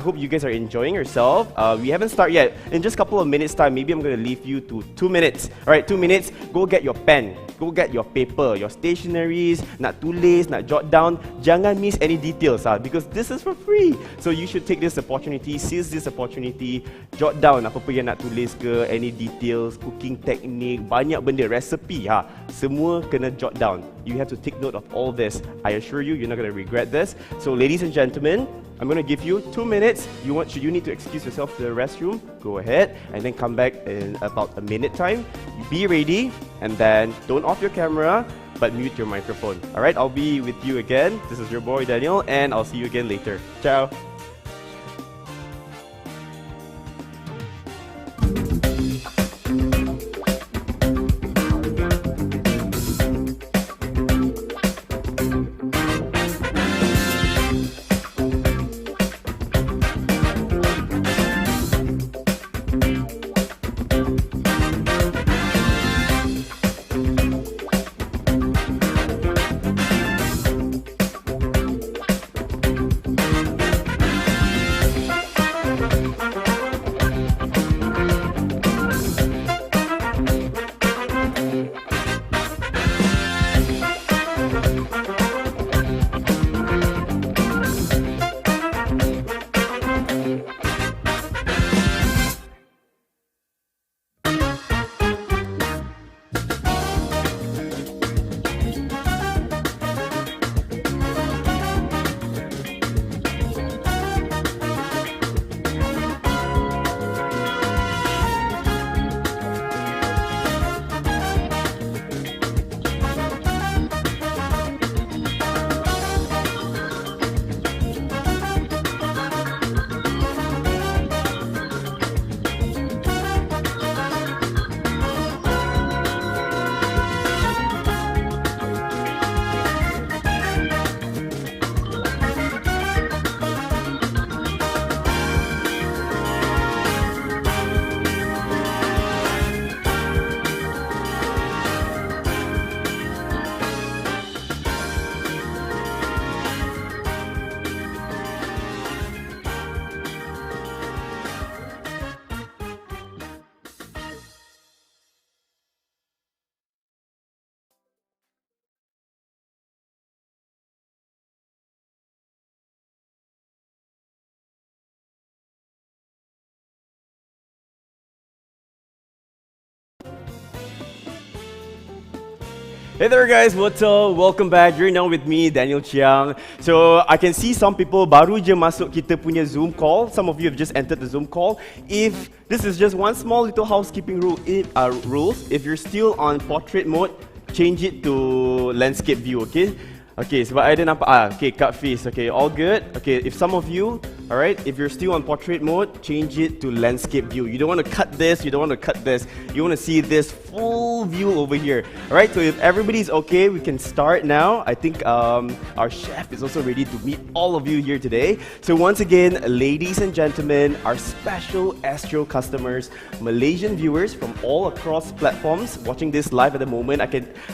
I hope you guys are enjoying yourself. We haven't started yet. In just a couple of minutes time, maybe I'm going to leave you to 2 minutes. Alright, 2 minutes, go get your pen, go get your paper, your stationaries, nak tulis, nak jot down. Jangan miss any details because this is for free. So you should take this opportunity, seize this opportunity, jot down apa-apa yang nak tulis ke, any details, cooking technique, banyak benda, recipe. Semua kena jot down. You have to take note of all this. I assure you, you're not going to regret this. So ladies and gentlemen, I'm going to give you 2 minutes. Should you need to excuse yourself to the restroom, go ahead and then come back in about a minute time. Be ready and then don't off your camera but mute your microphone. Alright, I'll be with you again. This is your boy Daniel and I'll see you again later. Ciao! Hey there guys, what's up? Welcome back. You're now with me, Daniel Chiang. So I can see some people baru je masuk kita punya Zoom call. Some of you have just entered the Zoom call. If this is just one small little housekeeping rules, if you're still on portrait mode, change it to landscape view, okay? Okay, sebab I ada nampak, okay, cut face, okay, all good. Okay, if some of you, alright, if you're still on portrait mode, change it to landscape view. You don't want to cut this, you don't want to cut this. You want to see this full view over here. Alright, so if everybody's okay, we can start now. I think our chef is also ready to meet all of you here today. So once again, ladies and gentlemen, our special Astro customers, Malaysian viewers from all across platforms watching this live at the moment.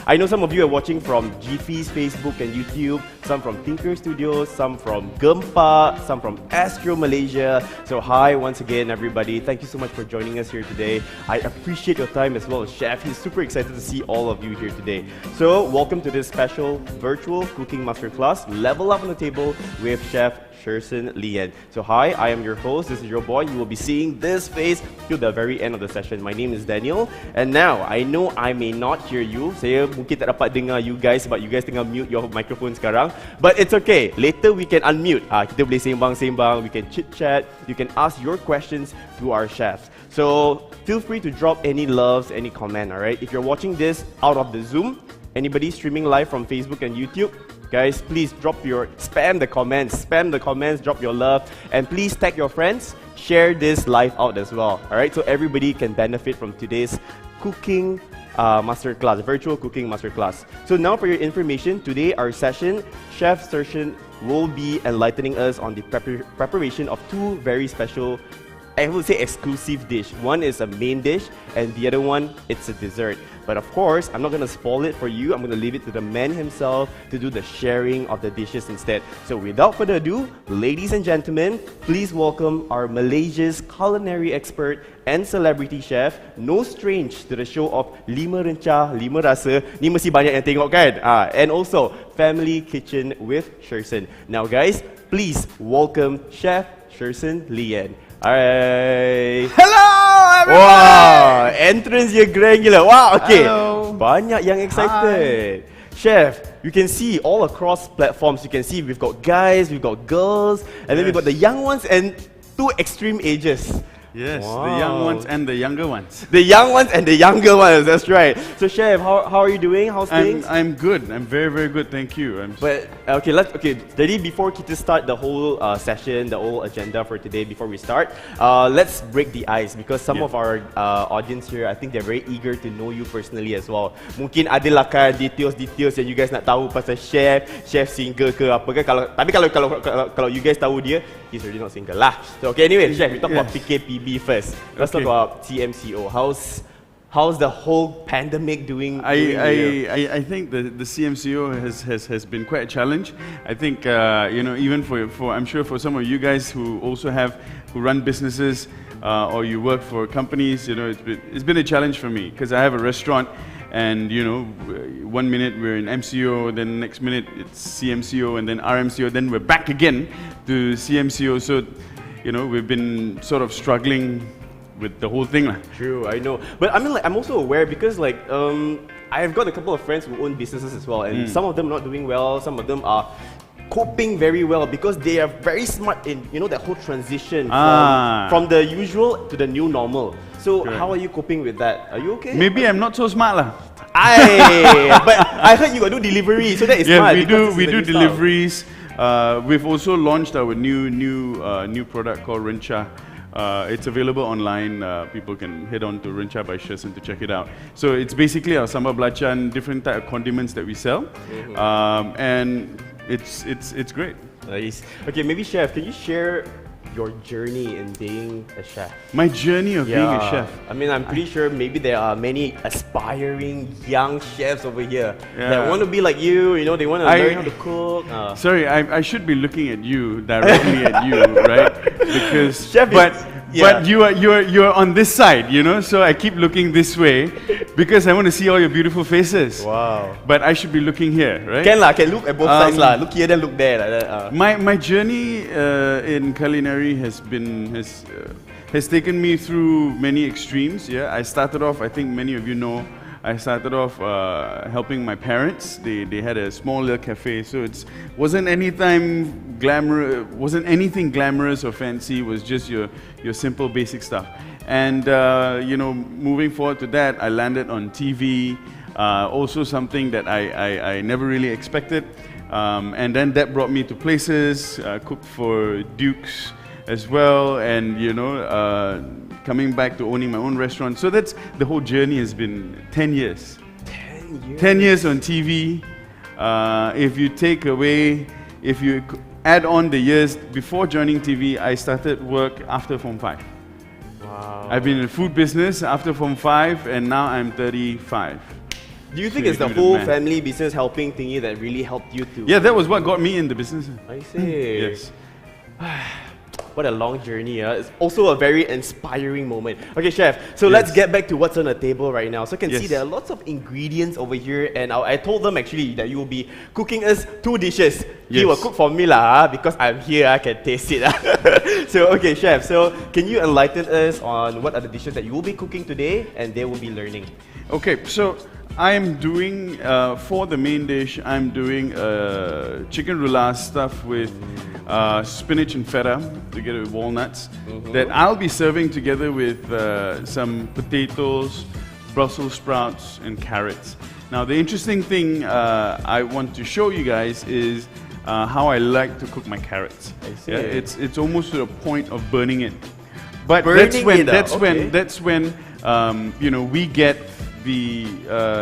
I know some of you are watching from GF's Facebook and YouTube, some from Tinker Studios, some from Gempa, some from Astro Malaysia. So hi once again everybody, thank you so much for joining us here today. I appreciate your time as well as Chef. He's super excited to see all of you here today. So welcome to this special Virtual Cooking Masterclass, Level Up on the Table with Chef Sherson Lian. So hi, I am your host, this is your boy. You will be seeing this face till the very end of the session. My name is Daniel, and now I know I may not hear you. Saya mungkin tak dapat dengar you guys sebab you guys tengah mute your microphone sekarang. But it's okay, later we can unmute. Kita boleh sembang-sembang, we can chit-chat, you can ask your questions to our chefs. So feel free to drop any loves, any comment, alright? If you're watching this out of the Zoom, anybody streaming live from Facebook and YouTube, guys, please spam the comments, drop your love, and please tag your friends, share this live out as well, alright? So everybody can benefit from today's cooking masterclass, virtual cooking masterclass. So now for your information, today our session, Chef Sherson will be enlightening us on the preparation of two very special I would say exclusive dish. One is a main dish, and the other one, it's a dessert. But of course, I'm not going to spoil it for you. I'm going to leave it to the man himself to do the sharing of the dishes instead. So without further ado, ladies and gentlemen, please welcome our Malaysia's culinary expert and celebrity chef, no strange to the show of Lima Rencah, Lima Rasa. Ni mesti banyak yang tengok kan? And also, Family Kitchen with Sherson. Now guys, please welcome Chef Sherson Lian. Alright. Hello everyone! Wow, entrance dia grand gila. Wow, okay. Hello. Banyak yang excited. Chef, you can see all across platforms, you can see we've got guys, we've got girls, and then we've got the young ones and two extreme ages. Yes, Wow. the young ones and the younger ones. The young ones and the younger ones, that's right. So Chef, how are you doing? How's things? I'm good. I'm very, very good. Thank you. But jadi before kita start the whole session, the whole agenda for today, before we start, let's break the ice because some of our audience here, I think they're very eager to know you personally as well. Mungkin adalah kan details yang you guys nak tahu pasal chef single ke apa ke, kalau you guys tahu dia, he's already not single lah. So okay, anyway, Chef, we talk about PKPB first. Let's talk about CMCO. How's the whole pandemic doing? I think the CMCO has been quite a challenge. I think even for I'm sure for some of you guys who also who run businesses or you work for companies, it's been a challenge for me because I have a restaurant. And 1 minute we're in MCO, then next minute it's CMCO, and then RMCO, then we're back again to CMCO. So we've been sort of struggling with the whole thing. True, I know. But I mean, I'm also aware because I've got a couple of friends who own businesses as well, and some of them are not doing well, some of them are coping very well because they are very smart in that whole transition from the usual to the new normal. So how are you coping with that? Are you okay? Maybe I'm not so smart lah. But I heard you got do delivery, so that is smart. We do deliveries. We've also launched our new product called Rencah. It's available online. People can head on to Rencah by Sherson to check it out. So it's basically our sambal belacan, different type of condiments that we sell, and it's great. Nice. Okay, maybe Chef, can you share your journey in being a chef? My journey of being a chef. I mean, I'm pretty sure maybe there are many aspiring young chefs over here that want to be like you. They want to learn how to cook. Sorry, I should be looking at you directly at you, right? Because Chef, but you're on this side, so I keep looking this way because I want to see all your beautiful faces. Wow. But I should be looking here, right? Can look at both sides lah. Look here, then look there. Like that. My journey in culinary has taken me through many extremes. Yeah, I started off. I think many of you know. I started off helping my parents. They had a small little cafe, so it wasn't anything glamorous or fancy. It was just your simple basic stuff. And moving forward to that, I landed on TV. Also something that I never really expected. And then that brought me to places. Cooked for Dukes as well, and coming back to owning my own restaurant. So that's the whole journey has been 10 years. 10 years. 10 years on TV. If you add on the years before joining TV, I started work after Form 5. Wow. I've been in the food business after Form 5, and now I'm 35. Do you think it's the whole family business helping thingy that really helped you to? Yeah, that was what got me in the business. I see. Yes. What a long journey. It's also a very inspiring moment. Okay, Chef, so let's get back to what's on the table right now. So I can see there are lots of ingredients over here, and I told them actually that you will be cooking us 2 dishes. You will cook for me lah, because I'm here, I can taste it. So, okay, Chef, so can you enlighten us on what are the dishes that you will be cooking today, and they will be learning? Okay, so I'm doing, for the main dish, I'm doing chicken roulade stuffed with spinach and feta together with walnuts that I'll be serving together with some potatoes, Brussels sprouts, and carrots. Now, the interesting thing I want to show you guys is how I like to cook my carrots. I see. Yeah, it's almost to the point of burning it. But Burning that's when we get the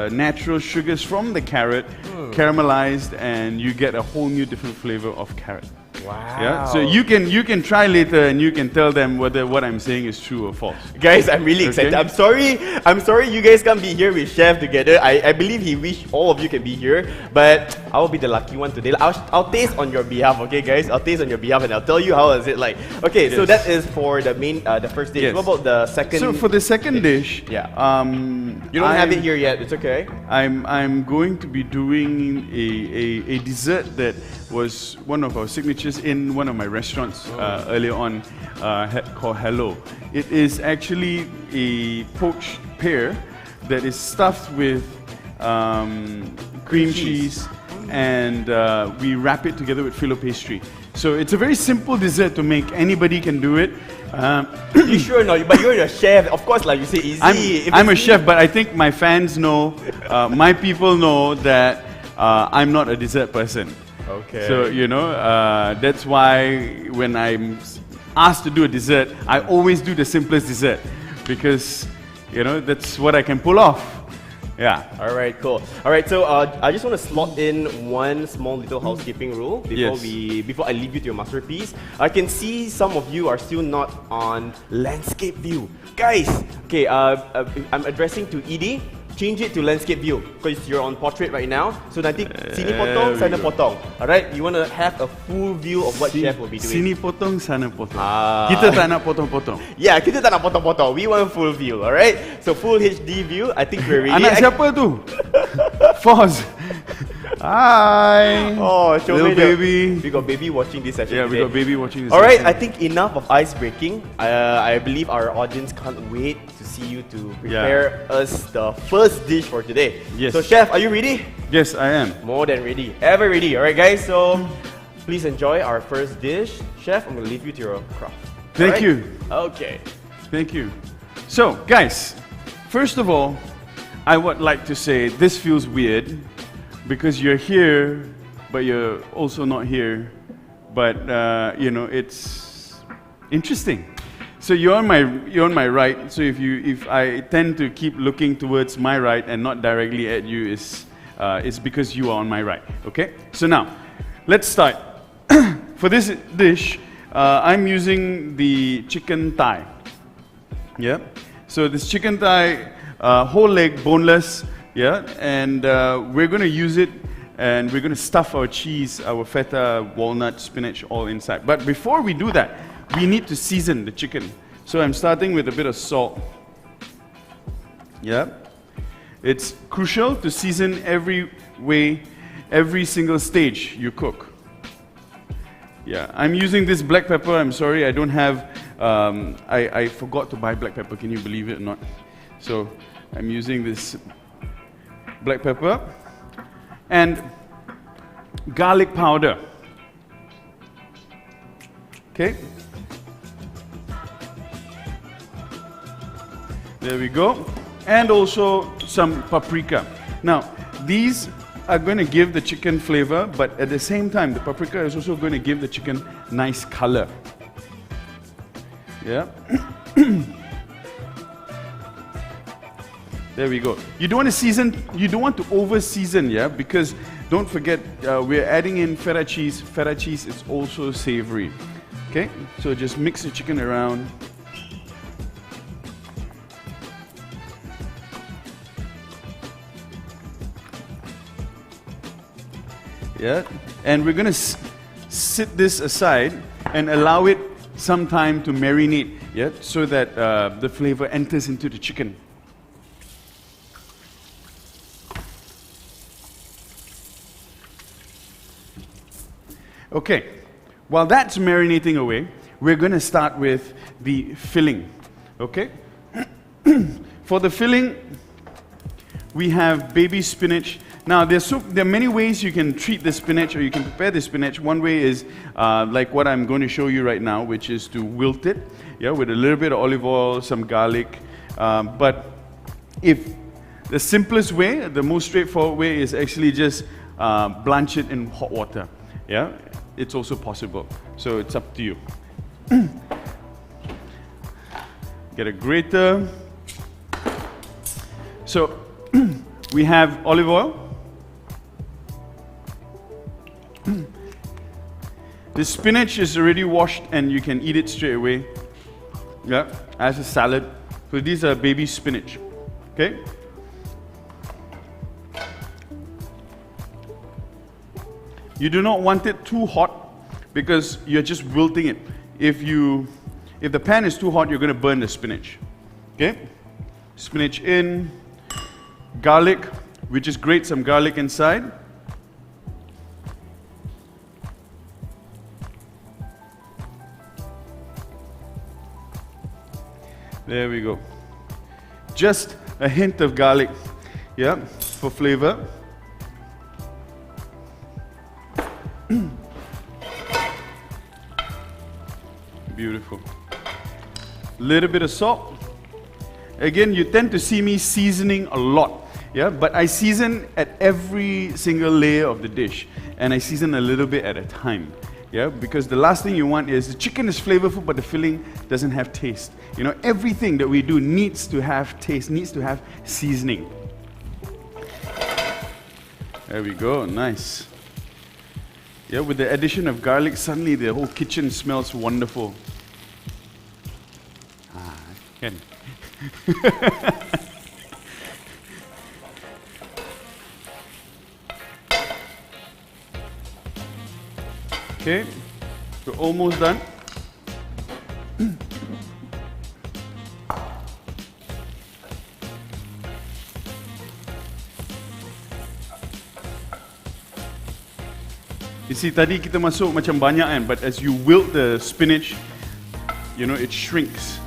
natural sugars from the carrot caramelized, and you get a whole new different flavor of carrot. Wow. Yeah. So you can try later and you can tell them whether what I'm saying is true or false. Guys, I'm really excited. Okay. I'm sorry you guys can't be here with Chef together. I believe he wished all of you can be here, but I will be the lucky one today. I'll taste on your behalf, okay guys? I'll taste on your behalf and I'll tell you how is it like. Okay, so that is for the main, the first dish. Yes. What about the second? So for the second dish, yeah. You don't have it here yet, it's okay. I'm going to be doing a dessert that was one of our signatures in one of my restaurants earlier on, called Hello. It is actually a poached pear that is stuffed with cream cheese, and we wrap it together with filo pastry. So it's a very simple dessert to make. Anybody can do it. You sure not? But you're a chef. Of course, like you say, easy. I'm a chef, but I think my fans know, my people know that I'm not a dessert person. Okay. So, you know, that's why when I'm asked to do a dessert, I always do the simplest dessert because, you know, that's what I can pull off. Yeah. All right, cool. All right, so I just want to slot in one small little housekeeping rule before I leave you to your masterpiece. I can see some of you are still not on landscape view. Guys, okay, I'm addressing to Edie. Change it to landscape view because you're on portrait right now. So nanti sini potong, sana potong. Alright, you want to have a full view of what chef will be doing. Sini potong, sana potong. Kita tak nak potong-potong. Yeah, kita tak nak potong-potong. We want a full view, alright? So full HD view, I think we're ready. Anak siapa tu? Foz. Hi. Oh, show little me baby. We got baby watching this session. Yeah, today. we got baby watching this. Alright, session. I think enough of ice breaking. I believe our audience can't wait to see you to prepare us the first dish for today. Yes. So chef, are you ready? Yes, I am. More than ready. Ever ready. Alright guys, so please enjoy our first dish. Chef, I'm going to leave you to your craft. Thank you. Okay. Thank you. So, guys, first of all, I would like to say this feels weird because you're here, but you're also not here. But you know, it's interesting. So you're on my right. So if I tend to keep looking towards my right and not directly at you, it's because you are on my right. Okay. So now, let's start. For this dish, I'm using the chicken thigh. Yeah. So this chicken thigh, whole leg, boneless. Yeah. And we're going to use it, and we're going to stuff our cheese, our feta, walnut, spinach, all inside. But before we do that, we need to season the chicken. So I'm starting with a bit of salt. Yeah. It's crucial to season every single stage you cook. Yeah, I'm using this black pepper. I'm sorry, I don't have, I forgot to buy black pepper. Can you believe it or not? So I'm using this black pepper and garlic powder. Okay. There we go. And also some paprika. Now, these are going to give the chicken flavor, but at the same time, the paprika is also going to give the chicken nice color. Yeah. There we go. You don't want to season, you don't want to over season, yeah, because don't forget, we're adding in feta cheese. Feta cheese is also savory. Okay, so just mix the chicken around. Yeah, and we're going to sit this aside and allow it some time to marinate, yeah, so that the flavor enters into the chicken. Okay, while that's marinating away, we're going to start with the filling. Okay, for the filling, we have baby spinach. Now, there are many ways you can treat the spinach, or you can prepare the spinach. One way is like what I'm going to show you right now, which is to wilt it, yeah, with a little bit of olive oil, some garlic. But if the simplest way, the most straightforward way, is actually just blanch it in hot water. Yeah, it's also possible. So it's up to you. Get a grater. So we have olive oil. The spinach is already washed and you can eat it straight away. Yeah, as a salad. So these are baby spinach. Okay? You do not want it too hot because you're just wilting it. If the pan is too hot, you're going to burn the spinach. Okay? Spinach in, garlic, we just grate some garlic inside. There we go. Just a hint of garlic, yeah, for flavor. Beautiful. Little bit of salt. Again, you tend to see me seasoning a lot, yeah, but I season at every single layer of the dish, and I season a little bit at a time, yeah, because the last thing you want is the chicken is flavorful, but the filling doesn't have taste. You know, everything that we do needs to have taste, needs to have seasoning. There we go, nice. Yeah, with the addition of garlic, suddenly the whole kitchen smells wonderful. Can. Okay, we're almost done. You see, tadi kita masuk macam banyak kan, but as you wilt the spinach, you know, it shrinks.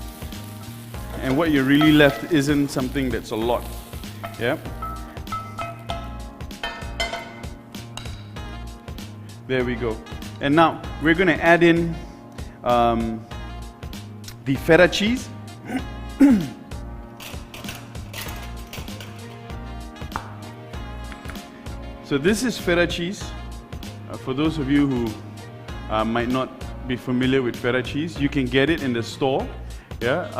And what you're really left isn't something that's a lot. Yeah? There we go. And now, we're going to add in the feta cheese. So this is feta cheese. For those of you who might not be familiar with feta cheese, you can get it in the store. Yeah,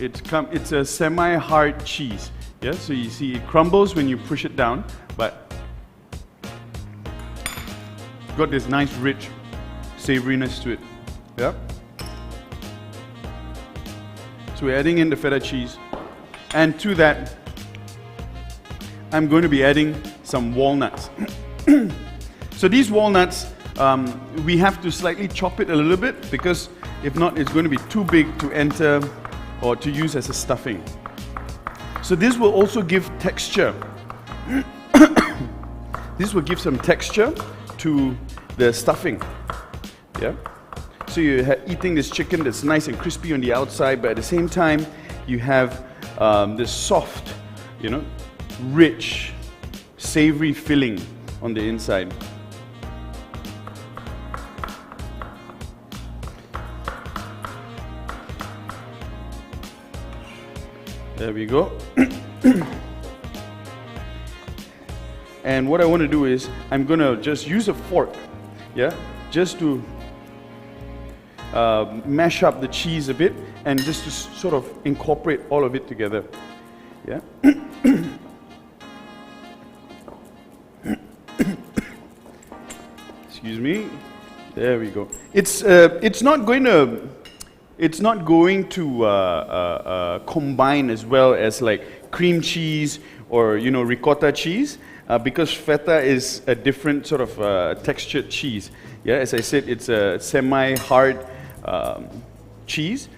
it's a semi-hard cheese. Yeah, so you see it crumbles when you push it down, but got this nice rich savoriness to it. Yeah. So we're adding in the feta cheese, and to that, I'm going to be adding some walnuts. So these walnuts, we have to slightly chop it a little bit because if not, it's going to be too big to enter or to use as a stuffing. So this will also give texture. This will give some texture to the stuffing. Yeah. So you're eating this chicken that's nice and crispy on the outside, but at the same time, you have this soft, you know, rich, savory filling on the inside. There we go. And what I want to do is, I'm going to just use a fork, yeah, just to mash up the cheese a bit and just to sort of incorporate all of it together. Yeah. Excuse me. There we go. It's not going to combine as well as like cream cheese or, you know, ricotta cheese, because feta is a different sort of textured cheese. Yeah, as I said, it's a semi-hard cheese,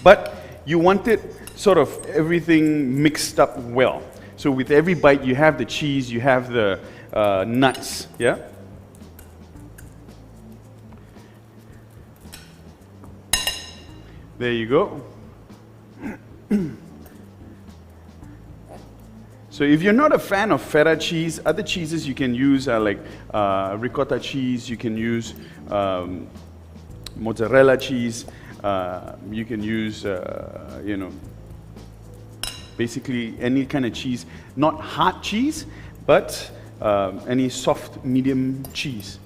but you want it sort of everything mixed up well. So with every bite, you have the cheese, you have the nuts. Yeah. There you go. So if you're not a fan of feta cheese, other cheeses you can use are like ricotta cheese, you can use mozzarella cheese, you can use, you know, basically any kind of cheese, not hard cheese, but any soft, medium cheese.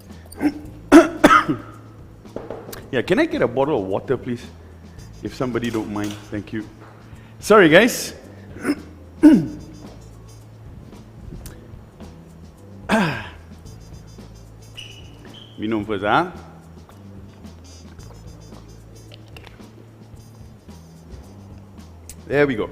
Yeah, can I get a bottle of water, please? If somebody don't mind, thank you. Sorry, guys. Minum. minum first, huh? There we go.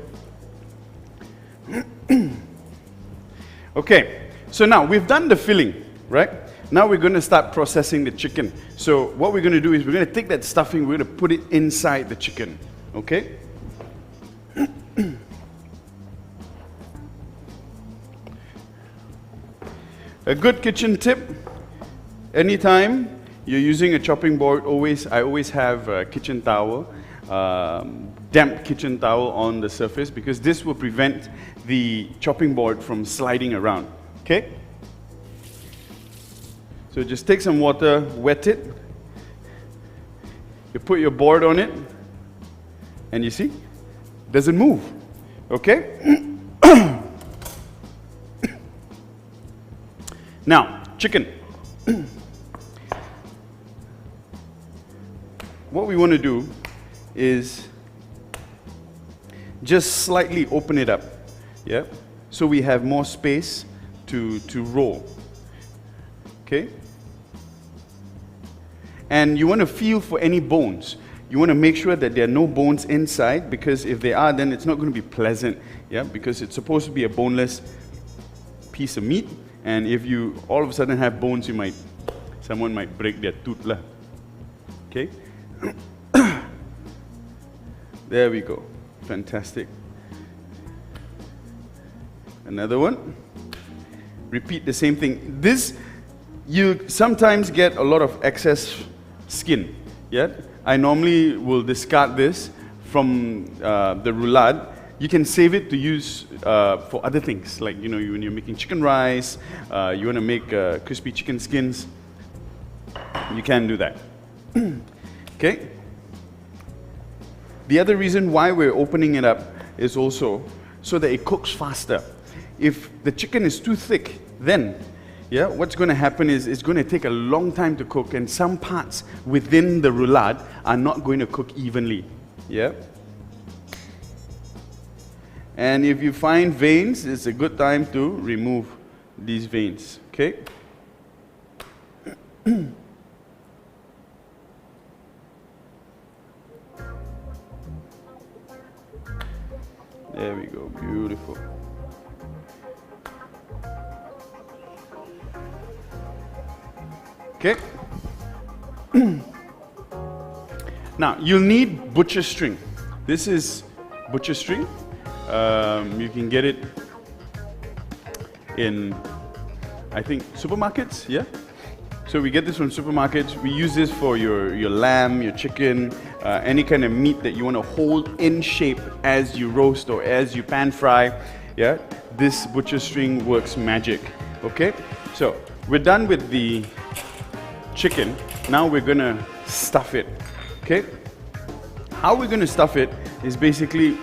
Okay, so now we've done the filling, right? Now we're going to start processing the chicken. So what we're going to do is we're going to take that stuffing, we're going to put it inside the chicken, okay? A good kitchen tip, anytime you're using a chopping board, I always have a kitchen towel, damp kitchen towel on the surface, because this will prevent the chopping board from sliding around, okay? So just take some water, wet it, you put your board on it, and you see, doesn't move, okay? Now, chicken. What we want to do is just slightly open it up, yeah? So we have more space to roll, okay? And you want to feel for any bones. You want to make sure that there are no bones inside, because if they are, then it's not going to be pleasant, yeah? Because it's supposed to be a boneless piece of meat. And if you all of a sudden have bones, someone might break their tooth lah. Okay? There we go. Fantastic. Another one. Repeat the same thing. This, you sometimes get a lot of excess skin. Yeah? I normally will discard this from the roulade. You can save it to use for other things, like when you're making chicken rice, you want to make crispy chicken skins, you can do that. Okay? The other reason why we're opening it up is also so that it cooks faster. If the chicken is too thick, then what's going to happen is it's going to take a long time to cook, and some parts within the roulade are not going to cook evenly. Yeah? And if you find veins, it's a good time to remove these veins, okay? There we go, beautiful. Okay? Now, you'll need butcher string. This is butcher string. You can get it in, I think, supermarkets, yeah? So we get this from supermarkets. We use this for your lamb, your chicken, any kind of meat that you want to hold in shape as you roast or as you pan fry, yeah? This butcher string works magic, okay? So we're done with the chicken. Now we're going to stuff it, okay? How we're going to stuff it is basically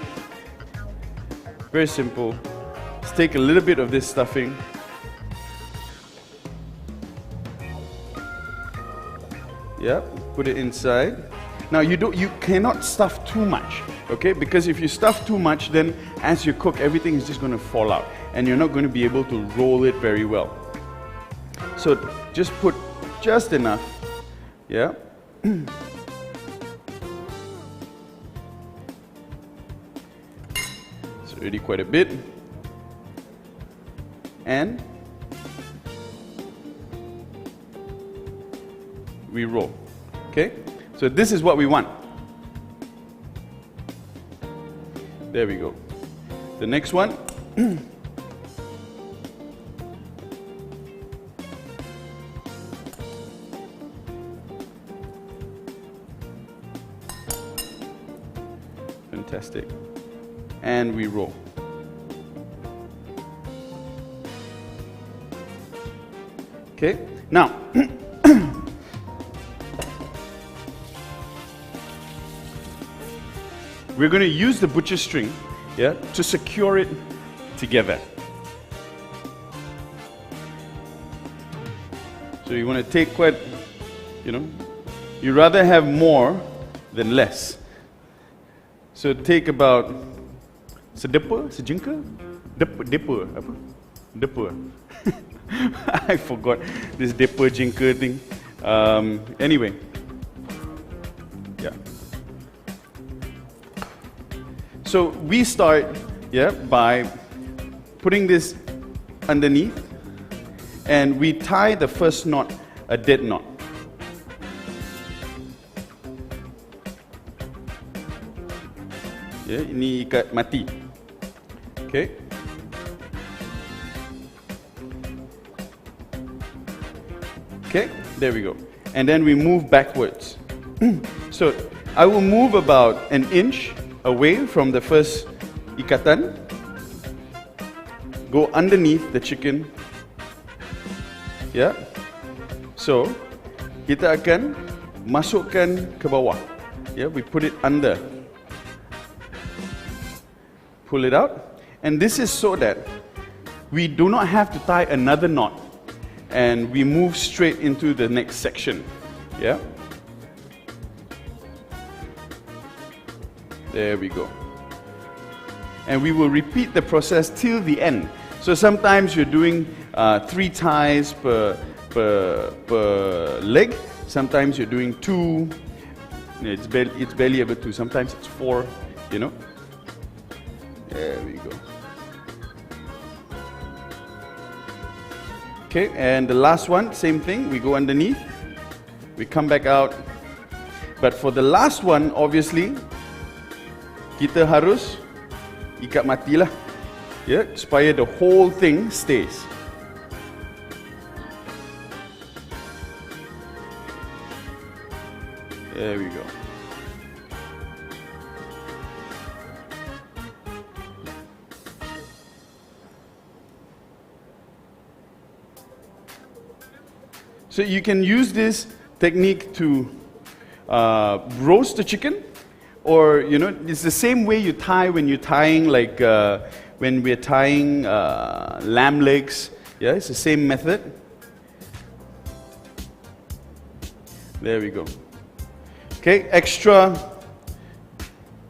very simple. Let's take a little bit of this stuffing. Yeah, put it inside. Now you cannot stuff too much, okay? Because if you stuff too much, then as you cook, everything is just going to fall out, and you're not going to be able to roll it very well. So just put just enough, yeah? Already quite a bit, and we roll, okay? So this is what we want. There we go. The next one, fantastic. And we roll. Okay, now we're going to use the butcher string, yeah, to secure it together. So you want to take quite, you rather have more than less. So take about sedepur, sejengkal, depur, apa? Depur. I forgot this depur jengkal thing. Anyway, yeah. So we start, by putting this underneath, and we tie the first knot, a dead knot. Ini ikat mati. Okay. Okay, there we go. And then we move backwards. So I will move about an inch away from the first ikatan, go underneath the chicken. Yeah. So kita akan masukkan ke bawah. Yeah, we put it under. Pull it out, and this is so that we do not have to tie another knot, and we move straight into the next section. Yeah, there we go, and we will repeat the process till the end. So sometimes you're doing 3 ties per leg. Sometimes you're doing 2. It's barely ever 2. Sometimes it's 4. You know. There we go. Okay, and the last one, same thing. We go underneath. We come back out. But for the last one, obviously, kita harus ikat mati lah. Yeah, supaya the whole thing stays. There we go. So you can use this technique to roast the chicken, or it's the same way you tie when you're tying when we're tying lamb legs. Yeah, it's the same method. There we go. Okay, extra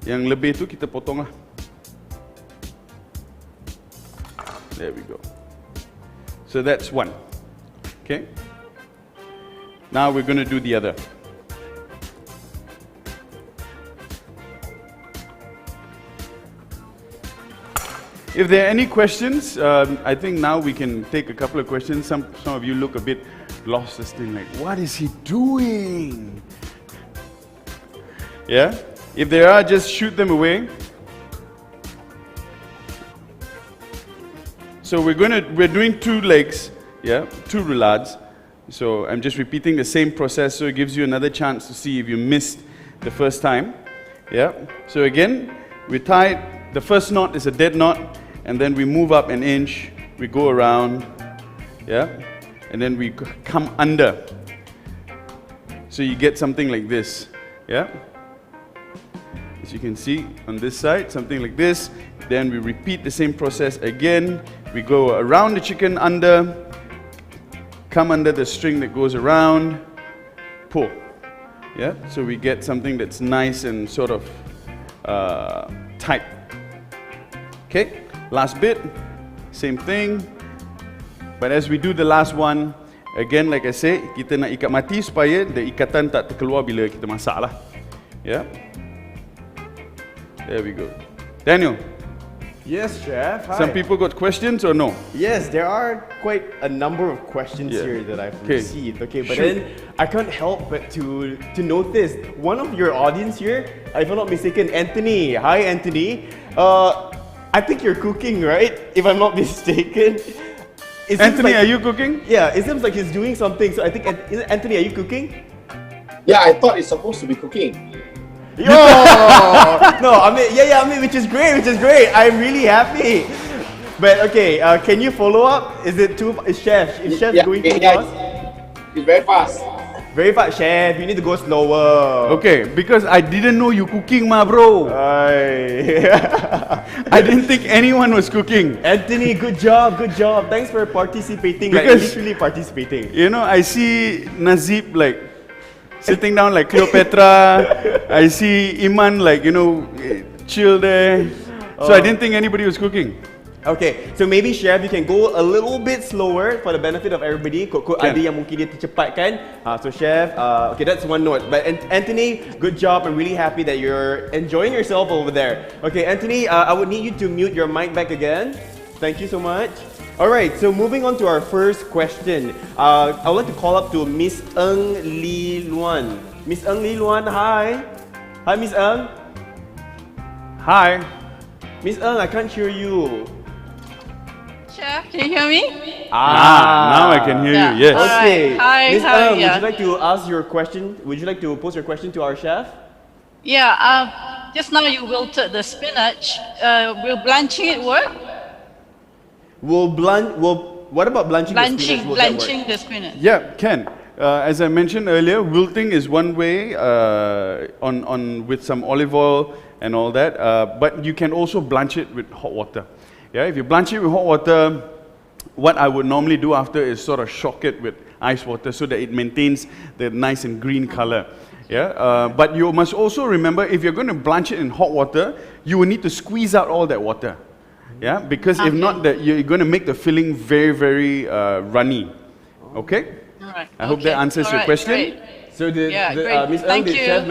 yang lebih tu kita potong lah. There we go. So that's one. Okay. Now we're going to do the other. If there are any questions, I think now we can take a couple of questions. Some of you look a bit lost, this thing like, what is he doing? Yeah? If there are, just shoot them away. So we're doing 2 legs, 2 roulades. So I'm just repeating the same process, so it gives you another chance to see if you missed the first time. Yeah. So again, we tie the first knot is a dead knot, and then we move up an inch, we go around, and then we come under. So you get something like this, As you can see on this side, something like this. Then we repeat the same process again. We go around the chicken under, come under the string that goes around, pull. Yeah, so we get something that's nice and sort of tight. Okay, last bit, same thing. But as we do the last one, again, like I say, kita nak ikat mati supaya the ikatan tak terkeluar bila kita masak lah. Yeah, there we go. Daniel. Yes, Chef. Hi. Some people got questions or no? Yes, there are quite a number of questions here that I've received. Okay, but then I can't help but to notice one of your audience here, if I'm not mistaken, Anthony. Hi, Anthony. I think you're cooking, right? If I'm not mistaken. Anthony, are you cooking? Yeah, it seems like he's doing something. So I think, Anthony, are you cooking? Yeah, I thought it's supposed to be cooking. Yo! No, I mean, which is great. I'm really happy. But okay, can you follow up? Is Chef going too fast? It's very fast. Very fast, Chef. You need to go slower. Okay, because I didn't know you cooking, ma bro. I didn't think anyone was cooking. Anthony, good job. Thanks for participating. Because, literally participating. I see Nazib sitting down like Cleopatra. I see Iman chill there. So I didn't think anybody was cooking. Okay, so maybe Chef, you can go a little bit slower for the benefit of everybody. Kok ada yang mungkin dia tercepatkan. So Chef, okay, that's one note. But Anthony, good job. I'm really happy that you're enjoying yourself over there. Okay, Anthony, I would need you to mute your mic back again. Thank you so much. Alright, so moving on to our first question. I would like to call up to Miss Ng Lee Luan. Miss Ng Lee Luan, hi. Hi, Miss Ng. Hi. Miss Ng, I can't hear you. Chef, can you hear me? Now I can hear you. Yes. Okay. Hi, Miss hi, Ng, yeah. would you like to ask your question? Would you like to pose your question to our chef? Yeah, just now you wilted the spinach. Will blanching it work? What about blanching the spinach? Will that work? Blanching the spinach. Yeah, can. As I mentioned earlier, wilting is one way with some olive oil and all that, but you can also blanch it with hot water. Yeah, if you blanch it with hot water, what I would normally do after is sort of shock it with ice water so that it maintains the nice and green color. Yeah, but you must also remember, if you're going to blanch it in hot water, you will need to squeeze out all that water. Yeah, because if not, you're going to make the filling very, very runny. Okay? Alright. I hope that answers your question. Great. So great. Miss Ng, Thank the you. chef.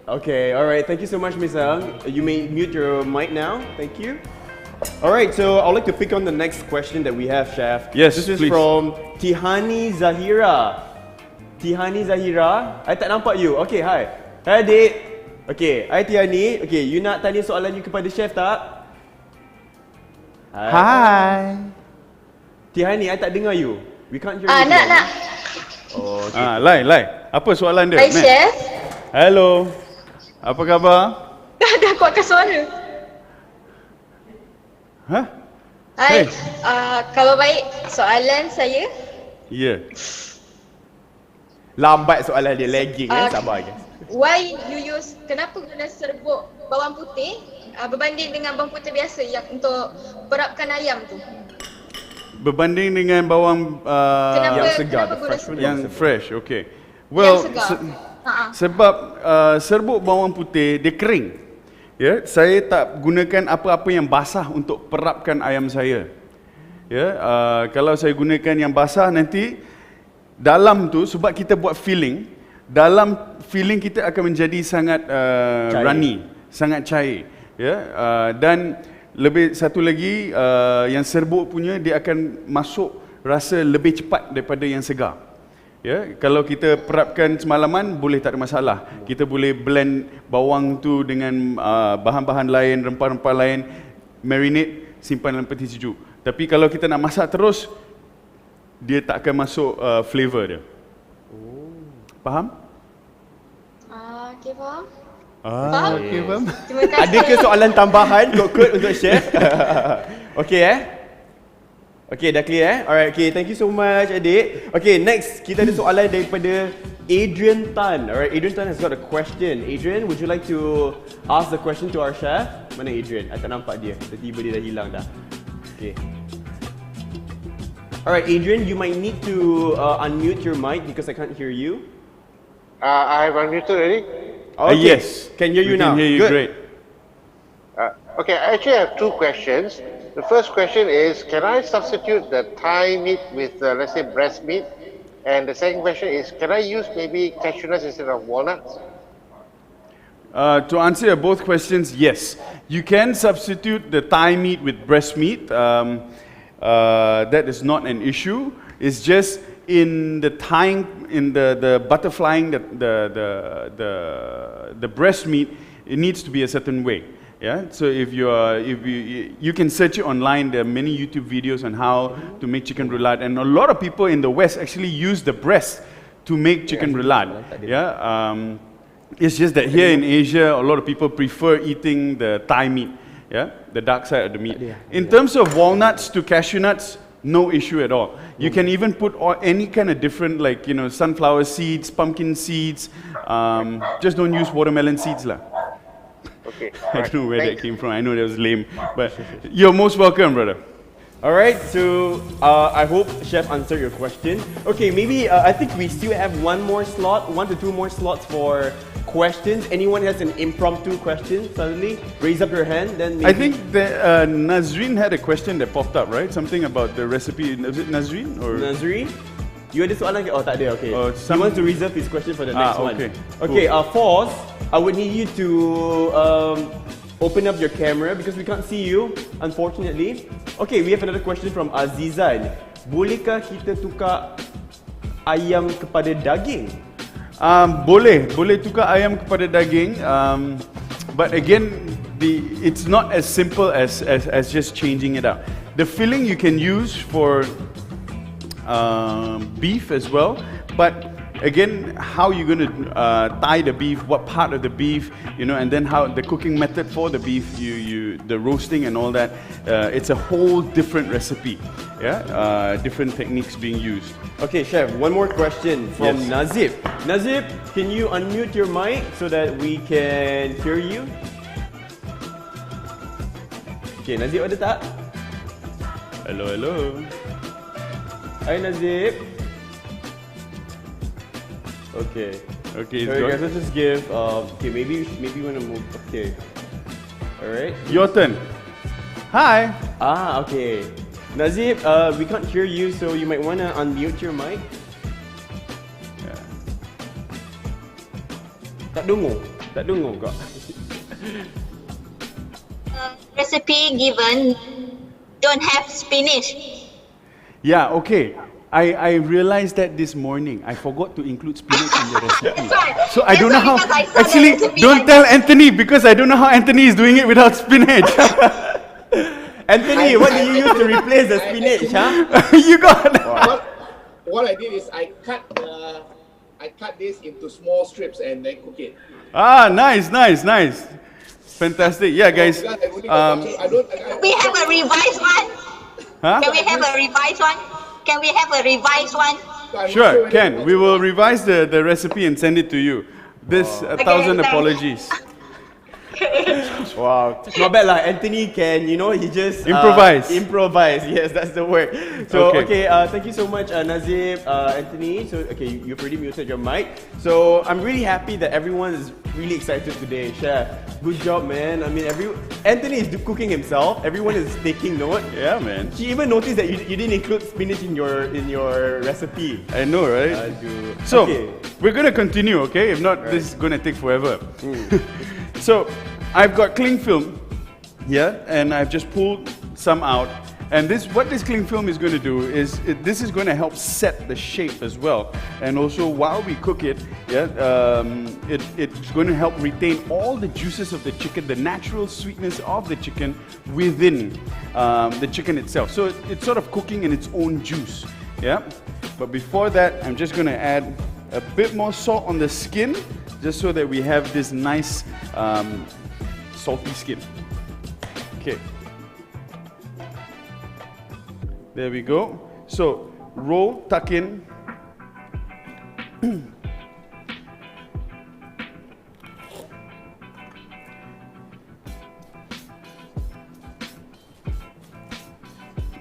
Okay, all right. Thank you so much, Miss Ng. You may mute your mic now. Thank you. All right, so I'd like to pick on the next question that we have, Chef. Yes, This is please. from Tihani Zahira. Tihani Zahira, I tak nampak you. Okay, hi. Hai adik. Okay, hi Tihani. Okay, you nak tanya soalan you kepada chef tak? Hi. Tihani, I tak dengar you. We can't hear you. Nak. Oh, okay. Lai. Apa soalan dia? Hai Chef. Hello. Apa khabar? Dah kuatkan suara. Hah? Hai. Hey. Kalau baik, soalan saya. Ya. Lambat soalan dia, lagging sabar guys. Why you use, kenapa guna serbuk bawang putih berbanding dengan bawang putih biasa yang untuk perapkan ayam tu? Berbanding dengan bawang Kenapa, yang segar, kenapa the guna fresh one. serbuk? yang fresh, okay. Well, Yang segar. sebab serbuk bawang putih dia kering. Ya, saya tak gunakan apa-apa yang basah untuk perapkan ayam saya. Ya, kalau saya gunakan yang basah nanti dalam tu, sebab kita buat filling, dalam filling kita akan menjadi sangat runny, sangat cair. Ya, dan lebih satu lagi yang serbuk punya dia akan masuk rasa lebih cepat daripada yang segar. Ya, kalau kita perapkan semalaman boleh tak ada masalah. Kita boleh blend bawang tu dengan bahan-bahan lain, rempah-rempah lain, marinate, simpan dalam peti sejuk. Tapi kalau kita nak masak terus, dia tak akan masuk flavor dia. Faham? Okay, faham? Faham? Okay, faham. Terima kasih. Ada ke soalan tambahan kod untuk chef? Okay Okay, dah clear Alright, okay, thank you so much adik. Okay, next kita ada soalan daripada Adrian Tan. Alright, Adrian Tan has got a question. Adrian, would you like to ask the question to our chef? Mana Adrian? I tak nampak dia. Tiba-tiba dia dah hilang dah. Okay. Alright, Adrian, you might need to unmute your mic because I can't hear you. I've unmuted already. Okay. Yes. Can hear you We now. Can hear you Good. great. Okay, I actually have two questions. The first question is, can I substitute the thigh meat with, let's say, breast meat? And the second question is, can I use maybe cashew nuts instead of walnuts? To answer both questions, yes. You can substitute the thigh meat with breast meat. That is not an issue. It's just in the tying, in the butterflying, the breast meat, it needs to be a certain way. Yeah, so if you can search it online. There are many YouTube videos on how to make chicken roulade, and a lot of people in the West actually use the breast to make chicken roulade. Yeah, it's just that here in Asia, a lot of people prefer eating the thigh meat. Yeah, the dark side of the meat. In terms of walnuts to cashew nuts, no issue at all. You can even put any kind of different, like sunflower seeds, pumpkin seeds. Just don't use watermelon seeds lah. Okay. I don't know where that came from. I know that was lame, but you're most welcome, brother. All right, so I hope Chef answered your question. Okay, maybe I think we still have one to two more slots for questions. Anyone has an impromptu question suddenly? Raise up your hand, then maybe. I think that Nazreen had a question that popped up, right? Something about the recipe. Was it Nazreen or? Nazri, you ada soalan ke? Oh, tak ada. Okay. He wants to reserve his question for the next one. Okay. Okay. Force, I would need you to open up your camera because we can't see you, unfortunately. Okay, we have another question from Azizan. Bolehkah kita tukar ayam kepada daging? Boleh tukar ayam kepada daging. But again, it's not as simple as just changing it up. The filling you can use for beef as well, but again, how you're going to tie the beef, what part of the beef, and then how the cooking method for the beef, the roasting and all that, it's a whole different recipe, different techniques being used. Okay, Chef, one more question from Yes. Nazib. Nazib, can you unmute your mic so that we can hear you? Okay, Nazib ada tak? Hello. Hi Nazib. Okay. Okay, So guys, let's just give. Okay, maybe we want to move. Okay. All right. your turn. Hi. Okay. Nazib, we can't hear you, so you might want to unmute your mic. Tak dengar kak. Recipe given don't have spinach. Yeah, okay. I realized that this morning. I forgot to include spinach in the recipe. That's right. So I don't know how. Because I saw the Actually, recipe don't like tell Anthony because I don't know how Anthony is doing it without spinach. Anthony, what do you use to replace the spinach, huh? You got it. What I did is I cut this into small strips and then cook it. Nice. Fantastic. Yeah, guys. We have a revised one. Huh? Can we have a revised one? Sure, Ken. We will revise the recipe and send it to you. This 1,000 thanks. apologies. Wow, not bad lah. Anthony can, he just Improvise. Improvise, yes, that's the word. So Okay. thank you so much, Nazib, Anthony. So you've already muted your mic. So I'm really happy that everyone is really excited today. Chef, good job, man. I mean, Anthony is cooking himself. Everyone is taking note. Yeah, man. She even noticed that you didn't include spinach in your recipe. I know, right? Aduh. So, Okay. we're going to continue, okay? If not, this is going to take forever. So, I've got cling film here, and I've just pulled some out. And what this cling film is going to do is, this is going to help set the shape as well. And also, while we cook it, it's going to help retain all the juices of the chicken, the natural sweetness of the chicken within the chicken itself. So it's sort of cooking in its own juice. Yeah. But before that, I'm just going to add a bit more salt on the skin, just so that we have this nice salty skin. Okay. There we go. So, roll, tuck in.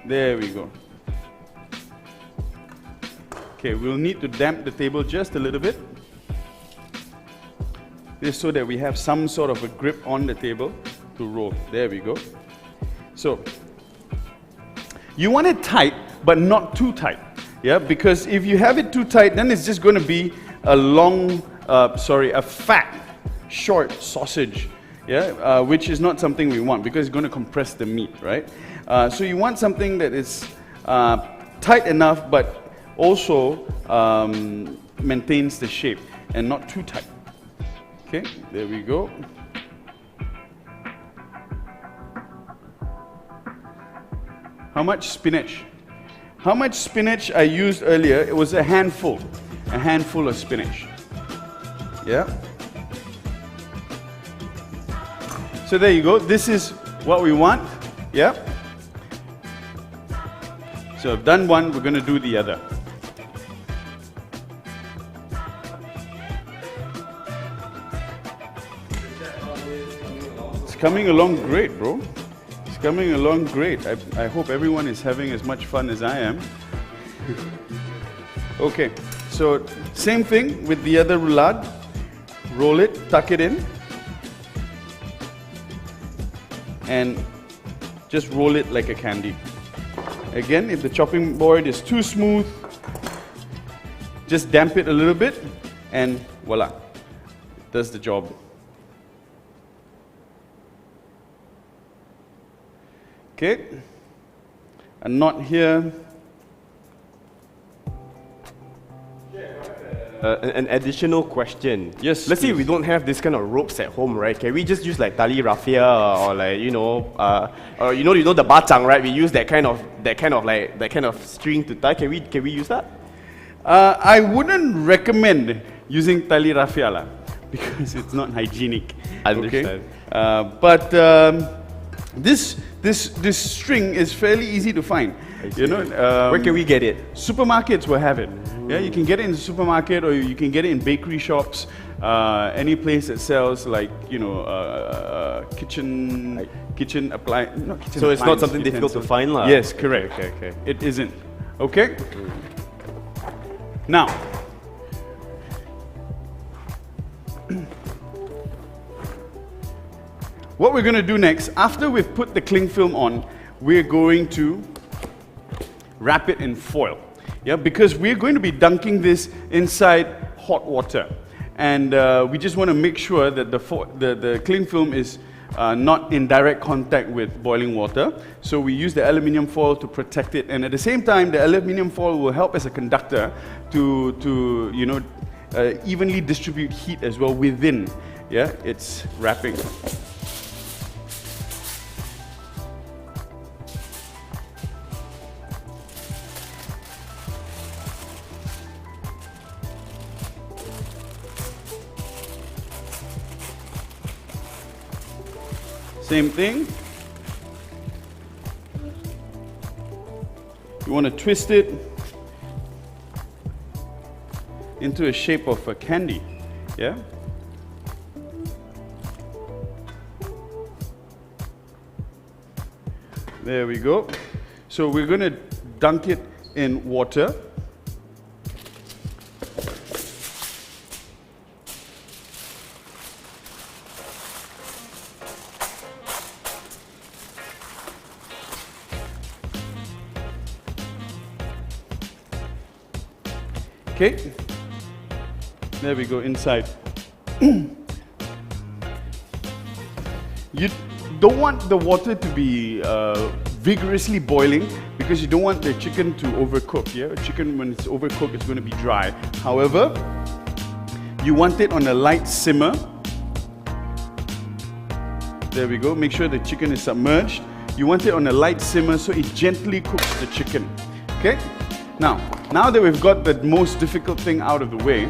There we go. Okay, we'll need to damp the table just a little bit. This so that we have some sort of a grip on the table to roll. There we go. So, you want it tight, but not too tight. Yeah, because if you have it too tight, then it's just going to be a fat, short sausage. Yeah, which is not something we want because it's going to compress the meat, right? So you want something that is tight enough, but also maintains the shape and not too tight. Okay, there we go. How much spinach? How much spinach I used earlier? It was a handful of spinach. Yeah. So there you go. This is what we want. Yeah. So I've done one, we're going to do the other. It's coming along great, bro. It's coming along great. I hope everyone is having as much fun as I am. Okay, so same thing with the other roulade. Roll it, tuck it in, and just roll it like a candy. Again, if the chopping board is too smooth, just damp it a little bit, and voila, it does the job. Okay, a knot here. An additional question. Yes, Let's say please. we don't have this kind of ropes at home, right? Can we just use like tali raffia or like or you know the batang, right? We use that kind of string to tie. Can we use that? I wouldn't recommend using tali raffia lah, because it's not hygienic. Understand. Okay? But this string is fairly easy to find. You know, Where can we get it? Supermarkets will have it. Yeah, you can get it in the supermarket, or you can get it in bakery shops. Any place that sells like kitchen appliance. So it's not something difficult to find, lah. Yes, correct. Okay. It isn't. Okay. Now, what we're going to do next, after we've put the cling film on, we're going to wrap it in foil. Yeah, because we're going to be dunking this inside hot water. And we just want to make sure that the cling film is not in direct contact with boiling water. So we use the aluminium foil to protect it. And at the same time, the aluminium foil will help as a conductor to evenly distribute heat as well within its wrapping. Same thing. You want to twist it into a shape of a candy. Yeah? There we go. So we're going to dunk it in water. Okay, there we go, inside. You don't want the water to be vigorously boiling, because you don't want the chicken to overcook. Yeah, chicken, when it's overcooked, it's going to be dry. However, you want it on a light simmer. There we go, make sure the chicken is submerged. You want it on a light simmer so it gently cooks the chicken. Okay, now that we've got the most difficult thing out of the way,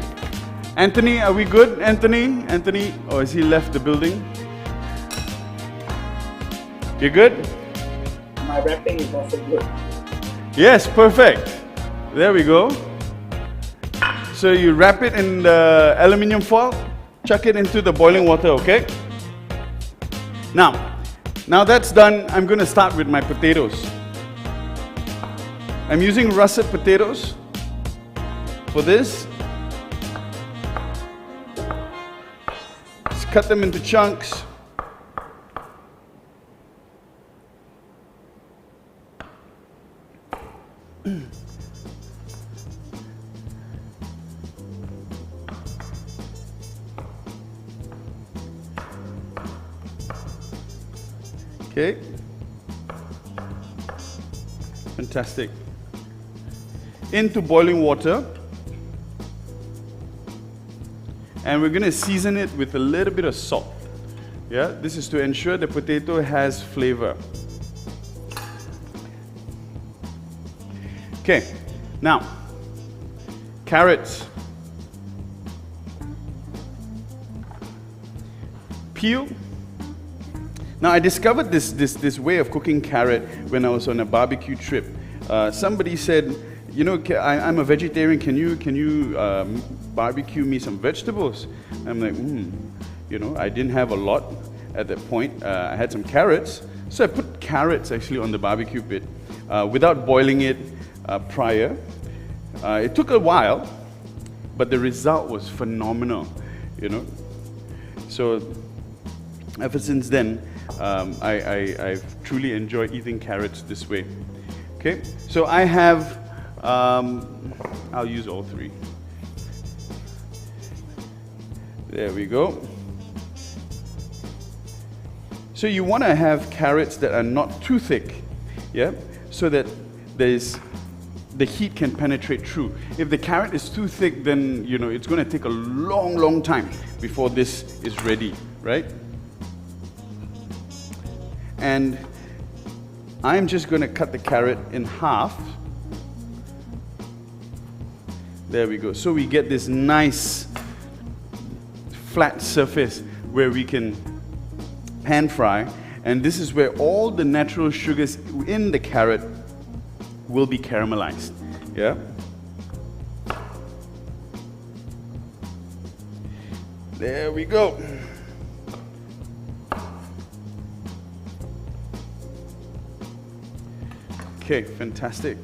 Anthony, are we good? Anthony, or has he left the building? You good? My wrapping is also good. Yes, perfect. There we go. So you wrap it in the aluminium foil, chuck it into the boiling water, okay? Now that's done, I'm going to start with my potatoes. I'm using russet potatoes for this. Just cut them into chunks. Okay. Fantastic. Into boiling water. And we're going to season it with a little bit of salt. Yeah, this is to ensure the potato has flavor. Okay, now, carrots. Peel. Now, I discovered this way of cooking carrot when I was on a barbecue trip. Somebody said, you know, I'm a vegetarian, can you barbecue me some vegetables? I'm like, you know, I didn't have a lot. at that point. I had some carrots, so I put carrots actually on the barbecue pit without boiling it prior. It took a while, but the result was phenomenal, you know. So ever since then, I've truly enjoyed eating carrots this way. Okay, so I have, I'll use all three. There we go. So you want to have carrots that are not too thick, yeah, so that the heat can penetrate through. If the carrot is too thick, then you know it's going to take a long time before this is ready, right? And I'm just going to cut the carrot in half. There we go. So we get this nice flat surface where we can pan fry, and this is where all the natural sugars in the carrot will be caramelized. Yeah. There we go. Okay, fantastic.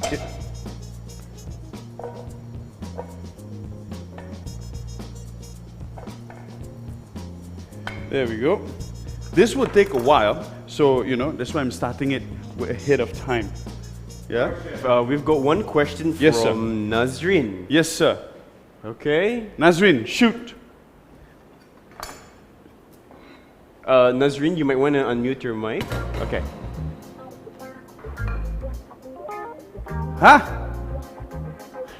Okay. There we go. This will take a while, so you know that's why I'm starting it ahead of time. Yeah. We've got one question from Yes, sir. Nazrin. Yes, sir. Okay. Nazrin, shoot. Nazrin, you might want to unmute your mic. Okay. Huh?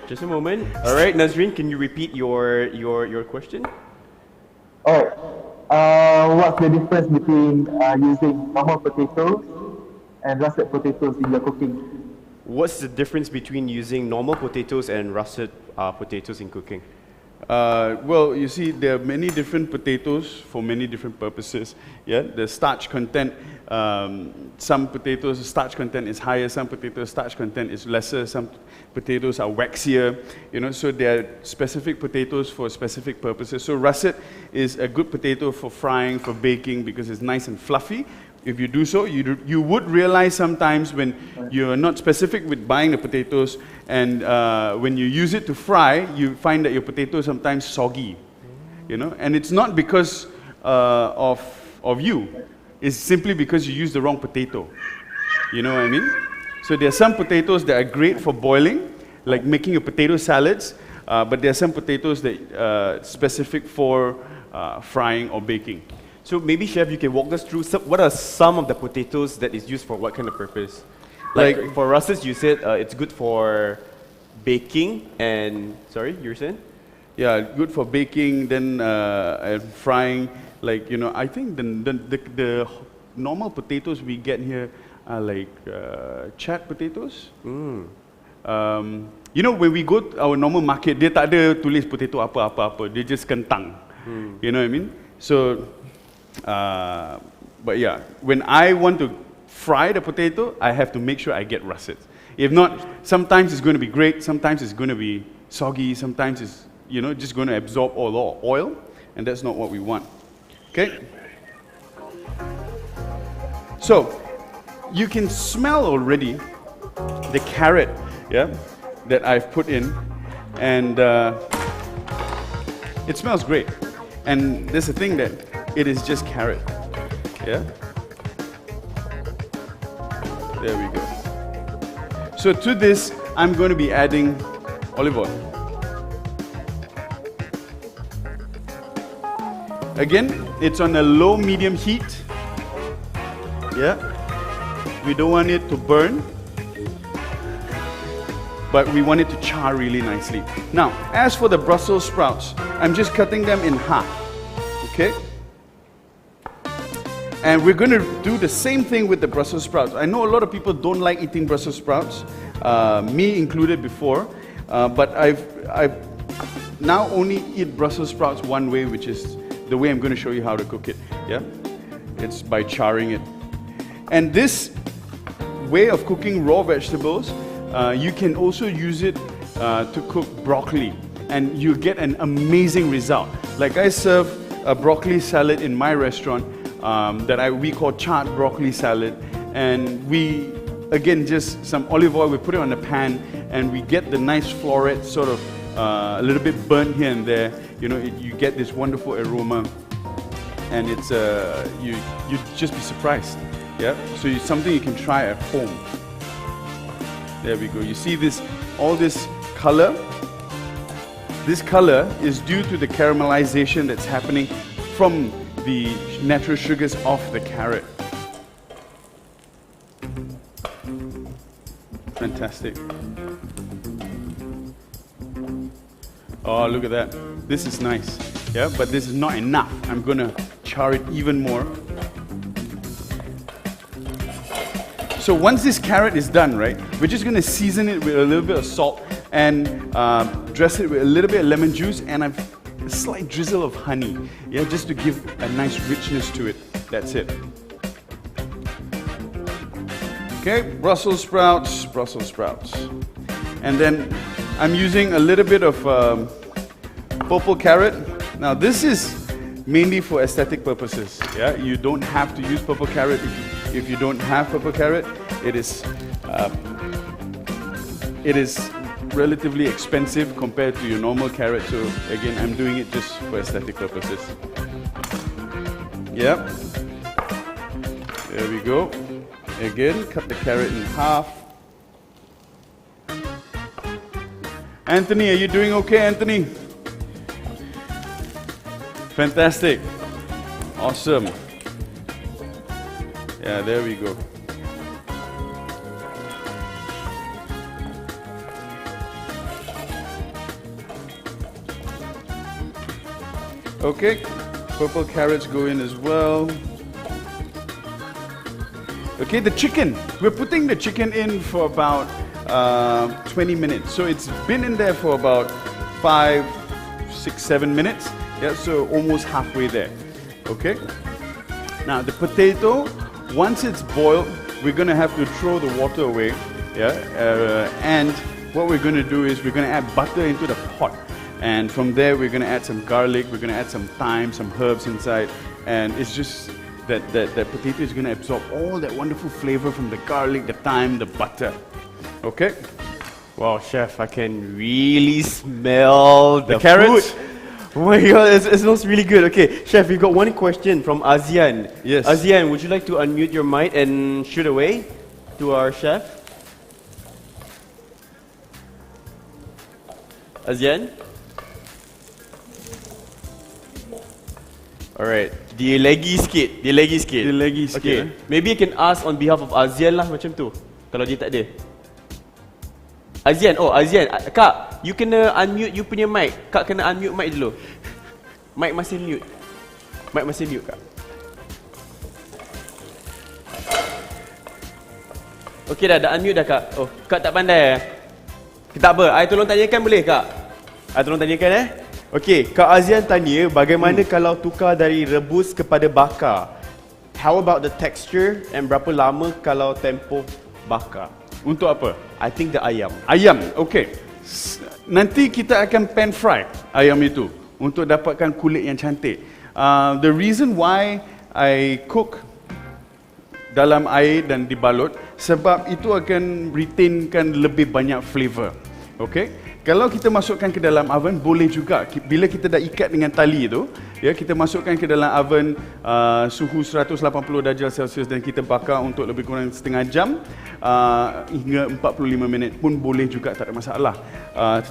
Just a moment. All right, Nazrin, can you repeat your question? What's the difference between using normal potatoes and russet potatoes in your cooking? What's the difference between using normal potatoes and russet potatoes in cooking? Well, you see, there are many different potatoes for many different purposes. Yeah, the starch content. Some potatoes, starch content is higher. Some potatoes, starch content is lesser. Some potatoes are waxier. You know, so there are specific potatoes for specific purposes. So russet is a good potato for frying, for baking, because it's nice and fluffy. If you do so, you would realize sometimes when you're not specific with buying the potatoes, and when you use it to fry, you find that your potato is sometimes soggy, you know, and it's not because of you. It's simply because you use the wrong potato. You know what I mean? So there are some potatoes that are great for boiling, like making your potato salads, but there are some potatoes that are specific for frying or baking. So maybe, Chef, you can walk us through what are some of the potatoes that is used for what kind of purpose? Like for russets, you said it's good for baking and, sorry, you were saying? Yeah, good for baking, then and frying. Like, you know, I think the normal potatoes we get here are like chat potatoes. You know, when we go to our normal market, dia tak ada tulis potato apa-apa, dia just kentang. You know what I mean? So, but yeah, when I want to fry the potato, I have to make sure I get russets. If not, sometimes it's going to be great, sometimes it's going to be soggy, sometimes it's, you know, just going to absorb all the oil, and that's not what we want. Okay? So, you can smell already the carrot, yeah, that I've put in, and it smells great. And there's a thing that it is just carrot, yeah? There we go. So to this, I'm going to be adding olive oil. Again, it's on a low-medium heat. Yeah. We don't want it to burn, but we want it to char really nicely. Now, as for the Brussels sprouts, I'm just cutting them in half. Okay? And we're going to do the same thing with the Brussels sprouts. I know a lot of people don't like eating Brussels sprouts, me included before, but I've now only eat Brussels sprouts one way, which is the way I'm going to show you how to cook it. Yeah, it's by charring it. And this way of cooking raw vegetables, you can also use it to cook broccoli. and you get an amazing result. Like I serve a broccoli salad in my restaurant we call charred broccoli salad, and we again just some olive oil, we put it on the pan, and we get the nice floret sort of a little bit burnt here and there. You know, you get this wonderful aroma, and it's you'd just be surprised. Yeah, so it's something you can try at home. There we go. You see this, all this color? This color is due to the caramelization that's happening from the natural sugars of the carrot. Fantastic. Oh, look at that. This is nice. Yeah, but this is not enough. I'm gonna char it even more. So once this carrot is done, right, we're just gonna season it with a little bit of salt and dress it with a little bit of lemon juice and a slight drizzle of honey, yeah, just to give a nice richness to it. That's it. Okay, Brussels sprouts. And then I'm using a little bit of purple carrot. Now this is mainly for aesthetic purposes. Yeah, you don't have to use purple carrot if you don't have purple carrot. It is relatively expensive compared to your normal carrot. So again, I'm doing it just for aesthetic purposes. Yep. There we go. Again, cut the carrot in half. Anthony, are you doing okay, Anthony? Fantastic. Awesome. Yeah, there we go. Okay, purple carrots go in as well. Okay, the chicken. We're putting the chicken in for about 20 minutes. So it's been in there for about 5, 6, 7 minutes. Yeah, so almost halfway there. Okay. Now the potato, once it's boiled, we're gonna have to throw the water away. Yeah, and what we're gonna do is we're gonna add butter into the pot. And from there, we're going to add some garlic, we're going to add some thyme, some herbs inside. And it's just that potato is going to absorb all that wonderful flavor from the garlic, the thyme, the butter. Okay? Wow, chef, I can really smell the carrots. food. Oh my god, it smells really good. Okay, chef, we've got one question from Azian. Yes. Azian, would you like to unmute your mic and shoot away to our chef? Azian? Alright, dia lagi sikit. Okay, maybe you can ask on behalf of Azian lah macam tu. Kalau dia tak ada. Azian, Kak, you kena unmute you punya mic. Kak kena unmute mic dulu. Mic masih mute, Kak. Okay dah unmute dah, Kak. Oh, Kak tak pandai Tak apa, I tolong tanyakan boleh, Kak? I tolong tanyakan Okey, Kak Azian tanya bagaimana kalau tukar dari rebus kepada bakar? How about the texture and berapa lama kalau tempoh bakar? Untuk apa? I think the ayam. Ayam, okay. Nanti kita akan pan fry ayam itu untuk dapatkan kulit yang cantik. The reason why I cook dalam air dan dibalut sebab itu akan retainkan lebih banyak flavor. Okay? Kalau kita masukkan ke dalam oven boleh juga. Bila kita dah ikat dengan tali tu, ya, kita masukkan ke dalam oven suhu 180 darjah Celsius dan kita bakar untuk lebih kurang setengah jam hingga 45 minit pun boleh juga, tak ada masalah.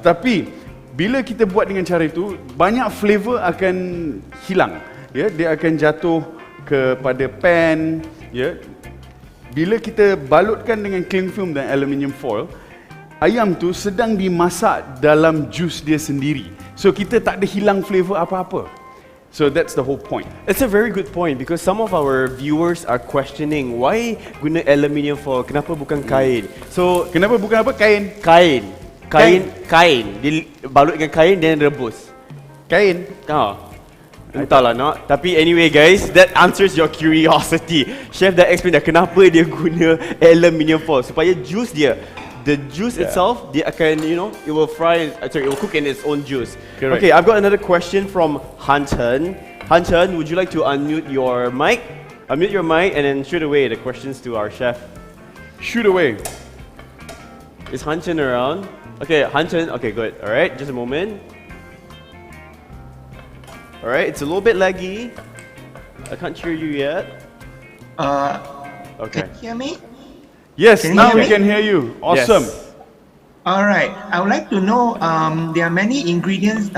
Tetapi bila kita buat dengan cara itu, banyak flavor akan hilang. Ya, dia akan jatuh kepada pan, ya. Bila kita balutkan dengan cling film dan aluminium foil, ayam tu sedang dimasak dalam jus dia sendiri. So kita tak ada hilang flavor apa-apa. So that's the whole point. It's a very good point because some of our viewers are questioning why guna aluminium foil, kenapa bukan kain? So kenapa bukan apa? Kain. Kain. Dia balut dengan kain dan rebus. Kain. Entahlah nak. Tapi anyway guys, that answers your curiosity. Chef dah explain dah kenapa dia guna aluminium foil supaya jus dia the juice itself, dia akan, it will it will cook in its own juice. Correct. Okay, I've got another question from Han Chen. Han Chen, would you like to unmute your mic? Unmute your mic and then shoot away the questions to our chef. Shoot away. Is Han Chen around? Okay, Han Chen, okay, good. All right, just a moment. All right, it's a little bit laggy. I can't hear you yet. Okay. Can you hear me? Yes, Can you now hear we me? can hear you. Awesome. Yes. All right. I would like to know, there are many ingredients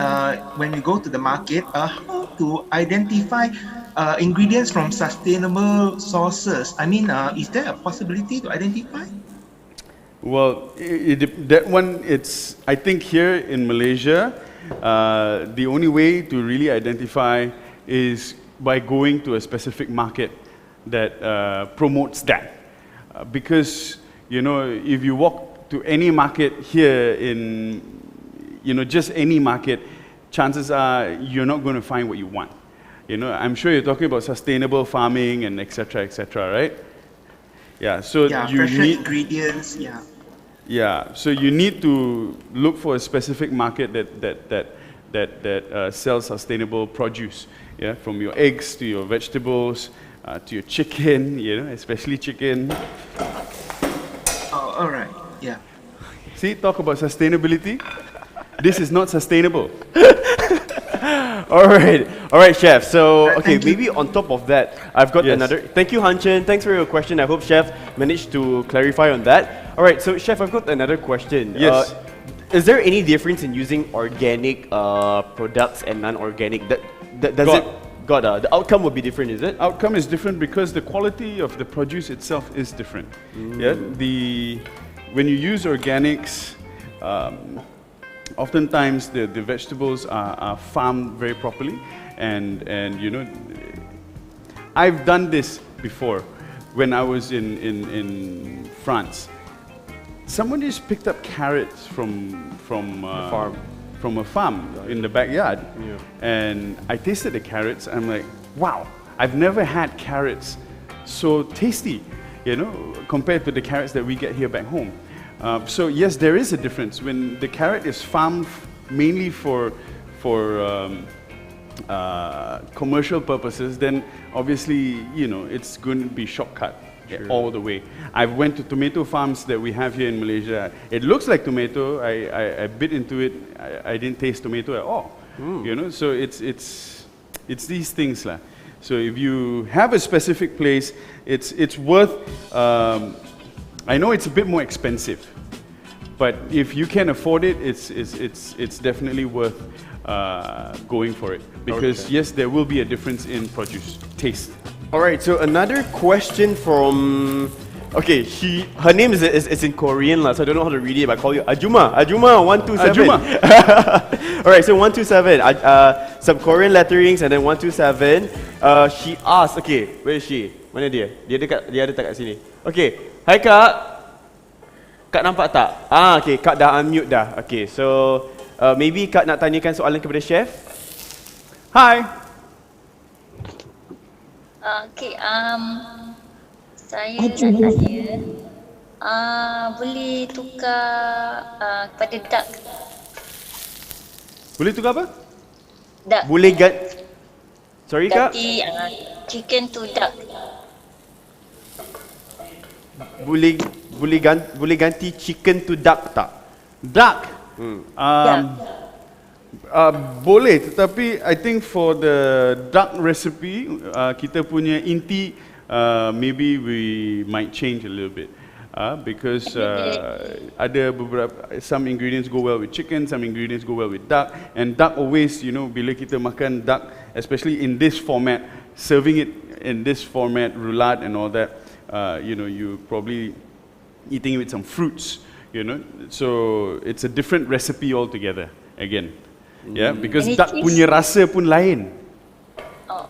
when you go to the market. How to identify ingredients from sustainable sources? I mean, is there a possibility to identify? Well, that one, I think here in Malaysia, the only way to really identify is by going to a specific market that promotes that. Because, if you walk to any market here in, just any market, chances are you're not going to find what you want. I'm sure you're talking about sustainable farming and etc., right? Yeah, so you fresher need ingredients, yeah. Yeah, so you need to look for a specific market that sells sustainable produce. Yeah, from your eggs to your vegetables to your chicken, especially chicken. Oh, all right, yeah. See, talk about sustainability. This is not sustainable. All right, chef. So, okay, thank you. maybe on top of that, I've got Yes. another. Thank you, Han Chen. Thanks for your question. I hope chef managed to clarify on that. All right, so chef, I've got another question. Yes. Is there any difference in using organic products and non-organic? Does Got- it got the outcome will be different? Is it? Outcome is different because the quality of the produce itself is different. Yeah, when you use organics, oftentimes the vegetables are farmed very properly, and I've done this before when I was in France. Someone just picked up carrots from farm. from a farm in the backyard, and I tasted the carrots. I'm like, wow, I've never had carrots so tasty, compared to the carrots that we get here back home. So yes, there is a difference when the carrot is farmed mainly for commercial purposes. Then obviously, it's going to be shortcut all the way. I went to tomato farms that we have here in Malaysia. It looks like tomato. I bit into it. I didn't taste tomato at all. So it's these things lah. So if you have a specific place, it's worth. I know it's a bit more expensive, but if you can afford it, it's definitely worth going for it. Because yes, there will be a difference in produce taste. All right, so another question from. Okay, her name is in Korean lah, so I don't know how to read it. But I call you Ajuma 127. Ajuma. All right, so 127. Some Korean letterings and then 127. She asked, okay, where is she? Mana dia? Dia ada tak kat sini? Okay, hai kak. Kak nampak tak? Okay, kak dah unmute dah. Okay, so maybe kak nak tanyakan soalan kepada chef. Hi. Okay, saya nak tanya, boleh tukar kepada duck? Boleh tukar apa? Duck. Boleh Sorry kak? Ganti chicken to duck. Boleh ganti chicken to duck tak? Duck. Yeah. Boleh, tetapi I think for the duck recipe, kita punya inti, maybe we might change a little bit. Because ada some ingredients go well with chicken, some ingredients go well with duck, and duck always, bila kita makan duck, especially in this format, serving it in this format, roulade and all that, you probably eating it with some fruits, so it's a different recipe altogether, again. Yeah, because Any duck cheese? punya rasa pun lain. Oh.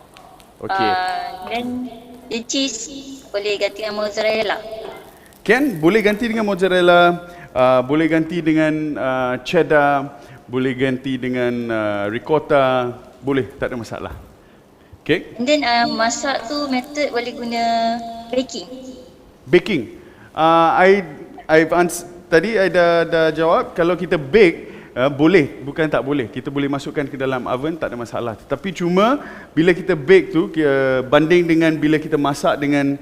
Okay. Then the cheese boleh ganti dengan mozzarella. Kan, boleh ganti dengan mozzarella, boleh ganti dengan cheddar, boleh ganti dengan ricotta, boleh, tak ada masalah. Okay? And then masak tu method boleh guna baking. Baking. tadi I dah jawab, kalau kita bake, boleh, bukan tak boleh. Kita boleh masukkan ke dalam oven, tak ada masalah. Tapi cuma bila kita bake tu, banding dengan bila kita masak dengan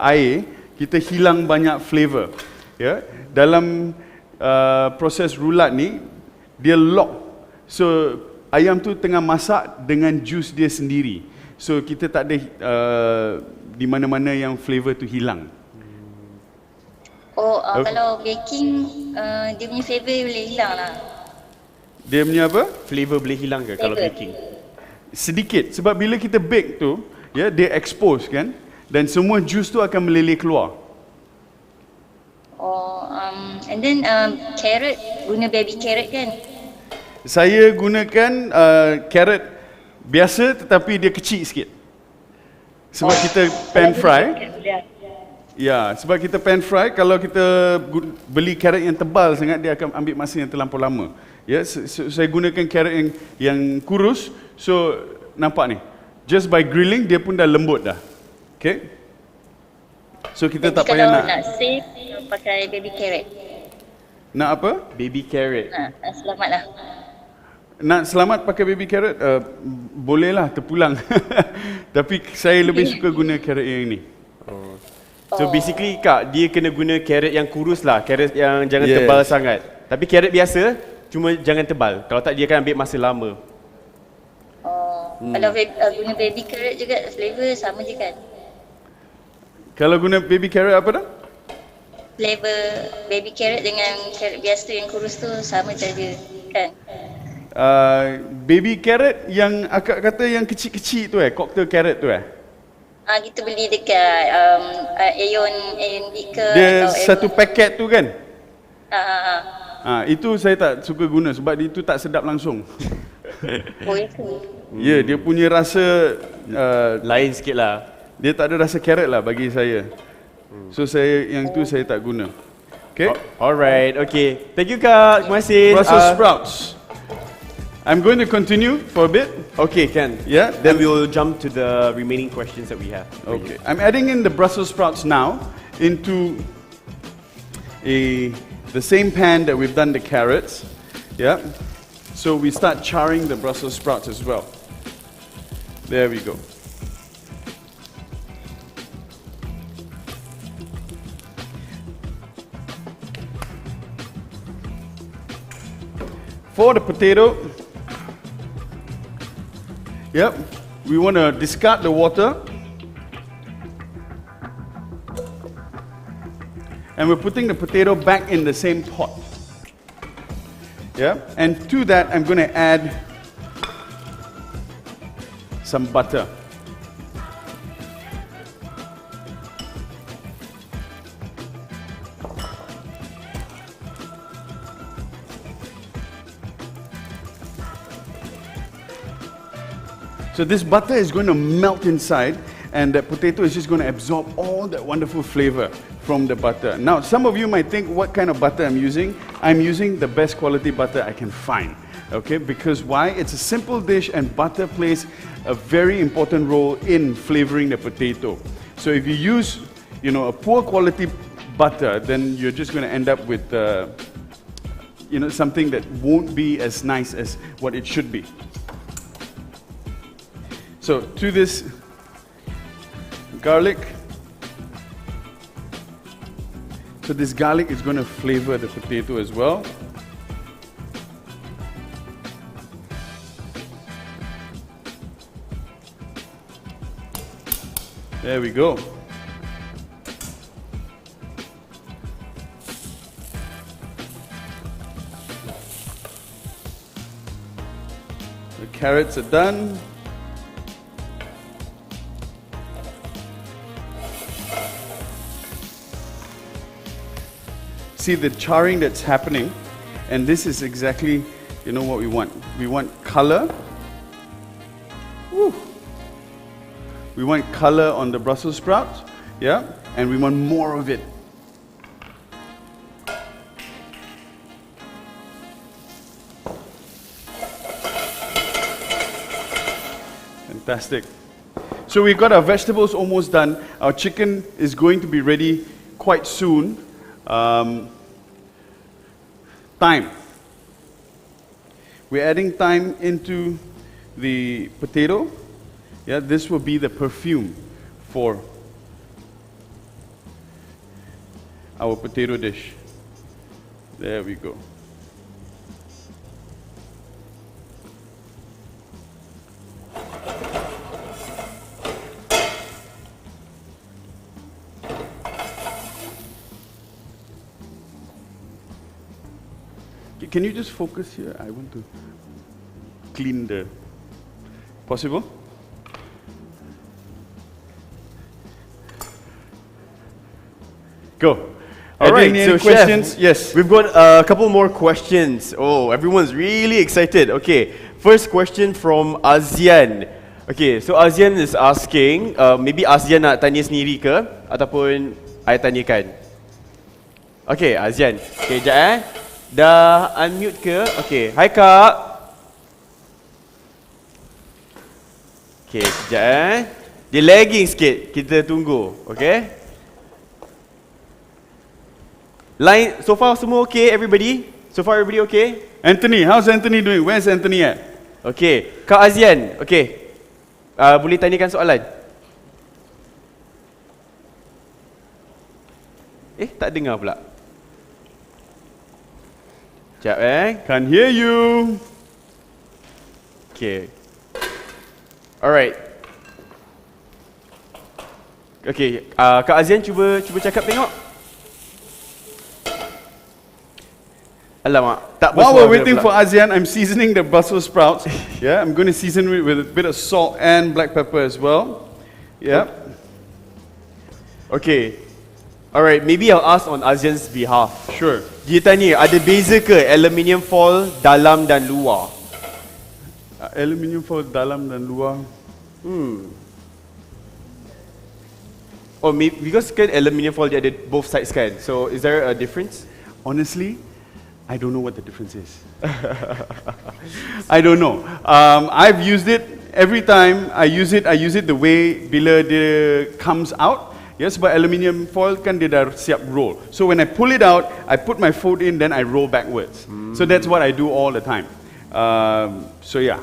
air, kita hilang banyak flavor. Ya, dalam proses roulade ni, dia lock. So ayam tu tengah masak dengan juice dia sendiri. So kita tak ada di mana-mana yang flavor tu hilang. Oh, kalau baking, dia punya flavor boleh hilang lah. Dia punya apa? Flavor boleh hilang ke kalau baking? Sedikit, sebab bila kita bake tu, ya, dia expose kan, dan semua juice tu akan meleleh keluar. Oh, and then carrot, guna baby carrot kan? Saya gunakan carrot biasa tetapi dia kecil sikit. Sebab kita pan fry. Ya, sebab kita pan fry, kalau kita beli carrot yang tebal sangat, dia akan ambil masa yang terlampau lama. Ya, saya gunakan carrot yang kurus, so nampak ni. Just by grilling, dia pun dah lembut dah. Okay? So kita Jadi tak payah nak. Kalau nak save, pakai baby carrot. Nak apa? Baby carrot. Selamat lah. Nak selamat pakai baby carrot? Bolehlah, terpulang. Tapi saya lebih suka guna carrot yang ni. So basically Kak, dia kena guna carrot yang kurus lah, carrot yang jangan Yes. tebal sangat. Tapi carrot biasa, cuma jangan tebal. Kalau tak, dia akan ambil masa lama. Kalau guna baby carrot juga, flavor sama je kan? Kalau guna baby carrot apa dah? Flavor baby carrot dengan carrot biasa yang kurus tu sama saja kan? Baby carrot yang akak kata yang kecil-kecil tu cocktail carrot tu Kita beli dekat Aeon big ke dia atau satu paket tu kan? Itu Itu saya tak suka guna sebab itu tak sedap langsung. Oh itu. Ya, dia punya rasa Lain sikit lah. dia tak ada rasa carrot lah bagi saya. So saya yang tu saya tak guna. Okay? Alright, okay. Thank you Kak, terima kasih. Brussels sprouts. I'm going to continue for a bit. Okay, can. Yeah. Then we'll jump to the remaining questions that we have. Okay. I'm adding in the Brussels sprouts now into the same pan that we've done the carrots. Yeah. So we start charring the Brussels sprouts as well. There we go. For the potato, yep, we want to discard the water. And we're putting the potato back in the same pot. Yeah, and to that I'm going to add some butter. So this butter is going to melt inside, and that potato is just going to absorb all that wonderful flavor from the butter. Now, some of you might think, what kind of butter I'm using? I'm using the best quality butter I can find. Okay, because why? It's a simple dish, and butter plays a very important role in flavoring the potato. So if you use, a poor quality butter, then you're just going to end up with, something that won't be as nice as what it should be. So to this garlic, so this garlic is going to flavor the potato as well. There we go. The carrots are done. See the charring that's happening, and this is exactly, what we want. We want color. Woo. We want color on the Brussels sprouts, yeah, and we want more of it. Fantastic. So we've got our vegetables almost done. Our chicken is going to be ready quite soon. Thyme. We're adding thyme into the potato. Yeah, this will be the perfume for our potato dish. There we go. Can you just focus here? I want to clean the... Possible? Go. All right, Any so questions? Chef, yes. We've got a couple more questions. Oh, everyone's really excited. Okay, first question from Azian. Okay, so Azian is asking, maybe Azian nak tanya sendiri ke ataupun I tanyakan? Okay, Azian. Okay, sekejap Dah unmute ke? Okay, hai Kak. Okay, sekejap Dia lagging sikit, kita tunggu. Okay? Line, so far semua okay everybody? So far everybody okay? Anthony, how's Anthony doing? Where's Anthony at? Okay, Kak Azian, okay. Boleh tanyakan soalan? Tak dengar pula. Sekejap Can't hear you. Okay. Alright. Okay, Kak Azian cuba cakap tengok. Alamak, tak While we're bersuara waiting pula. for Azian, I'm seasoning the Brussels sprouts. Yeah, I'm going to season it with a bit of salt and black pepper as well. Yeah. Okay. Alright, maybe I'll ask on Azian's behalf. Sure. Dia tanya, ada beza ke aluminium foil dalam dan luar? Aluminium foil dalam dan luar. Oh, maybe, because kan aluminium foil dia ada both sides kan? So, is there a difference? Honestly, I don't know what the difference is. I don't know. I've used it every time I use it the way bila dia comes out. Yes, but aluminium foil kan dia dah siap roll. So when I pull it out, I put my foot in, then I roll backwards. So that's what I do all the time. So yeah,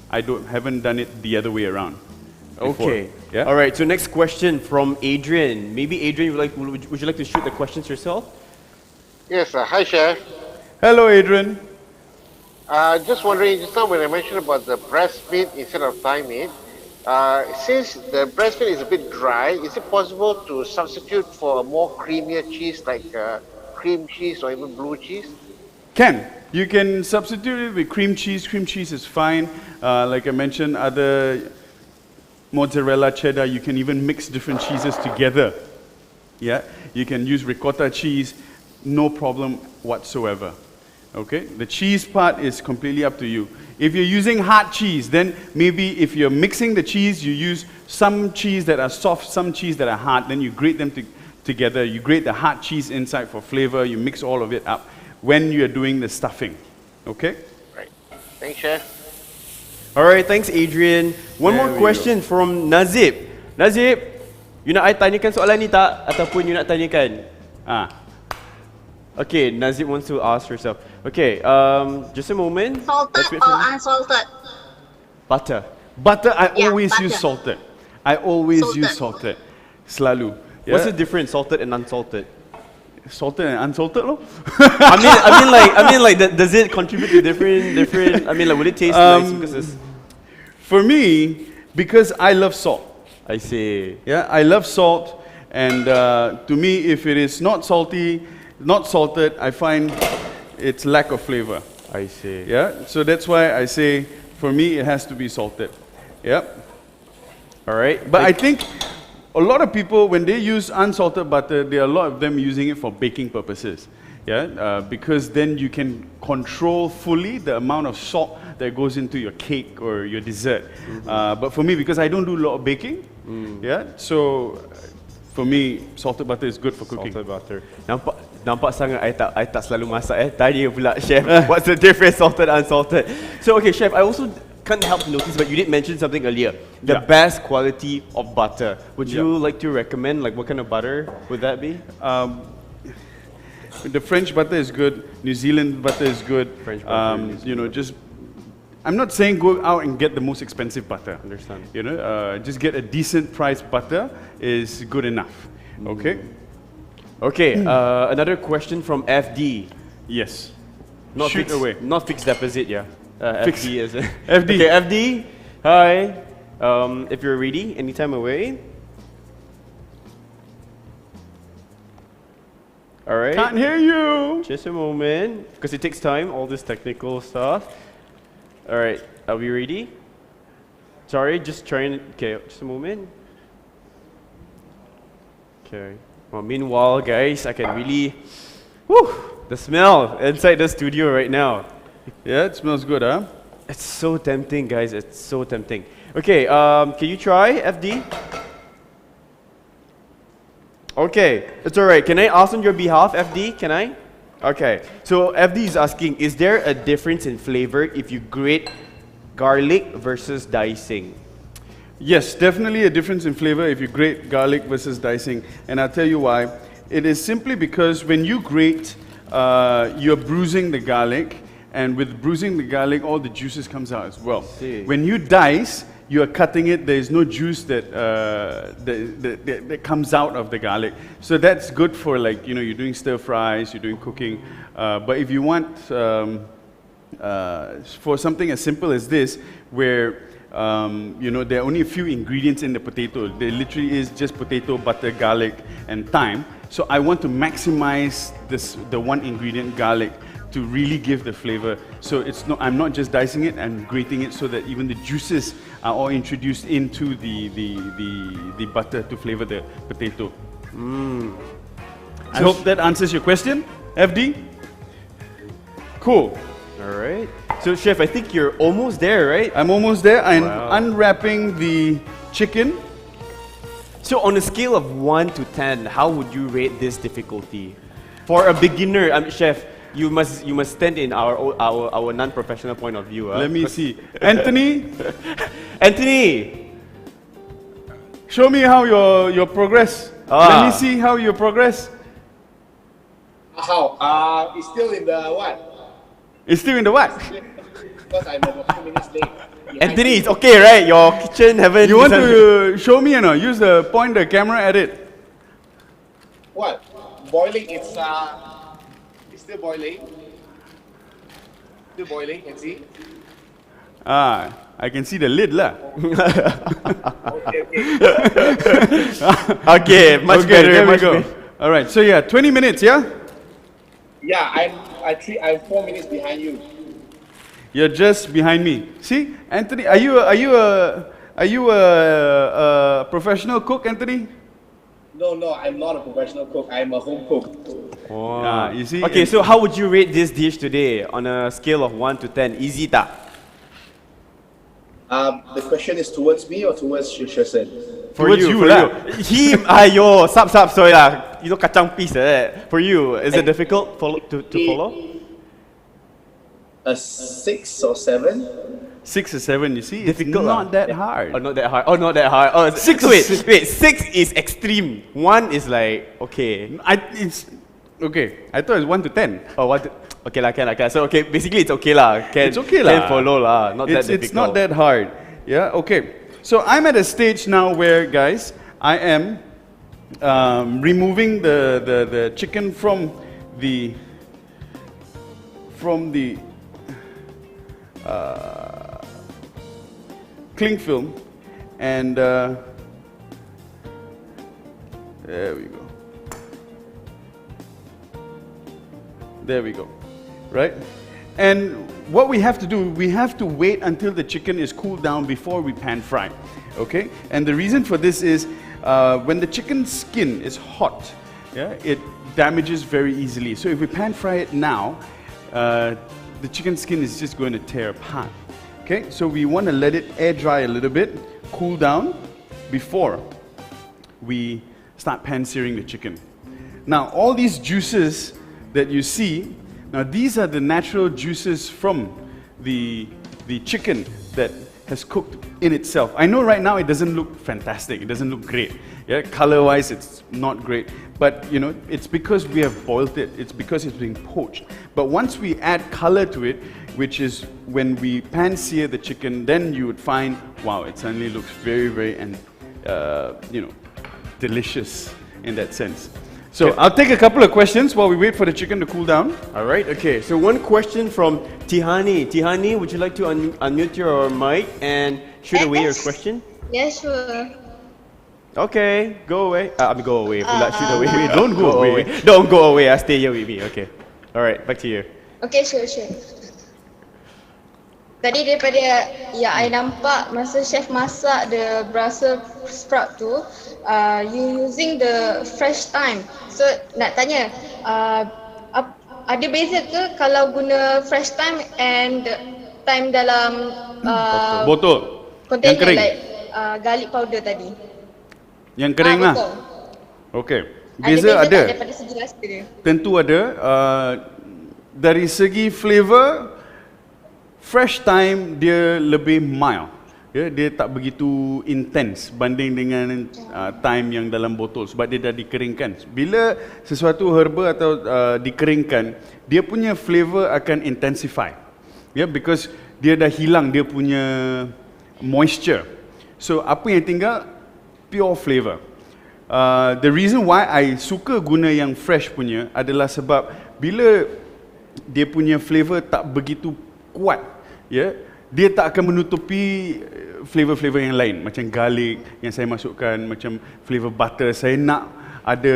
haven't done it the other way around. Before. Okay. Yeah. All right. So next question from Adrian. Maybe Adrian, would you like to shoot the questions yourself? Yes, hi Chef. Hello, Adrian. Just wondering, just now when I mentioned about the breast meat instead of thigh meat, since the breast meat is a bit dry, is it possible to substitute for a more creamier cheese like cream cheese or even blue cheese? You can substitute it with cream cheese. Cream cheese is fine. Like I mentioned, other mozzarella, cheddar, you can even mix different cheeses together. Yeah, you can use ricotta cheese, no problem whatsoever. Okay, the cheese part is completely up to you. If you're using hard cheese, then maybe if you're mixing the cheese, you use some cheese that are soft, some cheese that are hard, then you grate them together. You grate the hard cheese inside for flavor, you mix all of it up when you're doing the stuffing. Okay? Right. Thanks, Chef. All right. Thanks, Adrian. One There more we question from Nazib. Nazib, you nak I tanyakan soalan ni tak? Ataupun you nak tanyakan? Okay, Nazib wants to ask herself. Okay, just a moment. Salted Let's wait or for him. unsalted? Butter. Butter, I Yeah, always butter. use salted. I always Salted. use salted. Selalu. What's the Yeah? difference, salted and unsalted? Salted and unsalted, lo? I mean, like, does it contribute to different? I mean, like, would it taste nice because it's? For me, because I love salt. I see. Yeah, I love salt, and to me, if it is not salty, not salted, I find it's lack of flavor. I see. Yeah, so that's why I say, for me, it has to be salted. Yeah. All right. But I think a lot of people, when they use unsalted butter, there are a lot of them using it for baking purposes. Yeah, because then you can control fully the amount of salt that goes into your cake or your dessert. But for me, because I don't do a lot of baking, yeah, so for me, salted butter is good for cooking. Salted butter. Nampak sangat I tak selalu masak Tanya pula chef, what's the difference salted and unsalted? So okay chef, I also can't help to notice, but you did mention something earlier. The best quality of butter. Would you like to recommend, like, what kind of butter would that be? The French butter is good. New Zealand butter is good. French butter, New you know, just I'm not saying go out and get the most expensive butter. Understand. You know, just get a decent priced butter is good enough. Okay. Okay. Another question from FD. Yes. Not Shoot fixed, away. Not fixed deposit, yeah. Fixed. FD is it? FD. Okay, FD. Hi. If you're ready, anytime away. All right. Can't hear you. Just a moment, because it takes time. All this technical stuff. All right. Are we ready? Sorry, just trying. Okay, just a moment. Okay. Well, meanwhile, guys, I can really. Whew, the smell inside the studio right now. Yeah, it smells good, huh? It's so tempting, guys. It's so tempting. Okay, can you try, FD? Okay, it's all right. Can I ask on your behalf, FD? Can I? Okay. So FD is asking, is there a difference in flavor if you grate garlic versus dicing? Yes, definitely a difference in flavor if you grate garlic versus dicing, and I'll tell you why. It is simply because when you grate, you're bruising the garlic, and with bruising the garlic, all the juices comes out as well. See. When you dice, you are cutting it. There is no juice that comes out of the garlic. So that's good for, like, you know, you're doing stir fries, you're doing cooking. But if you want for something as simple as this, where you know, there are only a few ingredients in the potato. There literally is just potato, butter, garlic, and thyme. So I want to maximize the one ingredient, garlic, to really give the flavor. So I'm not just dicing it, I'm grating it so that even the juices are all introduced into the butter to flavor the potato. I hope that answers your question, FD. Cool. All right. So, Chef, I think you're almost there, right? I'm almost there. I'm Wow. unwrapping the chicken. So, on a scale of 1 to 10, how would you rate this difficulty? For a beginner, Chef, you must stand in our non-professional point of view. Let me see. Anthony, Anthony! show me how your progress. Let me see how your progress. How? It's still in the what? It's still in the what? Because I'm a few minutes late. Behind Anthony, you. it's okay, right? Your kitchen haven't... You want to show me or no? Point the camera at it. What? Boiling, it's still boiling. Still boiling, can see? I can see the lid lah. Okay. Okay, much better. There we Much go. better. All right, so yeah, 20 minutes, yeah? Yeah, I'm 4 minutes behind you. You're just behind me. See, Anthony, are you a professional cook, Anthony? No, I'm not a professional cook. I'm a home cook. Wow. You see? Okay, so how would you rate this dish today on a scale of 1 to 10? Easy ta? The question is towards me or towards Sherson? For Towards you, you for lah. you. Him, ayo, sorry lah. You know, kacang piece, For you, is it difficult to follow? A 6 or 7? 6 or 7, you see? Difficult It's lah. not that hard. Oh, not that hard. Oh, not that hard. Oh, 6. Wait. 6 is extreme. 1 is like, okay. It's okay. I thought it was 1 to 10. Oh, what? Okay lah, can. So, okay, basically it's okay lah. It's okay lah. Can follow lah. Not that difficult. It's not that hard. Yeah. Okay. So I'm at a stage now where, guys, I am removing the chicken from the cling film, and there we go. There we go. Right? And what we have to do, we have to wait until the chicken is cooled down before we pan fry. Okay? And the reason for this is when the chicken skin is hot, yeah, it damages very easily. So if we pan fry it now, the chicken skin is just going to tear apart. Okay? So we want to let it air dry a little bit, cool down, before we start pan searing the chicken. Now, all these juices that you see, now these are the natural juices from the chicken that has cooked in itself. I know right now it doesn't look fantastic, it doesn't look great. Yeah, color-wise it's not great, but you know, it's because we have boiled it, it's because it's being poached. But once we add color to it, which is when we pan-sear the chicken, then you would find, wow, it suddenly looks very, very, and you know, delicious in that sense. So Okay. I'll take a couple of questions while we wait for the chicken to cool down. All right, okay. So one question from Tihani. Tihani, would you like to unmute your mic and shoot away your question? Yeah, sure. Okay, go away. I mean, go away. Pula, shoot away. Wait, don't go away. Don't go away. Stay here with me. Okay. All right, back to you. Okay, sure. Tadi daripada yang I nampak masa chef masak the Brussels sprout tu, you using the fresh thyme. So nak tanya, ada beza ke kalau guna fresh thyme and thyme dalam Botol. container Yang kering. like garlic powder tadi? Yang kering lah. Betul. Okay. Ada Beza tak ada. daripada segi rasa dia? Tentu ada. Dari segi flavor, fresh thyme dia lebih mild. Ya, dia tak begitu intense banding dengan thyme yang dalam botol sebab dia dah dikeringkan. Bila sesuatu herba atau dikeringkan, dia punya flavor akan intensify. Ya, because dia dah hilang dia punya moisture. So apa yang tinggal pure flavor. The reason why I suka guna yang fresh punya adalah sebab bila dia punya flavor tak begitu kuat, ya, dia tak akan menutupi flavor-flavor yang lain macam garlic yang saya masukkan, macam flavor butter, saya nak ada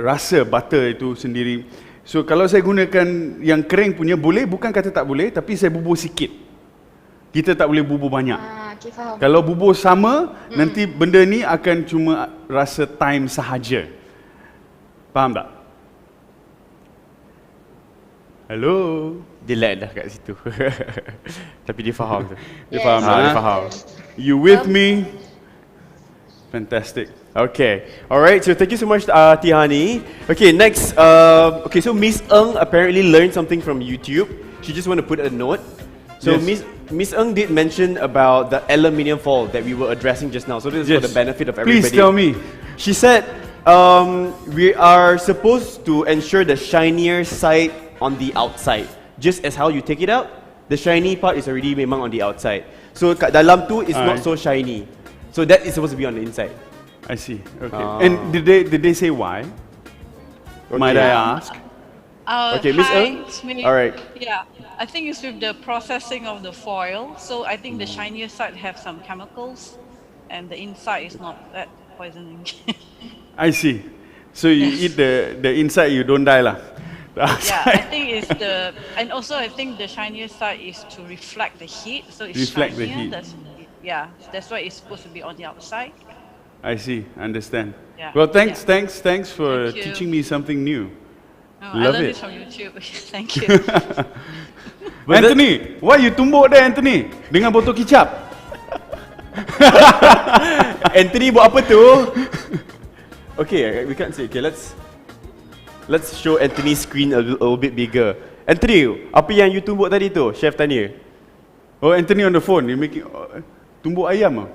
rasa butter itu sendiri. So kalau saya gunakan yang kering punya boleh, bukan kata tak boleh, tapi saya bubur sikit. Kita tak boleh bubur banyak. Okay, faham. Kalau bubur sama, nanti benda ni akan cuma rasa thyme sahaja. Faham tak? Hello? Dia lag dah kat situ. Tapi dia faham tu. Dia faham tak? Dia faham. You with me? Fantastic. Okay. All right. So thank you so much, Tihani. Okay. Next. Okay. So Miss Ng apparently learned something from YouTube. She just want to put a note. So Yes. Miss Ng did mention about the aluminium foil that we were addressing just now. So this is for the benefit of everybody. Please tell me. She said we are supposed to ensure the shinier side on the outside. Just as how you take it out, the shiny part is already memang on the outside. So kat dalam tu is not so shiny. So that is supposed to be on the inside. I see. Okay. And did they say why? Might I ask? Okay, Miss hi, Ng? it's me. All right. Yeah, I think it's with the processing of the foil. So I think the shinier side have some chemicals, and the inside is not that poisoning. I see. So you eat the inside, you don't die lah. Yeah, I think it's and also I think the shinier side is to reflect the heat, so it's Reflect the shinier. heat. That's why it's supposed to be on the outside. I see. Understand. Yeah. Well, thanks for Thank you. teaching me something new. Oh, Love I learned it. this from YouTube. Thank you. Anthony, why you tumbuk there, Anthony? Dengan botol kicap. Anthony buat apa tu? Okay, we can't see. Okay, let's show Anthony's screen a little bit bigger. Anthony, apa yang you tumbuk tadi tu? Chef tanya. Oh, Anthony on the phone. You making tumbuk ayam ah?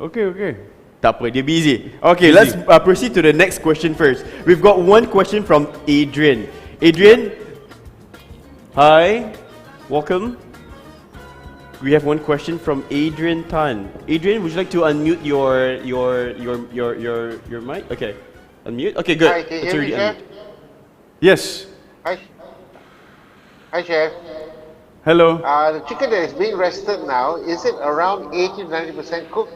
Okay. Tak apa, dia busy. Okay, let's proceed to the next question first. We've got one question from Adrian. Adrian, hi, welcome. We have one question from Adrian Tan. Adrian, would you like to unmute your mic? Okay, unmute. Okay, good. Hi, can you It's hear me, already Chef? unmuted. Yes. Hi, Chef. Hello. The chicken that is being rested now, is it around 80 to 90% cooked?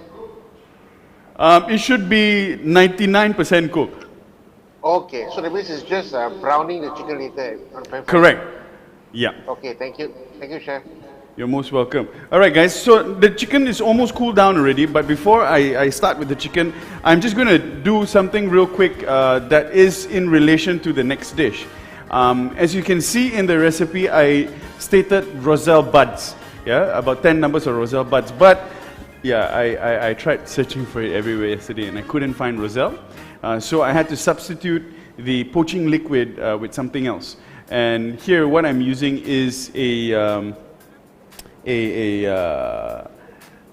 It should be 99% cooked. Okay, so that means it's just browning the chicken later on pan fry. Correct. Yeah. Okay, thank you. Thank you, Chef. You're most welcome. All right, guys. So the chicken is almost cooled down already. But before I start with the chicken, I'm just going to do something real quick that is in relation to the next dish. As you can see in the recipe, I stated roselle buds. Yeah, about 10 numbers of roselle buds. But yeah, I tried searching for it everywhere yesterday and I couldn't find roselle. So I had to substitute the poaching liquid with something else. And here, what I'm using is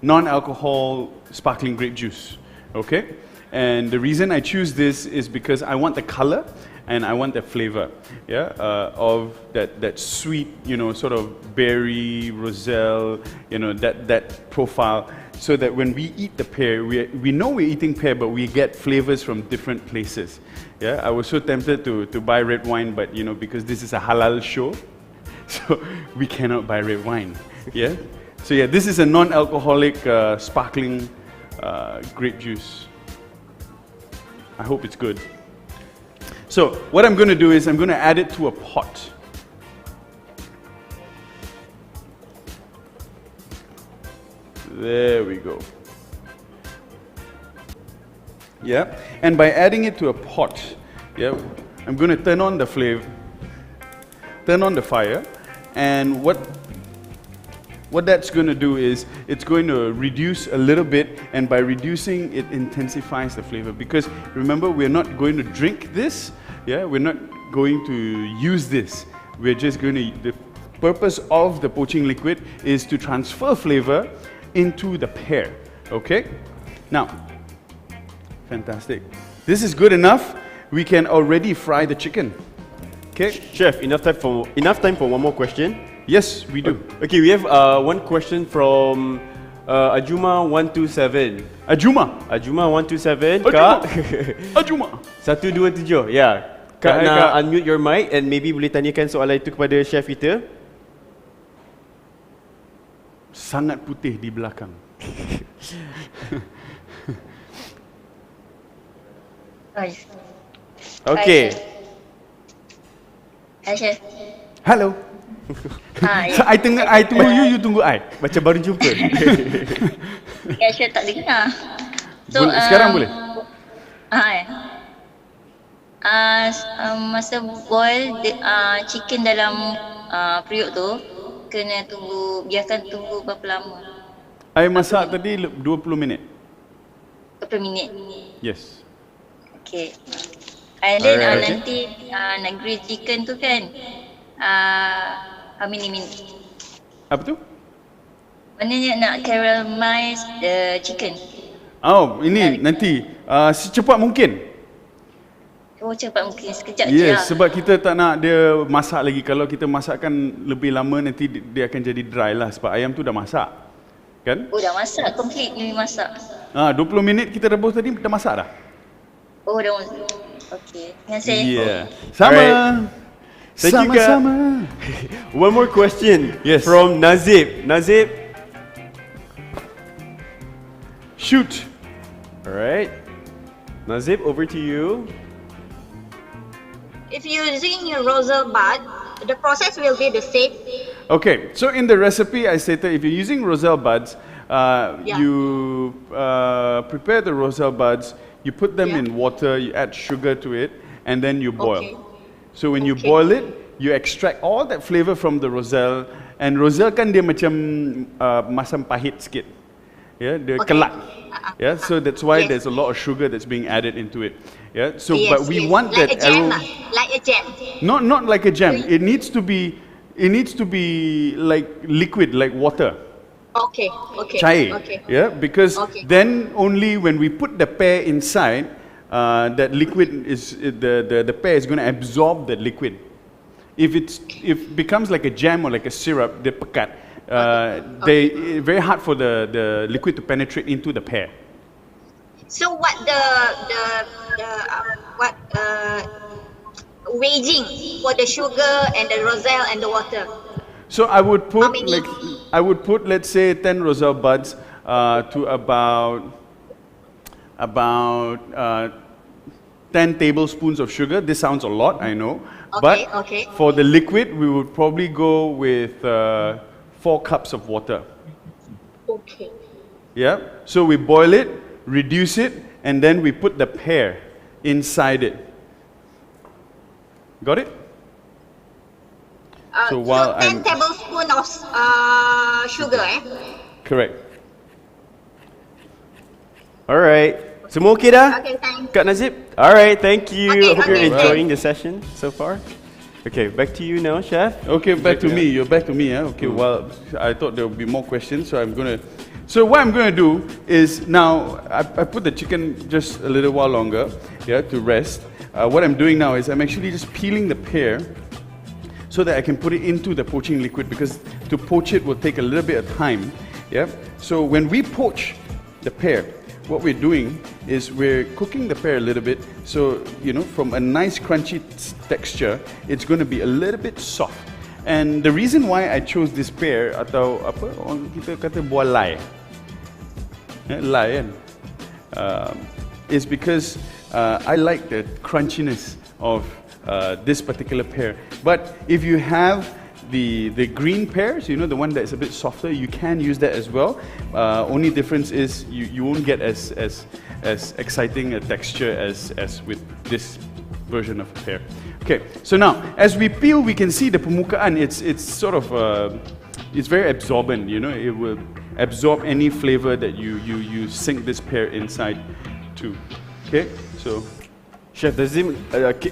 non-alcohol sparkling grape juice, okay? And the reason I choose this is because I want the color and I want the flavor, yeah, of that sweet, sort of berry, roselle, that profile, so that when we eat the pear, we know we're eating pear, but we get flavors from different places. Yeah, I was so tempted to buy red wine, but because this is a halal show, so we cannot buy red wine. Yeah, so yeah, this is a non-alcoholic sparkling grape juice. I hope it's good. So what I'm going to do is I'm going to add it to a pot. There we go. Yeah, and by adding it to a pot, yeah, I'm going to turn on the fire, and what that's going to do is it's going to reduce a little bit, and by reducing it intensifies the flavor, because remember, we're not going to drink this, yeah, we're not going to use this, we're just going to, the purpose of the poaching liquid is to transfer flavor into the pear, okay? Now, fantastic. This is good enough. We can already fry the chicken. Okay, Chef, enough time for one more question. Yes, we do. Okay, we have one question from Ajuma127. Ajuma 127. Kak. Ajuma 127. Ya. Kak nak unmute your mic and maybe boleh tanyakan soalan itu kepada chef kita. Sangat putih di belakang. Okay. Hai chef. Hello. Ya. I tunggu you tunggu I. Macam baru jumpa. Ya, chef tak dengar. So, sekarang boleh? Masa boil chicken dalam periuk tu, kena biarkan tunggu berapa lama? I masak tadi 20 minit. Berapa minit? Yes. Okay. And then nanti nak grill chicken tu kan, how many minutes? Apa tu? Maknanya nak caramelize the chicken. Oh, ini nanti secepat mungkin. Oh, cepat mungkin, sekejap je Yes, lah. sebab kita tak nak dia masak lagi. Kalau kita masakkan lebih lama, nanti dia akan jadi dry lah. Sebab ayam tu dah masak, kan? Oh, dah masak, completely masak. 20 minit kita rebus tadi, dah masak dah. Oh, dah masak. Okay, terima kasih. Yeah. Sama. Alright. Thank you, Kak. Sama-sama. One more question. Yes. From Nazib. Nazib. Shoot. Alright. Nazib, over to you. If you're using your rosal bud, the process will be the same. Okay, so in the recipe I stated if you're using roselle buds, you prepare the roselle buds, you put them in water, you add sugar to it, and then you boil. Okay. So when you boil it, you extract all that flavor from the roselle, and roselle kan dia macam masam pahit sikit. Yeah, dia kelak. Yeah, so that's why there's a lot of sugar that's being added into it. Yeah, so but we want like that a jam, aroma. like a jam. Not like a jam. It needs to be like liquid, like water. Okay, okay. Cair. Okay. Yeah, because then only when we put the pear inside, that liquid is the pear is going to absorb the liquid. If it becomes like a jam or like a syrup, they pekat. They very hard for the liquid to penetrate into the pear. So what weighing for the sugar and the roselle and the water? So I would put let's say 10 roselle buds to about 10 tablespoons of sugar. This sounds a lot, I know. Okay, but okay. For the liquid, we would probably go with 4 cups of water. Okay. Yeah. So we boil it, reduce it, and then we put the pear inside it. Got it? So while 10 tablespoons of sugar, Correct. Alright. Semua okay dah? Okay, thanks. Kak Nazib? Alright, thank you. Okay, Hope you're okay, enjoying the session so far. Okay, back to you now, Chef. Okay, back to me. You're back to me, yeah? Okay, well, I thought there would be more questions, so I'm going to... So what I'm going to do is now, I put the chicken just a little while longer, yeah, to rest. What I'm doing now is I'm actually just peeling the pear so that I can put it into the poaching liquid, because to poach it will take a little bit of time, yeah. So when we poach the pear, what we're doing is we're cooking the pear a little bit, so from a nice crunchy texture, it's going to be a little bit soft. And the reason why I chose this pear, atau apa orang kita kata buah lai, lai kan, is because I like the crunchiness of this particular pear. But if you have the green pears, the one that's a bit softer, you can use that as well. Only difference is you won't get as exciting a texture as with this version of pear. Okay, so now as we peel, we can see the permukaan. It's sort of it's very absorbent. It will absorb any flavor that you sink this pear inside to. Okay, so. Chef,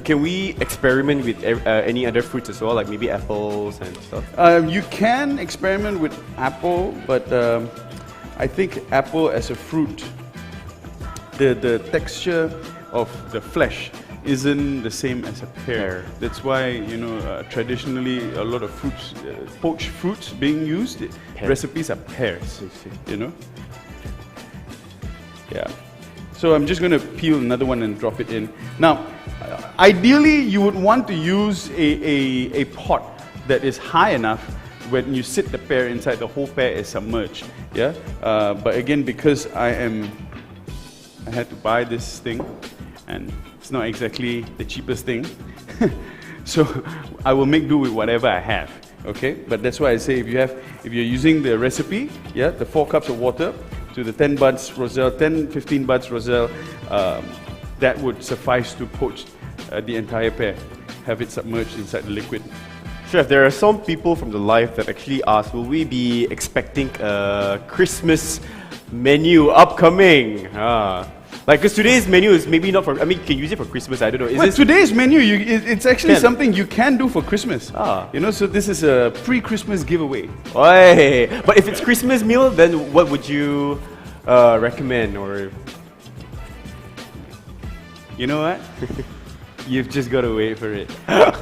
can we experiment with any other fruits as well, like maybe apples and stuff? You can experiment with apple, but I think apple as a fruit, the texture of the flesh isn't the same as a pear. That's why, traditionally a lot of fruits, poached fruits being used, recipes are pears, Yeah. So I'm just going to peel another one and drop it in. Now, ideally you would want to use a pot that is high enough when you sit the pear inside, the whole pear is submerged. Yeah. But again, because I had to buy this thing, and it's not exactly the cheapest thing, so I will make do with whatever I have. Okay. But that's why I say if you're using the recipe, yeah, the 4 cups of water to the 10 buds roselle, 15 buds roselle, that would suffice to poach the entire pear, have it submerged inside the liquid. Chef, there are some people from the live that actually ask, will we be expecting a Christmas menu upcoming? Because today's menu is maybe not for, you can use it for Christmas, I don't know. Today's menu, it's actually something you can do for Christmas. So this is a pre-Christmas giveaway. Oi. But if it's Christmas meal, then what would you recommend? Or you know what? You've just got to wait for it.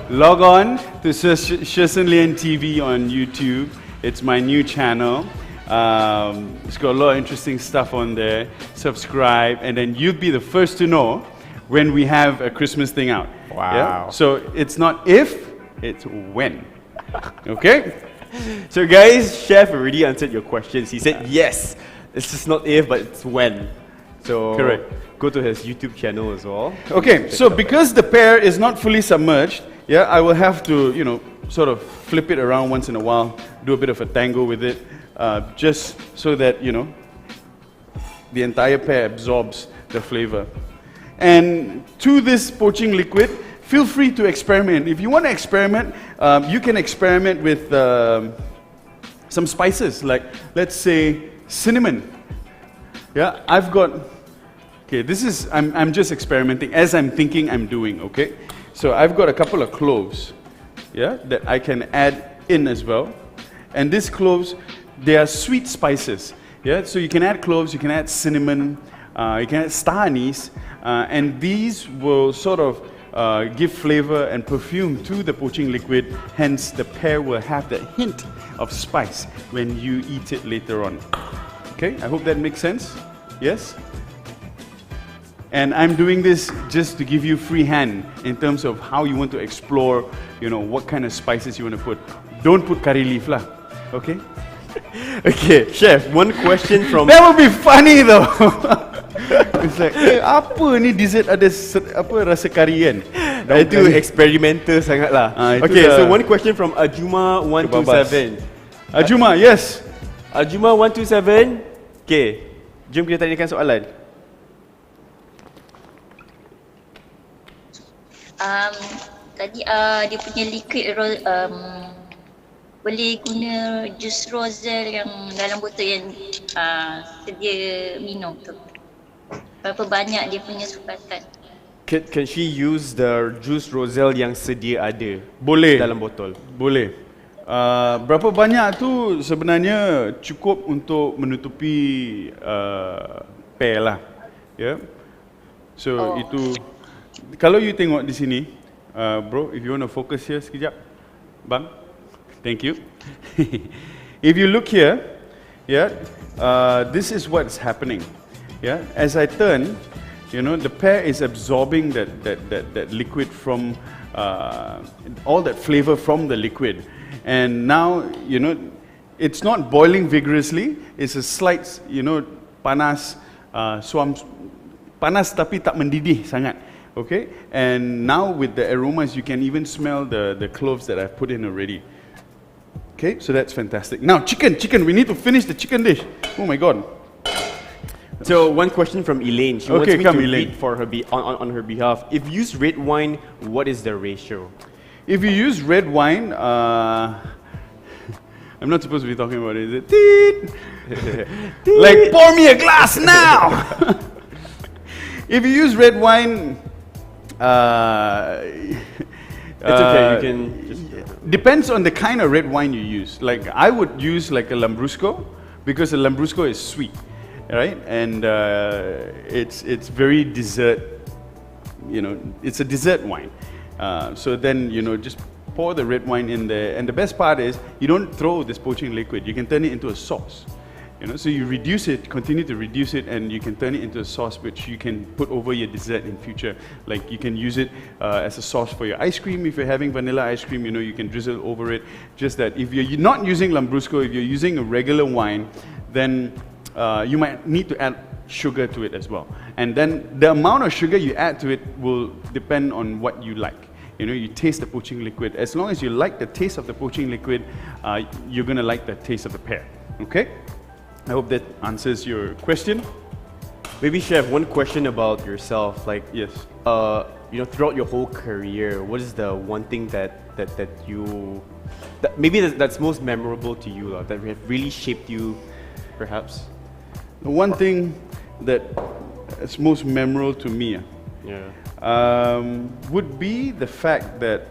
Log on to Sherson Lian TV on YouTube. It's my new channel. It's got a lot of interesting stuff on there. Subscribe, and then you'll be the first to know when we have a Christmas thing out. Wow. Yeah? So it's not if, it's when. Okay? So guys, Chef already answered your questions. He said yes. It's just not if, but it's when. So correct. Go to his YouTube channel as well. Okay, so because the pear is not fully submerged, yeah, I will have to, sort of flip it around once in a while, do a bit of a tango with it, just so that, the entire pear absorbs the flavor. And to this poaching liquid, feel free to experiment. If you want to experiment, you can experiment with some spices, like, let's say, cinnamon. Yeah, I've got, okay, I'm just experimenting as I'm thinking I'm doing, okay? So I've got a couple of cloves, yeah, that I can add in as well. And these cloves, they are sweet spices, yeah? So you can add cloves, you can add cinnamon, you can add star anise, and these will sort of give flavor and perfume to the poaching liquid, hence the pear will have that hint of spice when you eat it later on. Okay, I hope that makes sense. Yes? And I'm doing this just to give you free hand in terms of how you want to explore, what kind of spices you want to put. Don't put curry leaf lah, okay? Okay, Chef, one question from... That would be funny though. It's like, apa ni dessert ada rasa curry kan? Itu experimental sangat lah. Okay, so one question from Ajuma127. Ajuma, yes. Ajuma127. Okay, jom kita tanyakan soalan. Tadi dia punya liquid boleh guna jus roselle yang dalam botol yang sedia minum tu. Berapa banyak dia punya sukatan? Can she use the juice roselle yang sedia ada? Boleh. Dalam botol? Boleh. Berapa banyak tu sebenarnya cukup untuk menutupi pear lah. Yeah. So itu, kalau you tengok di sini, bro, if you want to focus here sekejap, bang, thank you. If you look here, yeah, this is what's happening. Yeah, as I turn, you know, the pear is absorbing that liquid from all that flavor from the liquid, and now, you know, it's not boiling vigorously. It's a slight, you know, panas, panas tapi tak mendidih sangat. Okay, and now with the aromas, you can even smell the cloves that I've put in already. Okay, so that's fantastic. Now, chicken, we need to finish the chicken dish. Oh my God. So one question from Elaine. She Okay, wants me come, to Elaine. read for her on her behalf. If you use red wine, what is the ratio? If you use red wine, I'm not supposed to be talking about it, is it? Teet. Like, pour me a glass now! If you use red wine, It's okay, you can just... Depends on the kind of red wine you use. Like, I would use like a Lambrusco, because a Lambrusco is sweet, right? And it's very dessert, you know, it's a dessert wine. So then, you know, just pour the red wine in there. And the best part is, you don't throw this poaching liquid, you can turn it into a sauce. You know, so you reduce it, continue to reduce it, and you can turn it into a sauce which you can put over your dessert in future. Like, you can use it as a sauce for your ice cream. If you're having vanilla ice cream, you know, you can drizzle over it. Just that if you're not using Lambrusco, if you're using a regular wine, then you might need to add sugar to it as well. And then the amount of sugar you add to it will depend on what you like. You know, you taste the poaching liquid. As long as you like the taste of the poaching liquid, you're gonna like the taste of the pear. Okay? I hope that answers your question. Maybe Chef, one question about yourself. Like, Yes. you know, throughout your whole career, what is the one thing that you maybe that's most memorable to you, that have really shaped you, perhaps? The one thing that is most memorable to me would be the fact that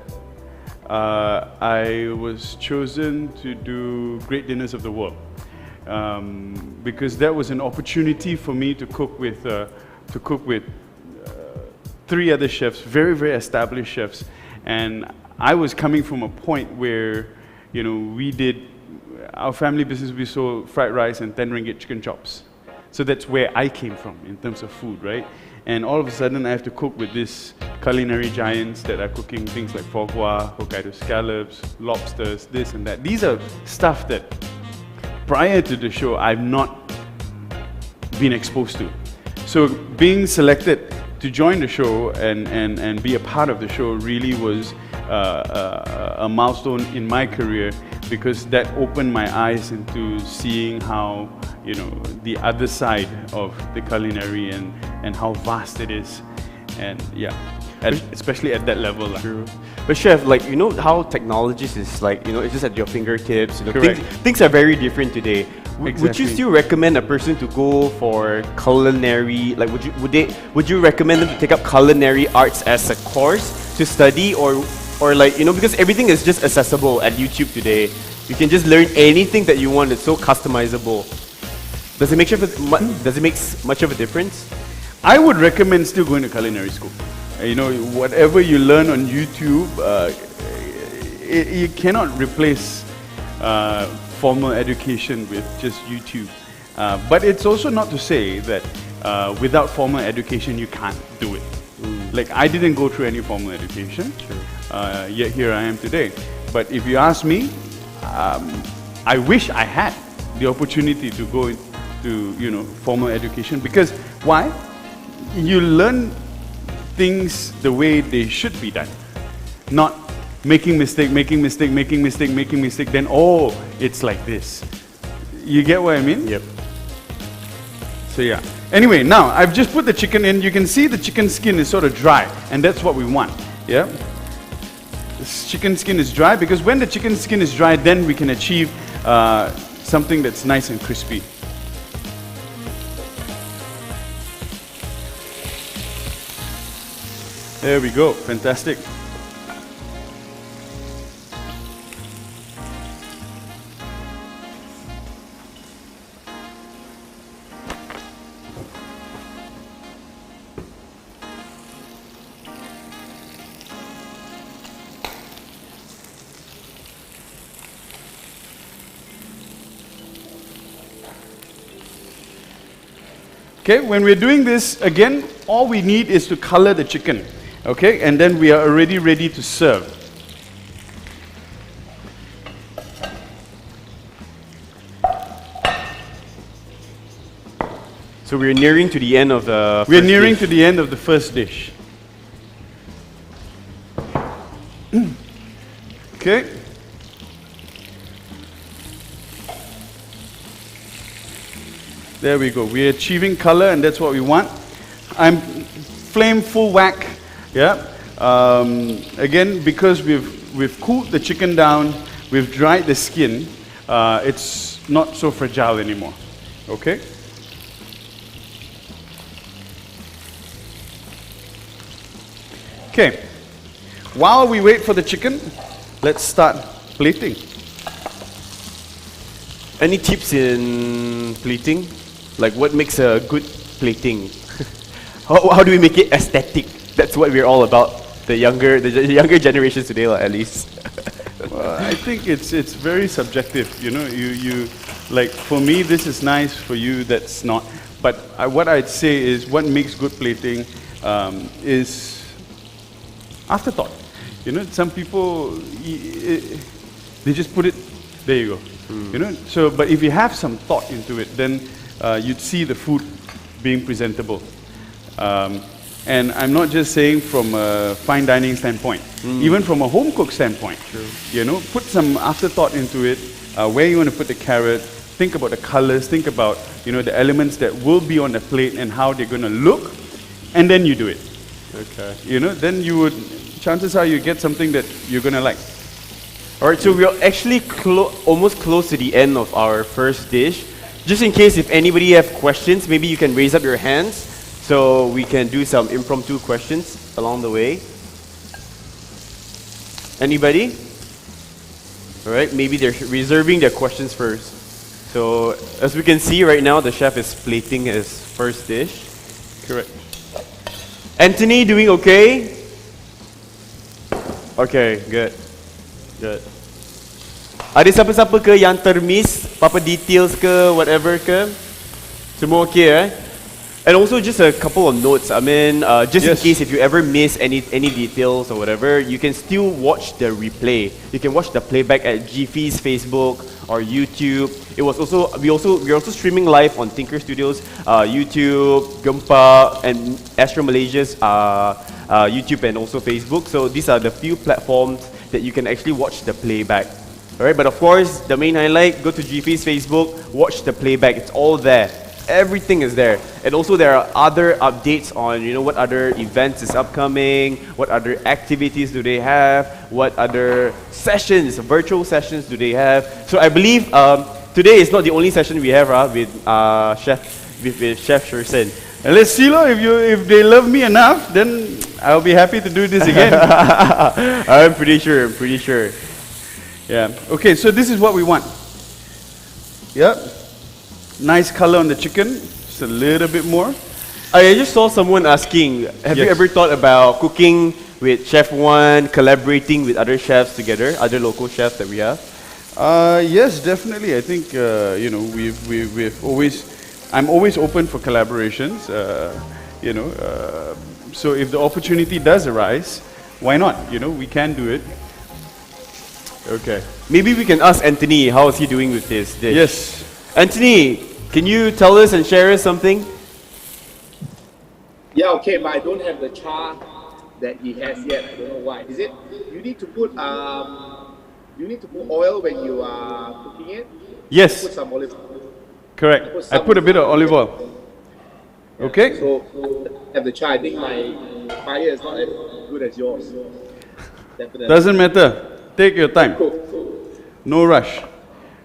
I was chosen to do Great Dinners of the World. Because that was an opportunity for me to cook with three other chefs, very, very established chefs, and I was coming from a point where, you know, we did our family business. We sold fried rice and 10 ringgit chicken chops, so that's where I came from in terms of food, right? And all of a sudden, I have to cook with these culinary giants that are cooking things like foie gras, Hokkaido scallops, lobsters, this and that. These are stuff that prior to the show, I've not been exposed to. So being selected to join the show and be a part of the show really was a milestone in my career, because that opened my eyes into seeing how, you know, the other side of the culinary and how vast it is. And yeah, especially at that level. True. But Chef, like, you know how technology is, like, you know, it's just at your fingertips. You know, Correct. things are very different today. Would you Exactly. still recommend a person to go for culinary? Like, would you recommend them to take up culinary arts as a course to study, or like, you know, because everything is just accessible at YouTube today. You can just learn anything that you want. It's so customizable. Does it make much of a difference? I would recommend still going to culinary school. You know, whatever you learn on YouTube, you cannot replace formal education with just YouTube. But it's also not to say that without formal education you can't do it. Like, I didn't go through any formal education, yet here I am today. But if you ask me, I wish I had the opportunity to go into, you know, formal education, because why? You learn things the way they should be done, not making mistake, then oh, it's like this. You get what I mean? Yep. So yeah. Anyway, now I've just put the chicken in. You can see the chicken skin is sort of dry, and that's what we want. Yeah. This chicken skin is dry, because when the chicken skin is dry, then we can achieve something that's nice and crispy. There we go. Fantastic. Okay, when we're doing this, again, all we need is to color the chicken. Okay, and then we are already ready to serve. So we're nearing to the end of the We're first nearing dish. to the end of the first dish. Okay. There we go. We're achieving color, and that's what we want. I'm flame full whack. Yeah. Again, because we've cooled the chicken down, we've dried the skin. It's not so fragile anymore. Okay. Okay. While we wait for the chicken, let's start plating. Any tips in plating? Like what makes a good plating? how do we make it aesthetic? That's what we're all about. The younger generations today, at least. Well, I think it's very subjective. You know, you like for me this is nice, for you that's not. But what I'd say is what makes good plating is afterthought. You know, some people they just put it. There you go. You know. So, but if you have some thought into it, then you'd see the food being presentable. And I'm not just saying from a fine dining standpoint, even from a home cook standpoint. You know, put some afterthought into it. Where you want to put the carrot. Think about the colors. Think about the elements that will be on the plate and how they're going to look, and then you do it. Okay. You know, then you would. Chances are you get something that you're going to like. All right, so we're actually almost close to the end of our first dish. Just in case if anybody have questions, maybe you can raise up your hands so we can do some impromptu questions along the way. Anybody? All right, maybe they're reserving their questions first. So as we can see right now, the chef is plating his first dish. Correct. Anthony, doing okay? Okay, good. Good. Ada siapa-siapa ke yang termiss apa details ke whatever ke? Semua okay eh? And also just a couple of notes. I mean, just in case if you ever miss any details or whatever, you can still watch the replay. You can watch the playback at GF's Facebook or YouTube. We're also streaming live on Tinker Studios, YouTube, Gempa, and Astro Malaysia's YouTube and also Facebook. So these are the few platforms that you can actually watch the playback. Alright, but of course, the main highlight, go to GF's Facebook, watch the playback, it's all there. Everything is there. And also there are other updates on, what other events is upcoming, what other activities do they have, what other sessions, virtual sessions do they have. So I believe today is not the only session we have with Chef Sherson. And let's see, if they love me enough, then I'll be happy to do this again. I'm pretty sure. Yeah. Okay, so this is what we want. Yep. Nice color on the chicken. Just a little bit more. I just saw someone asking, have you ever thought about cooking with Chef One, collaborating with other chefs together, other local chefs that we have? Yes, definitely. I think we've always. I'm always open for collaborations. So if the opportunity does arise, why not? We can do it. Okay. Maybe we can ask Anthony, how is he doing with this dish? Yes. Anthony, can you tell us and share us something? Yeah, okay, but I don't have the char that he has yet. I don't know why. Is it? You need to put oil when you are cooking it. Yes. Put some olive. Correct. I put a bit of olive oil. Yeah. Okay. So have the char. I think my fire is not as good as yours. Definitely. Doesn't matter. Take your time. Cool. No rush.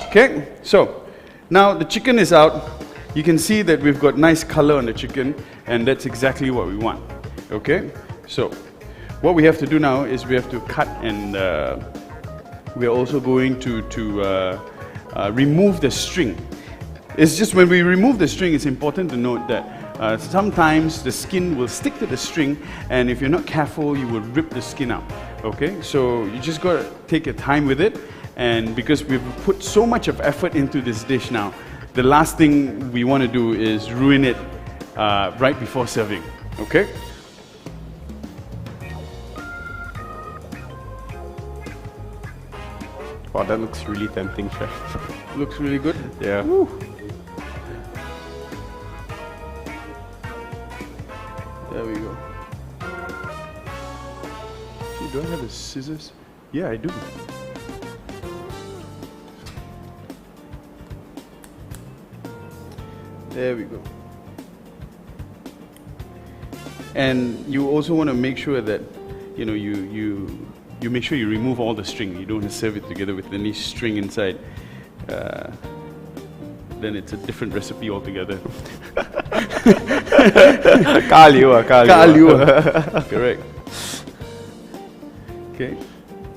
Okay. So now the chicken is out. You can see that we've got nice color on the chicken, and that's exactly what we want. Okay. So what we have to do now is we have to cut, and we're also going to remove the string. It's just when we remove the string, it's important to note that sometimes the skin will stick to the string, and if you're not careful, you will rip the skin out. Okay, so you just got to take your time with it, and because we've put so much of effort into this dish now, the last thing we want to do is ruin it right before serving. Okay? Wow, that looks really tempting, chef. Looks really good. Yeah. Woo. There we go. Do I have the scissors? Yeah, I do. There we go. And you also want to make sure that, you know, you make sure you remove all the string. You don't want to serve it together with any string inside. Then it's a different recipe altogether. Kaliwa. Correct. Okay,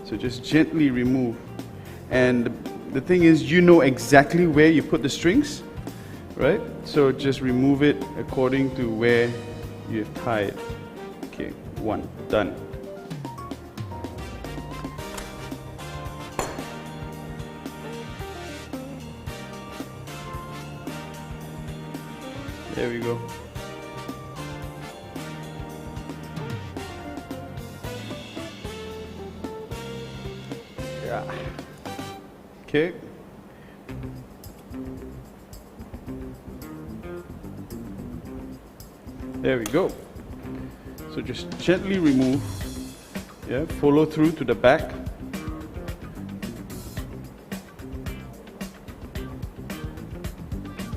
so just gently remove. And the thing is, you know exactly where you put the strings, right? So just remove it according to where you have tied. Okay, one, done. There we go. Yeah. Okay. There we go. So just gently remove. Yeah, follow through to the back.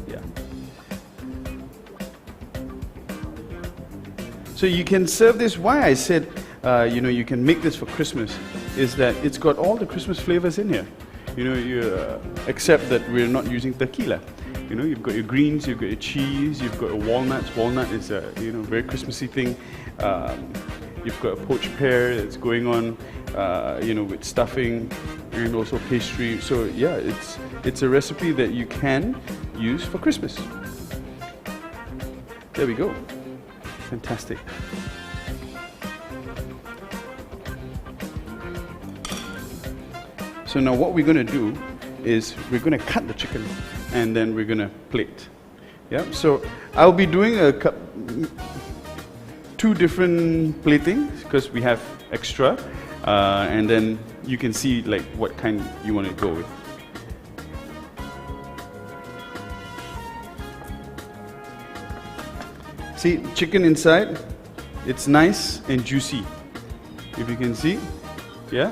Yeah. So you can serve this. Why I said, you know, you can make this for Christmas, is that it's got all the Christmas flavors in here. You know, except that we're not using tequila. You know, you've got your greens, you've got your cheese, you've got your walnuts. Walnut is a, you know, very Christmassy thing. You've got a poached pear that's going on, you know, with stuffing and also pastry. So yeah, it's a recipe that you can use for Christmas. There we go. Fantastic. So now what we're going to do is we're going to cut the chicken and then we're going to plate. Yeah. So I'll be doing two different platings because we have extra, and then you can see like what kind you want to go with. See, chicken inside, it's nice and juicy, if you can see. Yeah.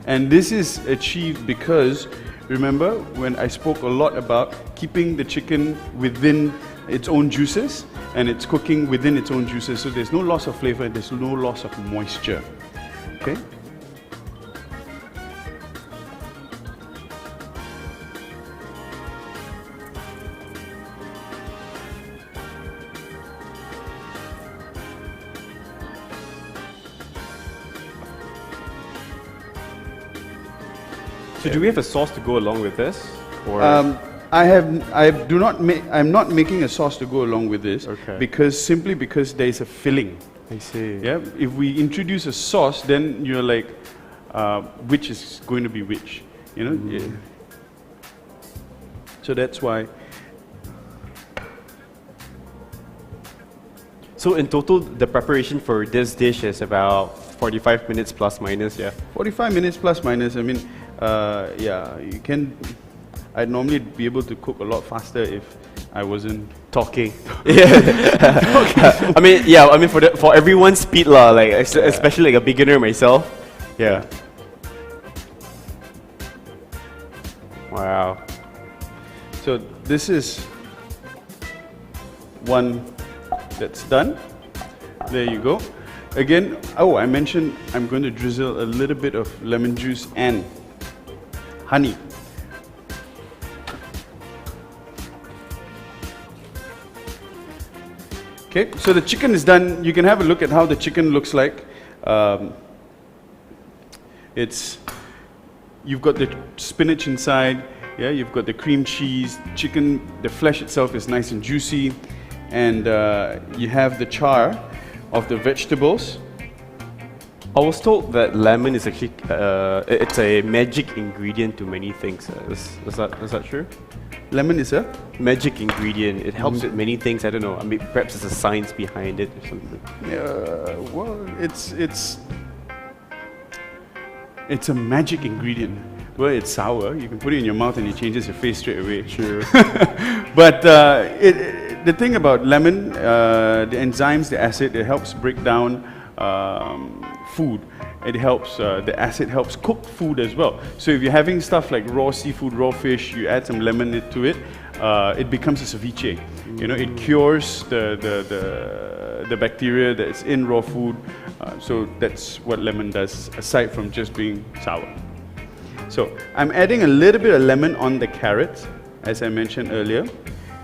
And this is achieved because, remember when I spoke a lot about keeping the chicken within its own juices, and it's cooking within its own juices, so there's no loss of flavor, there's no loss of moisture. Okay? So do we have a sauce to go along with this? Or I'm not making a sauce to go along with this, okay. Simply because there is a filling. I see. Yeah. If we introduce a sauce, then you're like, which is going to be which? You know. Yeah. So that's why. So in total, the preparation for this dish is about 45 minutes plus minus, yeah? 45 minutes plus minus. I mean, yeah, you can. I'd normally be able to cook a lot faster if I wasn't talking. Yeah. I mean, yeah. I mean, for everyone's speed, lah. Like especially like a beginner myself. Yeah. Wow. So this is one that's done. There you go. Again, oh, I mentioned I'm going to drizzle a little bit of lemon juice and honey. Okay, so the chicken is done. You can have a look at how the chicken looks like. You've got the spinach inside. Yeah, you've got the cream cheese. Chicken, the flesh itself is nice and juicy, and you have the char of the vegetables. I was told that lemon is actually it's a magic ingredient to many things. Is that true? Lemon is a Magic ingredient. It helps with many things. I don't know. I mean, perhaps there's a science behind it or something. well, it's a magic ingredient. Well, it's sour. You can put it in your mouth and it changes your face straight away. Sure. But the thing about lemon, the enzymes, the acid, it helps break down food. It helps, the acid helps cook food as well. So if you're having stuff like raw seafood, raw fish, you add some lemon to it, it becomes a ceviche. You know, it cures the bacteria that's in raw food. So that's what lemon does, aside from just being sour. So I'm adding a little bit of lemon on the carrots, as I mentioned earlier.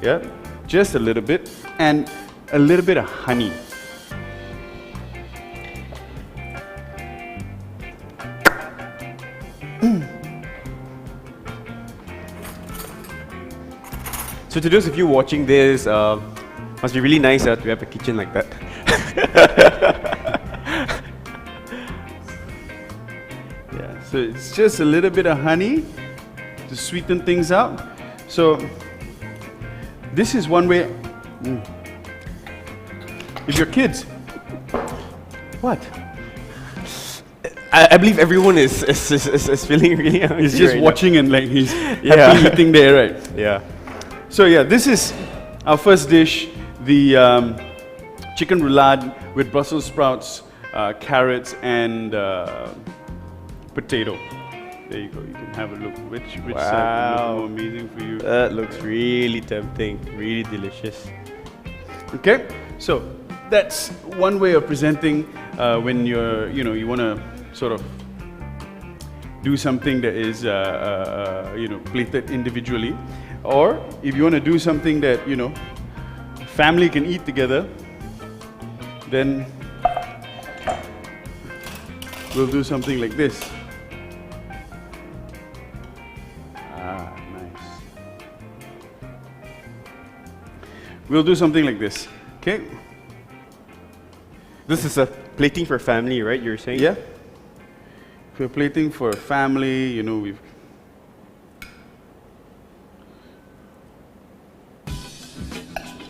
Yeah, just a little bit, and a little bit of honey. So to those of you watching this, must be really nice to have a kitchen like that. Yeah, so it's just a little bit of honey to sweeten things up. So this is one way. If your kids, what? I believe everyone is feeling really hungry. He's just right watching and like he's Yeah. happy eating there, right? Yeah. So yeah, this is our first dish, the chicken roulade with Brussels sprouts, carrots, and potato. There you go. You can have a look. Which side would look more amazing for you? That looks really tempting. Really delicious. Okay, so that's one way of presenting when you want to sort of do something that is plated individually, or if you want to do something that family can eat together, then we'll do something like this. Nice. We'll do something like this. Okay. This is a plating for family, right? You're saying? Yeah. If we're plating for a family, we've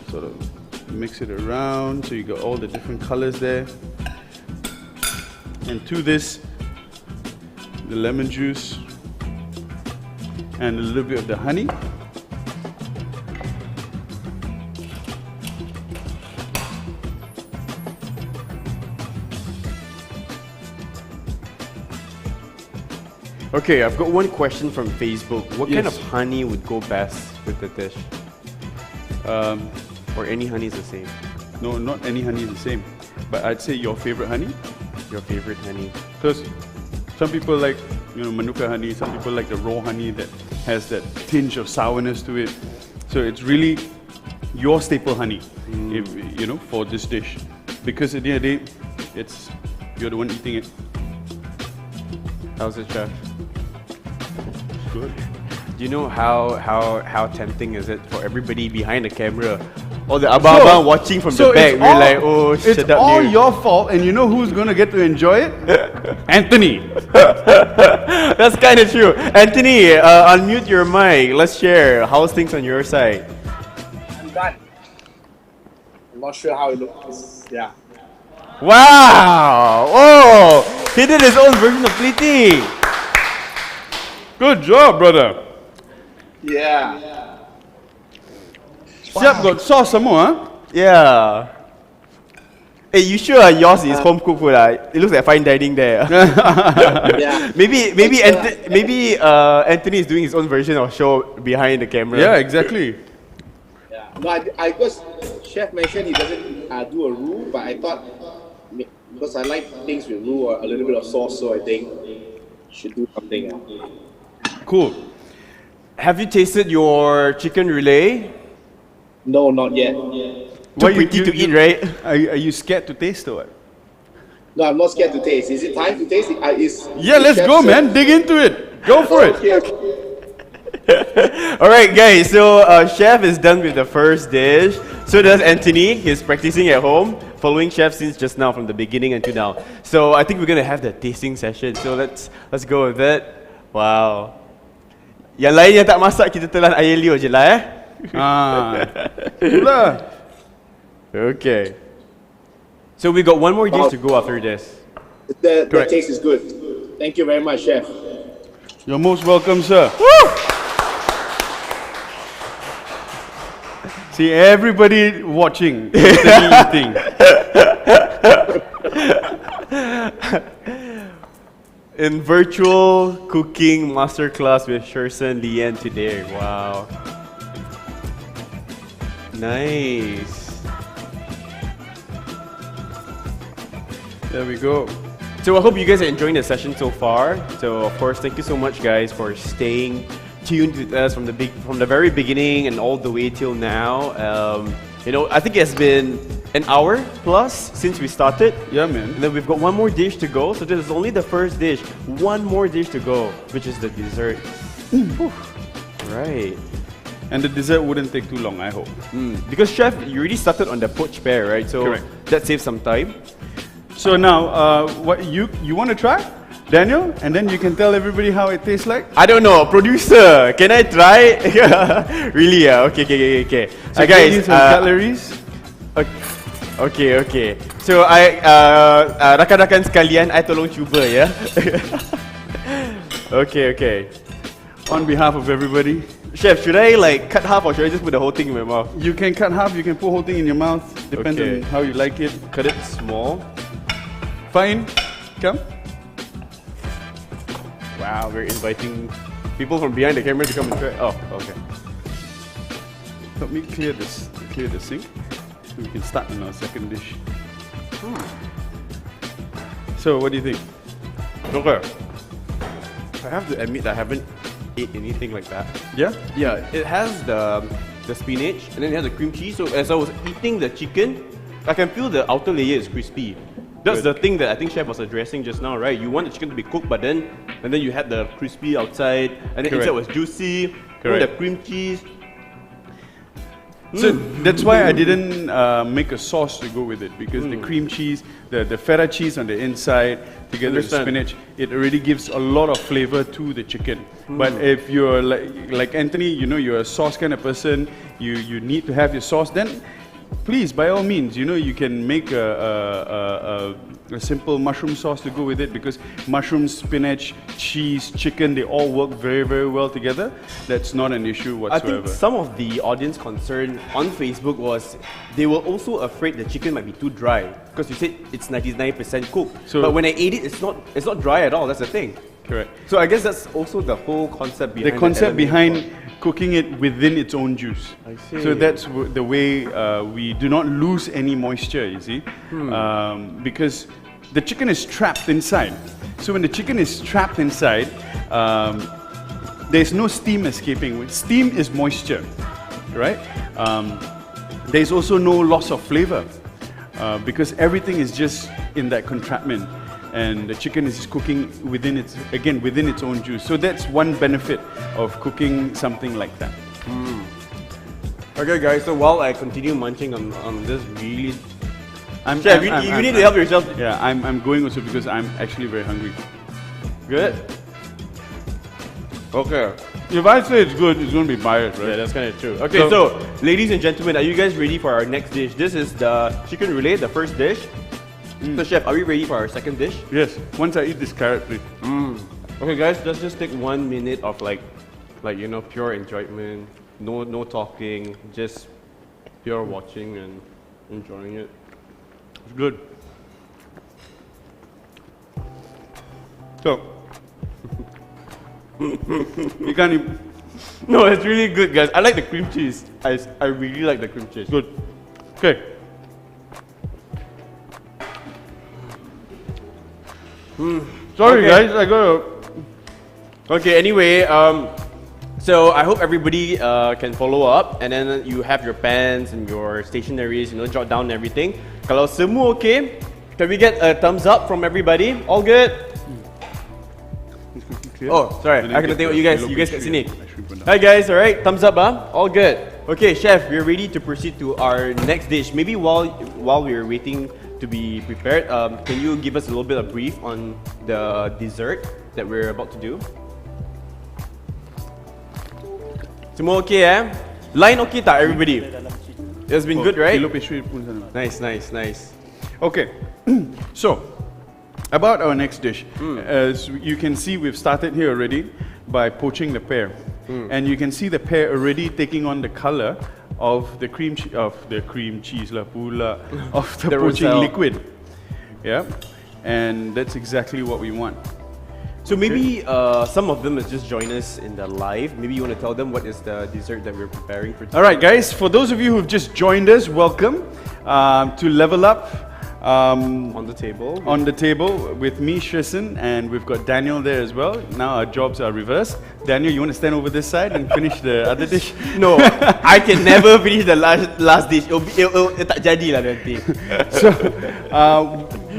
sort of mix it around so you got all the different colors there. And to this, the lemon juice and a little bit of the honey. Okay, I've got one question from Facebook. What kind of Yes. honey would go best with the dish? Or any honey is the same? No, not any honey is the same. But I'd say your favorite honey. Your favorite honey? Because some people like, Manuka honey. Some people like the raw honey that has that tinge of sourness to it. So it's really your staple honey, if, for this dish. Because at the end of the day, you're the one eating it. How's it, chef? Good. Do you know how tempting is it for everybody behind the camera? Or the abang watching from the back, we're like, oh, shut it's up, all dude. your fault, and you know who's gonna get to enjoy it? Anthony. That's kind of true. Anthony, unmute your mic. Let's share. How's things on your side? I'm done. I'm not sure how it looks. Yeah. Wow! Oh, he did his own version of plating. Good job, brother. Yeah. Siap got sauce some more, huh? Yeah. Hey, you sure yours is home cooked food? It looks like fine dining there. Yeah. Maybe Anthony is doing his own version of show behind the camera. Yeah, exactly. Yeah. No, I because chef mentioned he doesn't do a roux, but I thought because I like things with roux or a little bit of sauce, so I think should do something. Cool. Have you tasted your chicken roulade? No, not yet. Too pretty to eat, right? Are you scared to taste or what? No, I'm not scared to taste. Is it time to taste it? Yeah, let's go, man. Dig into it. Go for it. Okay. All right, guys. So chef is done with the first dish. So does Anthony. He's practicing at home. following chef since just now, from the beginning until now. So I think we're gonna have that tasting session. So let's go with it. Wow. Yang lain yang tak masak, kita telan air liur je lah Itulah. Okay. So we got one more dish to go after this. The taste is good. Thank you very much, chef. You're most welcome, sir. See, everybody watching, eating. In Virtual Cooking Masterclass with Sherson Lian today. Wow. Nice. There we go. So I hope you guys are enjoying the session so far. So of course, thank you so much, guys, for staying tuned with us from the very beginning and all the way till now. You know, I think it's been an hour plus since we started. Yeah, man. And then we've got one more dish to go. So this is only the first dish. One more dish to go, which is the dessert. Right. And the dessert wouldn't take too long, I hope. Because chef, you already started on the poached pear, right? So Correct. that saves some time. So now, what you want to try, Daniel, and then you can tell everybody how it tastes like. I don't know, producer. Can I try? Really? Okay. So guys, some calories. Okay. So rakan-rakan sekalian, I tolong cuba ya. Okay. On behalf of everybody. Chef, should I like cut half or should I just put the whole thing in my mouth? You can cut half, you can put whole thing in your mouth. Depends on how you like it. Cut it small. Fine. Come. Wow, we're inviting people from behind the camera to come and try. Oh, okay. Help me clear the sink so we can start on our second dish. So, what do you think? Okay. I have to admit I haven't ate anything like that. Yeah? Yeah, it has the spinach and then it has the cream cheese. So as I was eating the chicken, I can feel the outer layer is crispy. That's the thing that I think chef was addressing just now, right? You want the chicken to be cooked, but then you had the crispy outside, and then inside was juicy. Correct. The cream cheese. So that's why I didn't make a sauce to go with it, because the cream cheese, the feta cheese on the inside, together with the spinach, it already gives a lot of flavor to the chicken. But if you're like Anthony, you know, you're a sauce kind of person, you need to have your sauce, then please, by all means, you know, you can make a simple mushroom sauce to go with it, because mushrooms, spinach, cheese, chicken, they all work very, very well together. That's not an issue whatsoever. I think some of the audience concern on Facebook was they were also afraid the chicken might be too dry, because you said it's 99% cooked. So, but when I ate it, it's not dry at all. That's the thing. Correct. So I guess that's also the whole concept behind the concept behind cooking it within its own juice. I see. So that's the way we do not lose any moisture, you see, because the chicken is trapped inside. So when the chicken is trapped inside, there's no steam escaping. Steam is moisture, right? There's also no loss of flavor, because everything is just in that contraptment. And the chicken is cooking within its own juice. So that's one benefit of cooking something like that. Okay, guys. So while I continue munching on this really, Chef, you need to help yourself. Yeah, I'm going also because I'm actually very hungry. Good. Okay. If I say it's good, it's going to be biased, right? Yeah, that's kind of true. Okay, so ladies and gentlemen, are you guys ready for our next dish? This is the chicken roulade, the first dish. So chef, are we ready for our second dish? Yes. Once I eat this carrot, please. Okay, guys, let's just take 1 minute of like you know, pure enjoyment. No talking, just pure watching and enjoying it. It's good. So, you can't even... No, it's really good, guys. I like the cream cheese. I really like the cream cheese. Good. Okay. Sorry, guys. I gotta... Okay, anyway, so I hope everybody can follow up, and then you have your pens and your stationaries, you know, jot down everything. Kalau semua okay, can we get a thumbs up from everybody? All good? Oh, sorry, I can tengok you guys kat sini. Hi guys, alright, thumbs up, all good. Okay, chef, we're ready to proceed to our next dish. Maybe while we're waiting to be prepared, can you give us a little bit of brief on the dessert that we're about to do? Semua okay Line okay tak everybody? It's been good, right? Filo pastry pun sana. Nice. Okay, so about our next dish, as you can see, we've started here already by poaching the pear, and you can see the pear already taking on the color of the cream cheese lah pula of the poaching liquid. Yeah, and that's exactly what we want. So maybe some of them has just joined us in the live. Maybe you want to tell them what is the dessert that we're preparing for today. All right, guys. For those of you who've just joined us, welcome to Level Up. On the table. On the table with me, Sherson, and we've got Daniel there as well. Now our jobs are reversed. Daniel, you want to stand over this side and finish the other dish? No, I can never finish the last dish. It'll tak jadi lah nanti. So,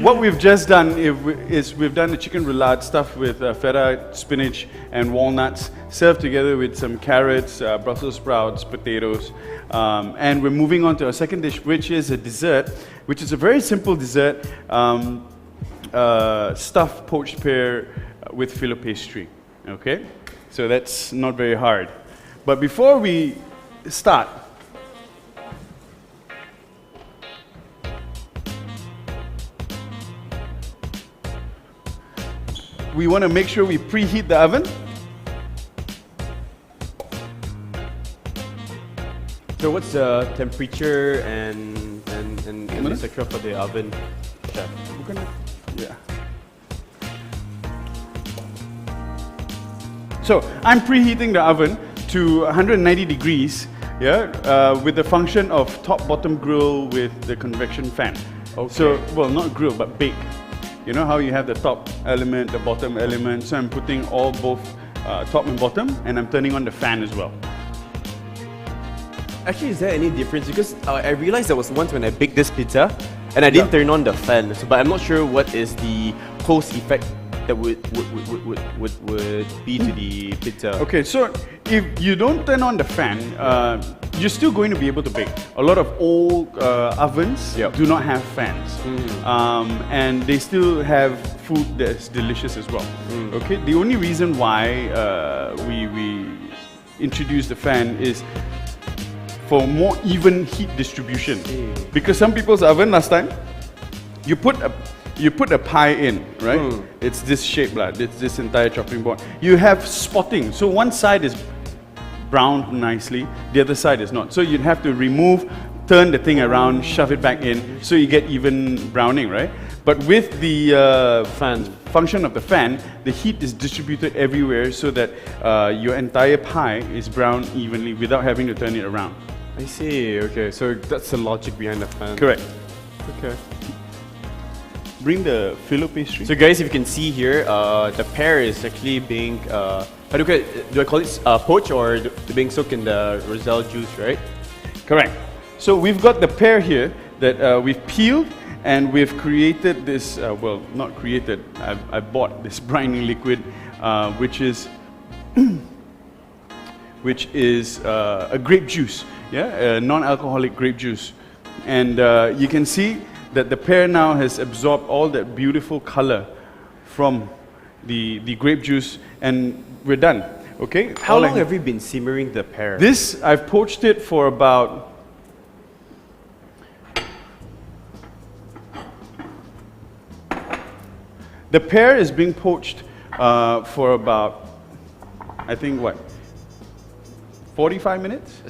what we've just done is we've done the chicken roulade stuffed with feta, spinach, and walnuts, served together with some carrots, Brussels sprouts, potatoes, and we're moving on to our second dish, which is a dessert, which is a very simple dessert, stuffed poached pear with filo pastry. Okay, so that's not very hard. But before we start, we want to make sure we preheat the oven. So what's the temperature and etc. for the oven, chef? Yeah. So I'm preheating the oven to 190 degrees, with the function of top-bottom grill with the convection fan. Okay. So, well, not grill, but bake. You know how you have the top element, the bottom element, so I'm putting both top and bottom, and I'm turning on the fan as well. Actually, is there any difference? Because I realized there was once when I baked this pizza, and I didn't turn on the fan, but I'm not sure what is the post effect that would be to the pizza. Okay, so if you don't turn on the fan, you're still going to be able to bake. A lot of old ovens do not have fans, and they still have food that's delicious as well. Okay, the only reason why we introduce the fan is for more even heat distribution. Because some people's oven last time, you put a pie in, right? It's this shape, it's this entire chopping board. You have spotting, so one side is browned nicely, the other side is not. So you'd have to turn the thing around, shove it back in, so you get even browning, right? But with the function of the fan, the heat is distributed everywhere so that your entire pie is browned evenly without having to turn it around. I see, okay, so that's the logic behind the fan. Correct. Okay. Bring the filo pastry. So guys, if you can see here, the pear is actually being, how do I call it poached, or being soaked in the roselle juice, right? Correct. So we've got the pear here that we've peeled, and we've created this, well, not created, I bought this brining liquid, which is a grape juice, a non-alcoholic grape juice. And you can see that the pear now has absorbed all that beautiful color from the grape juice, and we're done. Okay. How long have you been simmering the pear? This, I've poached it for about the pear is being poached for about, I think, 45 minutes?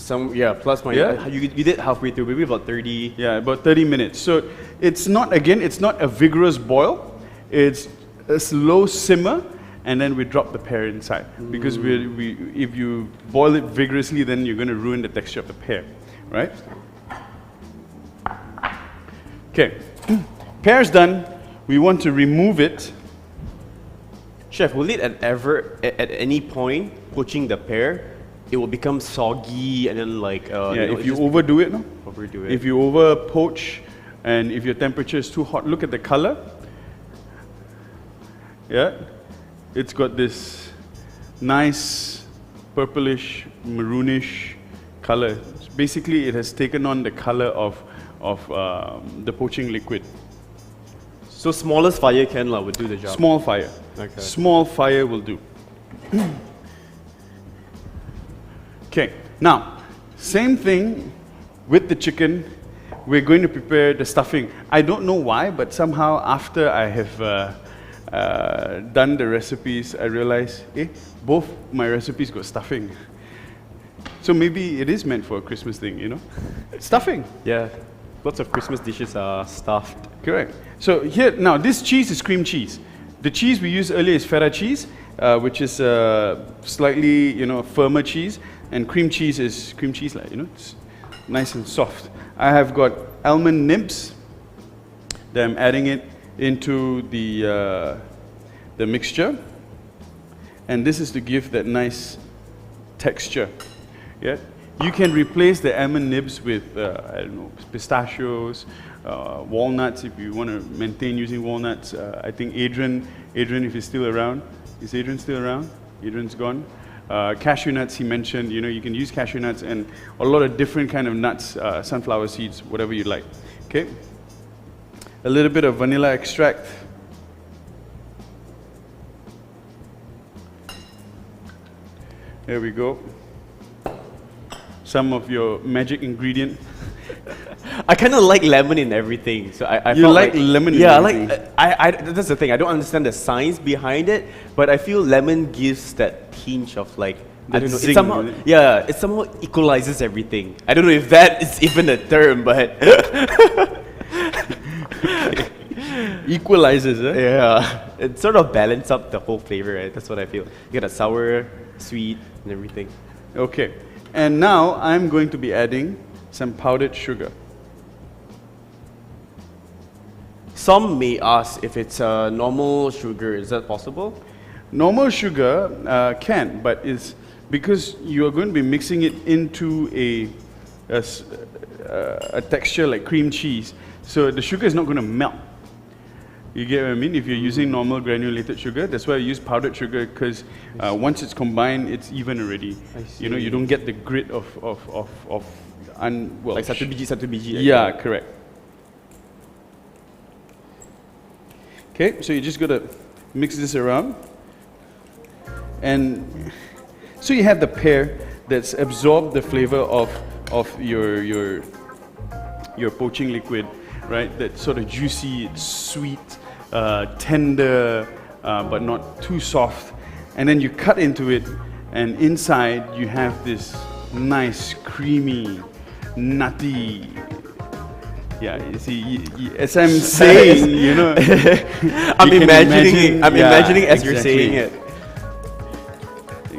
Plus minus. Yeah. You did halfway through, maybe about 30. Yeah, about 30 minutes. So it's not a vigorous boil. It's a slow simmer, and then we drop the pear inside. Because if you boil it vigorously, then you're going to ruin the texture of the pear, right? Okay, pear's done. We want to remove it. Chef, will it at any point, poaching the pear, it will become soggy and then if you overdo it, no? Overdo it. If you over poach, and if your temperature is too hot, look at the color. Yeah, it's got this nice purplish, maroonish color. Basically, it has taken on the color of the poaching liquid. So smallest fire can would do the job. Small fire. Okay. Small fire will do. Okay, now, same thing with the chicken. We're going to prepare the stuffing. I don't know why, but somehow after I have done the recipes, I realized, both my recipes got stuffing. So maybe it is meant for a Christmas thing, you know? Stuffing. Yeah, lots of Christmas dishes are stuffed. Correct. So here, now this cheese is cream cheese. The cheese we used earlier is feta cheese, which is slightly, firmer cheese. And cream cheese is cream cheese, like, it's nice and soft. I have got almond nibs. Then I'm adding it into the mixture. And this is to give that nice texture. Yeah, you can replace the almond nibs with pistachios, walnuts if you want to maintain using walnuts. I think Adrian, if he's still around, is Adrian still around? Adrian's gone. Cashew nuts, he mentioned. You can use cashew nuts and a lot of different kind of nuts, sunflower seeds, whatever you like. Okay. A little bit of vanilla extract. There we go. Some of your magic ingredient. I kind of like lemon in everything, so I You felt like lemon in yeah, everything? that's the thing. I don't understand the science behind it, but I feel lemon gives that tinge of I don't know. zing, It somehow, isn't it? yeah, it somehow equalizes everything. I don't know if that is even a term, but Equalizes, yeah, it sort of balances up the whole flavor. Right? That's what I feel. You get a sour, sweet, and everything. Okay. And now I'm going to be adding some powdered sugar. Some may ask if it's normal sugar. Is that possible? Normal sugar can, but it's because you are going to be mixing it into a texture like cream cheese, so the sugar is not going to melt. You get what I mean? If you're using normal granulated sugar, that's why I use powdered sugar, because once it's combined, it's even already. I see. You don't get the grit of Like satu biji. Yeah, correct. Okay, so you just got to mix this around. And so you have the pear that's absorbed the flavor of your poaching liquid, right? That's sort of juicy, it's sweet, tender, but not too soft. And then you cut into it, and inside you have this nice, creamy, nutty. Yeah, you see, as I'm saying, I'm you can imagining it. I'm yeah, imagining as you're exactly. saying it.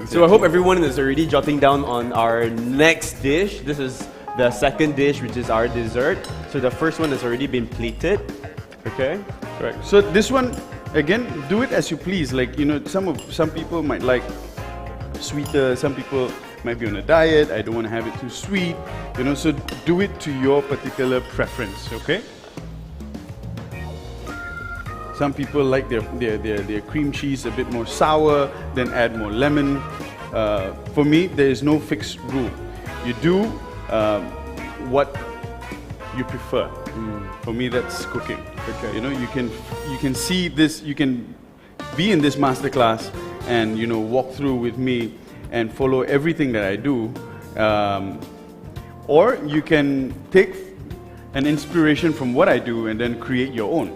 So I hope everyone is already jotting down on our next dish. This is the second dish, which is our dessert. So the first one has already been plated. Okay. Correct. So this one, again, do it as you please. Like, some people might like sweeter, some people might be on a diet, I don't want to have it too sweet, so do it to your particular preference, okay? Some people like their cream cheese a bit more sour, then add more lemon. For me, there is no fixed rule. You do what you prefer. For me, that's cooking. Okay. You can see this, you can be in this masterclass and walk through with me and follow everything that I do, or you can take an inspiration from what I do and then create your own.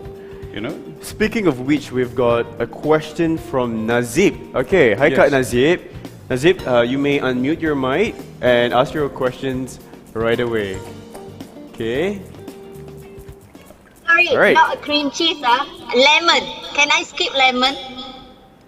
Speaking of which, we've got a question from Nazib. Okay, hi Yes. Kak Nazib. Nazib, you may unmute your mic and ask your questions right away. Okay. Sorry, All right. not a cream cheese, lemon. Can I skip lemon?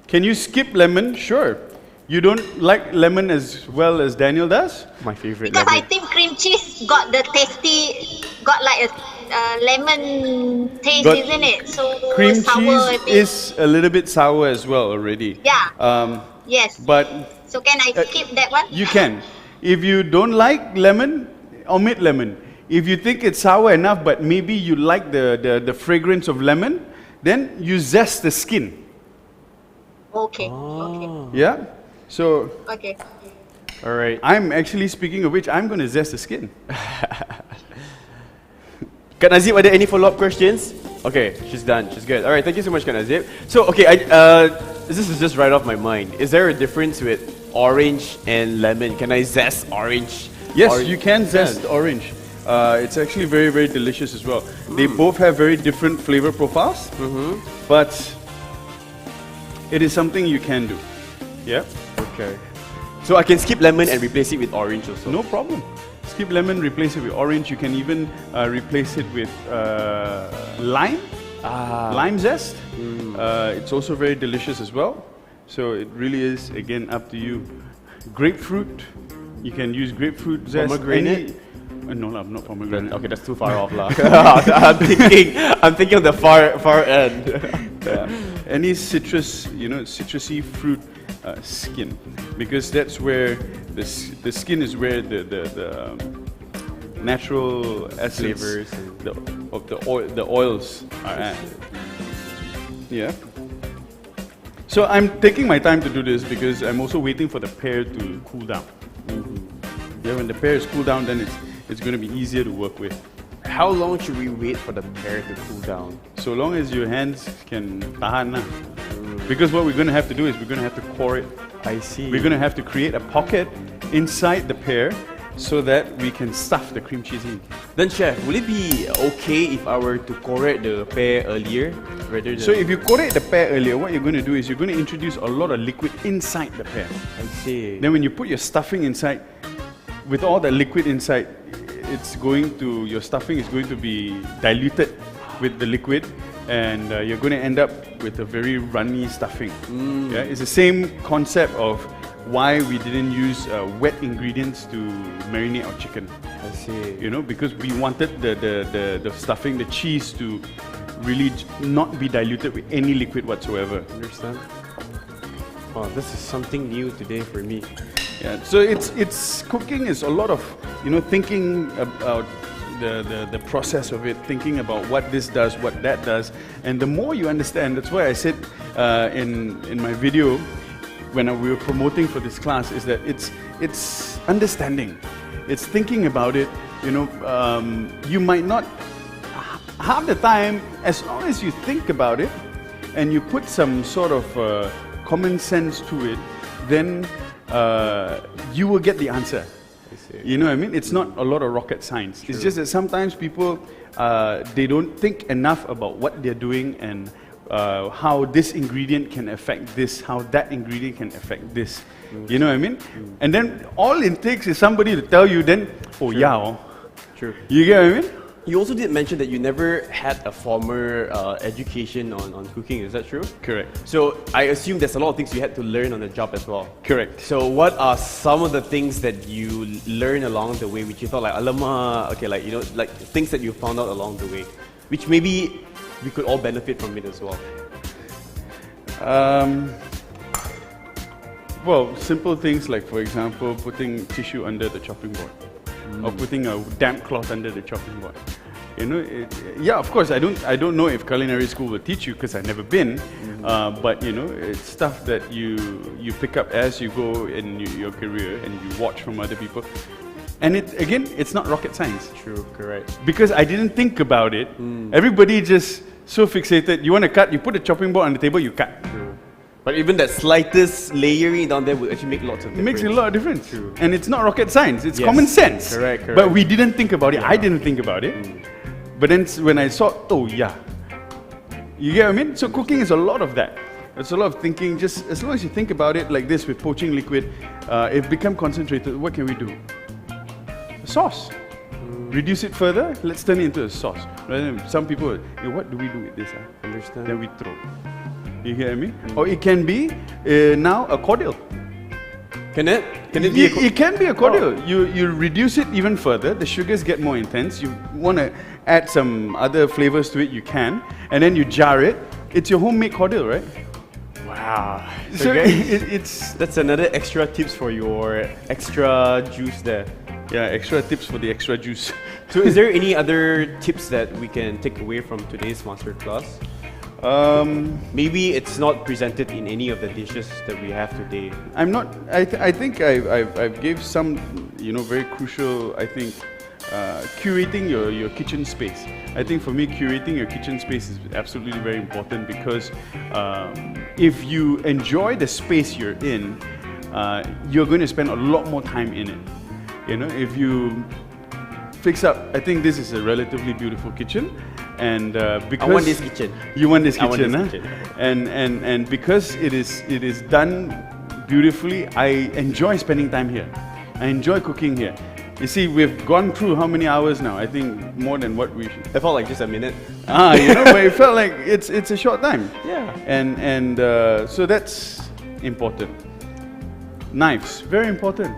Can you skip lemon? Sure. You don't like lemon as well as Daniel does? My favorite Because I lemon. think cream cheese got the tasty, got like a lemon taste, Got isn't it? So Cream sour. a cheese bit. is a little bit sour as well already. Yeah. Yes. But So can I skip that one? you can. If you don't like lemon, omit lemon. If you think it's sour enough, but maybe you like the fragrance of lemon, then you zest the skin. Okay. Oh. Okay. Yeah? So Okay. All right. I'm actually, speaking of which, I'm going to zest the skin. Kak Nazib, are there any follow-up questions? Okay, she's done. She's good. All right, thank you so much, Kak Nazib. So, okay, this is just right off my mind. Is there a difference with orange and lemon? Can I zest orange? Yes, you can zest orange. It's actually very, very delicious as well. They both have very different flavor profiles, but it is something you can do. Yeah. Okay. So I can skip lemon and replace it with orange also? No problem. Skip lemon, replace it with orange. You can even replace it with lime, lime zest. It's also very delicious as well. So it really is, again, up to you. Grapefruit, you can use grapefruit zest. Pomegranate? No, not pomegranate. Okay, that's too far off lah. I'm thinking of the far end. Yeah. Any citrus, citrusy fruit skin, because that's where the skin is where the natural essence Flavors of the oils are at. Yeah. So I'm taking my time to do this because I'm also waiting for the pear to cool down. Yeah, when the pear is cooled down, then it's going to be easier to work with. How long should we wait for the pear to cool down? So long as your hands can tahan lah. Because what we're going to have to do is we're going to have to core it. I see. We're going to have to create a pocket inside the pear so that we can stuff the cream cheese in. Then chef, will it be okay if I were to correct the pear earlier rather than... So if you correct the pear earlier, what you're going to do is you're going to introduce a lot of liquid inside the pear. I see. Then when you put your stuffing inside, with all the liquid inside, your stuffing is going to be diluted with the liquid, and you're going to end up with a very runny stuffing. Yeah, it's the same concept of why we didn't use wet ingredients to marinate our chicken. I see. Because we wanted the stuffing, the cheese, to really not be diluted with any liquid whatsoever. Understand? Oh, this is something new today for me. Yeah, so it's cooking is a lot of thinking about the process of it, thinking about what this does, what that does, and the more you understand, that's why I said in my video when we were promoting for this class, is that it's understanding, it's thinking about it. You might not half the time, as long as you think about it and you put some sort of common sense to it, then you will get the answer. You know what I mean? It's not a lot of rocket science. True. It's just that sometimes people, they don't think enough about what they're doing and how this ingredient can affect this, how that ingredient can affect this. You know what I mean? And then all it takes is somebody to tell you, then, oh yeah, oh. True. You get what I mean? You also did mention that you never had a former education on cooking, is that true? Correct. So I assume there's a lot of things you had to learn on the job as well. Correct. So what are some of the things that you learned along the way, which you thought like, alamak, okay, like things that you found out along the way, which maybe we could all benefit from it as well? Well, simple things like, for example, putting tissue under the chopping board. Or putting a damp cloth under the chopping board. Yeah, of course, I don't know if culinary school will teach you because I've never been, but it's stuff that you pick up as you go in your career and you watch from other people. And it's not rocket science. True, correct. Because I didn't think about it. Everybody just so fixated, you want to cut, you put a chopping board on the table, you cut. True. But even that slightest layering down there would actually make lots of difference. It makes a lot of difference. True. And it's not rocket science, it's common sense. Correct. But we didn't think about it, I didn't think about it. But then when I saw, oh yeah. You get what I mean? So cooking is a lot of that. It's a lot of thinking, just as long as you think about it like this with poaching liquid, it becomes concentrated, what can we do? A sauce. Reduce it further, let's turn it into a sauce. Rather than some people, hey, what do we do with this? Understand. Then we throw. You get me? Or it can be now a cordial. Can it be it can be a cordial. Oh. You reduce it even further, the sugars get more intense, you want to add some other flavors to it, you can, and then you jar it. It's your homemade cordial, right? Wow. So that's another extra tips for your extra juice there. Yeah, extra tips for the extra juice. So is there any other tips that we can take away from today's masterclass? Maybe it's not presented in any of the dishes that we have today. I'm not. I think I've gave some, very crucial. I think curating your kitchen space. I think for me, curating your kitchen space is absolutely very important because if you enjoy the space you're in, you're going to spend a lot more time in it. If you fix up, I think this is a relatively beautiful kitchen, and because I want this kitchen. You want this I want kitchen, this huh? kitchen. And because it is done beautifully, I enjoy spending time here. I enjoy cooking here. You see, we've gone through how many hours now? I think more than what we should. It felt like just a minute. But it felt like it's a short time. Yeah. And so that's important. Knives, very important.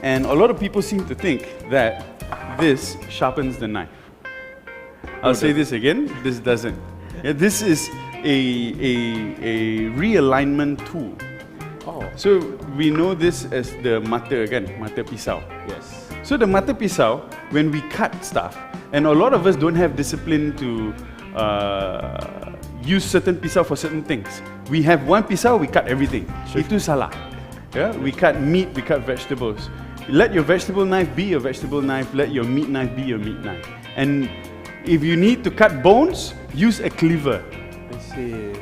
And a lot of people seem to think that this sharpens the knife. I'll say this again, this doesn't. This is a realignment tool. Oh. So we know this as the mata pisau. Yes. So the mata pisau, when we cut stuff, and a lot of us don't have discipline to use certain pisau for certain things. We have one pisau, we cut everything. Itu salah. Yeah? We cut meat, we cut vegetables. Let your vegetable knife be your vegetable knife, let your meat knife be your meat knife. And if you need to cut bones, use a cleaver. I see.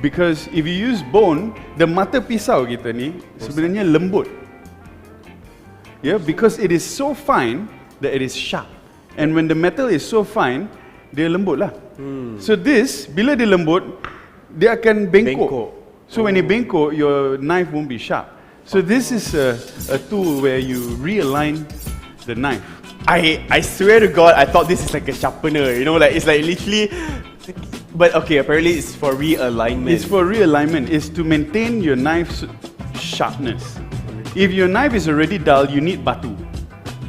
Because if you use bone, the mata pisau kita ni sebenarnya lembut. Yeah, because it is so fine that it is sharp. And when the metal is so fine, dia lembut lah. So this, bila dia lembut, dia akan bengkok. So when it bengkok, your knife won't be sharp. So this is a tool where you realign the knife. I swear to God, I thought this is like a sharpener. It's like literally. But okay, apparently it's for realignment. It's for realignment. It's to maintain your knife's sharpness. If your knife is already dull, you need batu.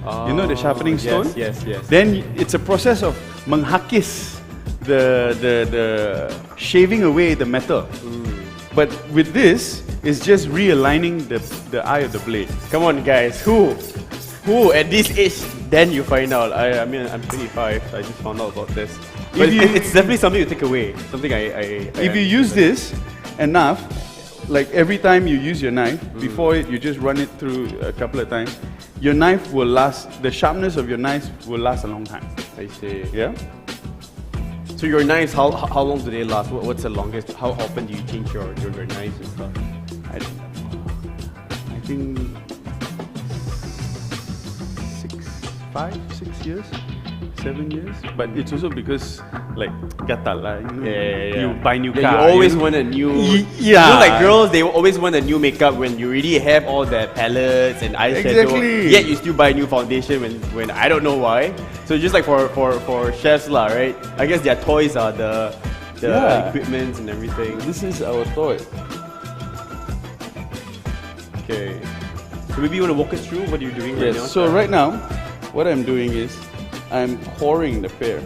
You know the sharpening stone? Yes. Then it's a process of menghakis the shaving away the metal. But with this, it's just realigning the eye of the blade. Come on, guys. Who at this age, then you find out. I mean, I'm 25. I just found out about this. But it's definitely something to take away. Something If you use this enough, like every time you use your knife, before it, you just run it through a couple of times, your knife will last, the sharpness of your knife will last a long time. I see. Yeah? So your knives, how long do they last? What's the longest? How often do you change your knives and stuff? I think 6 years, 7 years. But it's also because like gatal lah. You buy new car. You always want a new. Like girls, they always want a new makeup when you already have all the palettes and eyeshadow. Exactly. Yet you still buy new foundation when I don't know why. So just like for chefs lah, right? I guess their toys are the equipment and everything. This is our toy. Okay. So maybe you want to walk us through what you're doing right now? So right now, what I'm doing is I'm coring the pear.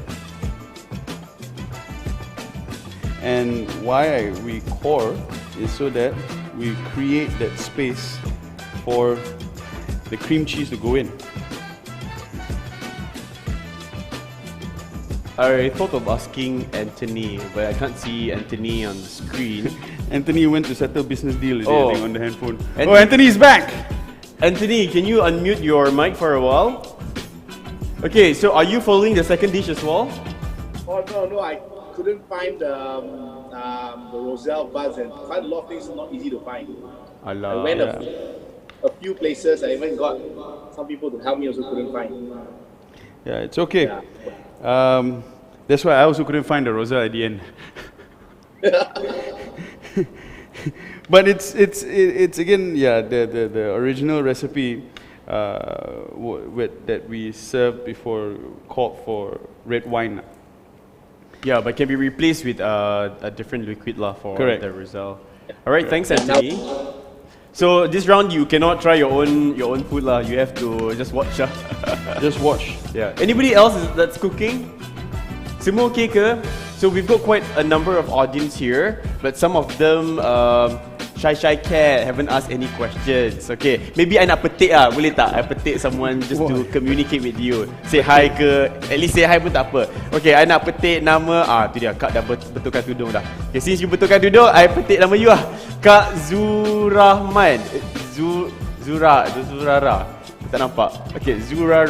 And why we core is so that we create that space for the cream cheese to go in. I thought of asking Anthony, but I can't see Anthony on the screen. Anthony went to settle business deal today, I think, on the handphone. Anthony's back! Anthony, can you unmute your mic for a while? Okay, so are you following the second dish as well? Oh no, I couldn't find the roselle buds, and quite a lot of things are not easy to find. I went a few places. I even got some people to help me, also couldn't find. Yeah, it's okay. That's why I also couldn't find the roselle at the end. But it's again, the original recipe that we served before called for red wine. Yeah, but can be replaced with a different liquid for Correct. the roselle. All right, thanks Anthony. So this round you cannot try your own food lah. You have to just watch. Just watch. Yeah. Anybody else that's cooking? Semua okay ke? So we've got quite a number of audience here, but some of them Shy cat haven't asked any questions. Okay, maybe I nak petik lah, boleh tak? I petik someone just to communicate with you. Say hi ke, at least say hi pun tak apa. Okay, I nak petik nama, tu dia, Kak dah betulkan tudung dah. Okay, since you betulkan tudung, I petik nama you lah. Kak Zurahman. Zurara. Tak nampak. Okay, Zura,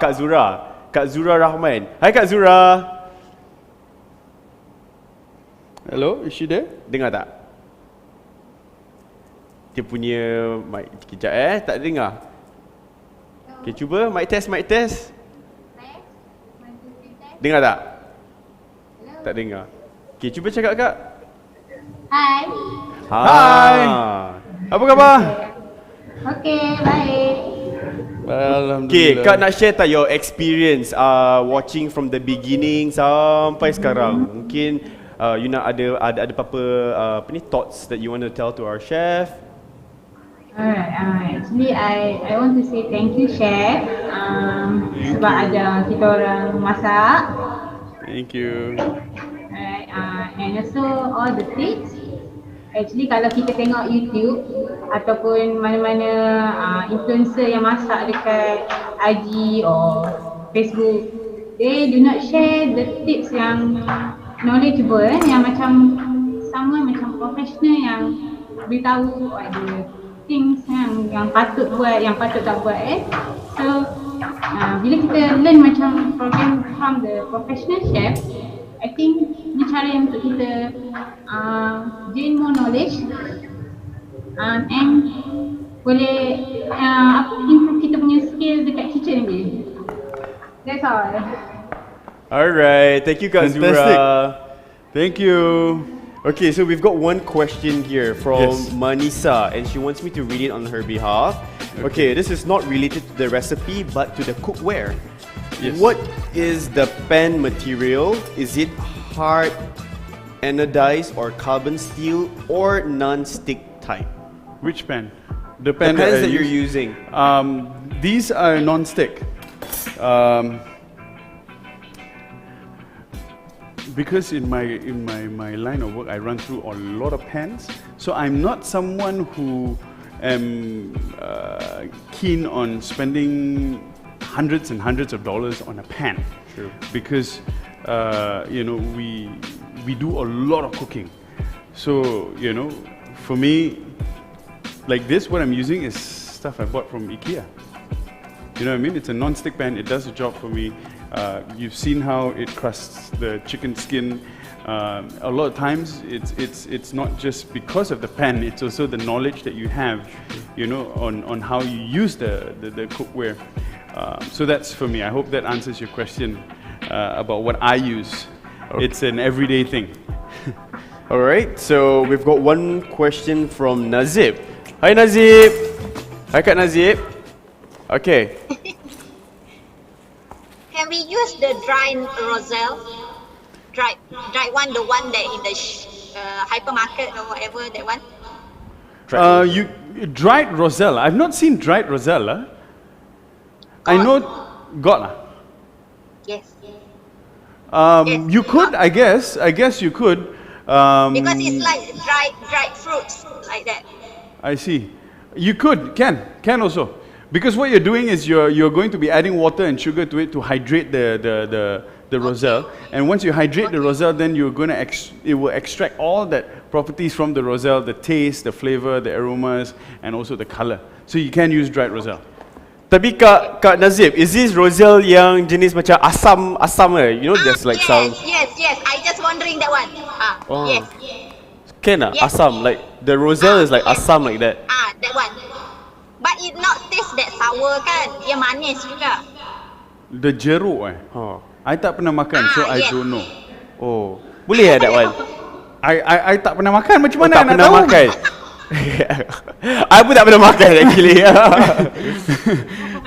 Kak Zura. Kak Zura Rahman. Hai Kak Zura. Hello, is she there? Dengar tak? Dia punya mic kejap tak dengar. Okay, cuba mic test. Dengar tak? Tak dengar. Okay, cuba cakap Kak. Hai. Apa khabar? Okay, baik. Alhamdulillah. Okay, Kak nak share tak your experience watching from the beginning sampai sekarang. Mungkin you nak ada apa-apa thoughts that you want to tell to our chef? Alright, actually I want to say thank you chef sebab ada kita orang masak. Thank you. Alright, and also all the tips. Actually kalau kita tengok YouTube ataupun mana-mana influencer yang masak dekat IG or Facebook, they do not share the tips yang knowledgeable yang macam someone macam professional yang beritahu ada things yang patut buat, yang patut tak buat So bila kita learn macam from the professional chef, I think ni cara yang untuk kita gain more knowledge and boleh improve kita punya skill dekat kitchen ni. That's all. Alright, thank you Kak Fantastic. Zura. Thank you. Okay, so we've got one question here from Yes. Manisa, and she wants me to read it on her behalf. Okay, this is not related to the recipe, but to the cookware. Yes. What is the pan material? Is it hard anodized or carbon steel or non-stick type? Which pan? The The pan pans I that you're use. using. These are non-stick. Because in my line of work, I run through a lot of pans. So I'm not someone who am keen on spending hundreds and hundreds of dollars on a pan. True. Because we do a lot of cooking. So for me, like this, what I'm using is stuff I bought from IKEA. You know what I mean? It's a non-stick pan. It does the job for me. You've seen how it crusts the chicken skin. A lot of times, it's not just because of the pan. It's also the knowledge that you have, on how you use the cookware. So that's for me. I hope that answers your question about what I use. Okay. It's an everyday thing. All right, so we've got one question from Nazib. Hi Nazib. Hi Kak Nazib. Okay. Can we use the dry roselle? Dry one, the one that in the hypermarket or whatever, that one? You dried roselle. I've not seen dried roselle. I know, got. Yes. You could, I guess you could. Because it's like dried fruits, like that. I see. You could, can also. Because what you're doing is you're going to be adding water and sugar to it to hydrate the roselle. And once you hydrate the roselle, then you're going to it will extract all that properties from the roselle, the taste, the flavor, the aromas, and also the color. So you can use dried roselle. Tapi Kak Nazib, is this roselle yang jenis macam asam there's like some. Yes. I just wondering that one. Yes. Can asam, like the roselle is like asam like that. That one. But it not taste that sour kan? Dia manis juga. The jeruk I tak pernah makan, so I don't know. Oh, boleh that one? I tak pernah makan, macam mana tak nak pernah tahu? makan. I pun tak pernah makan actually.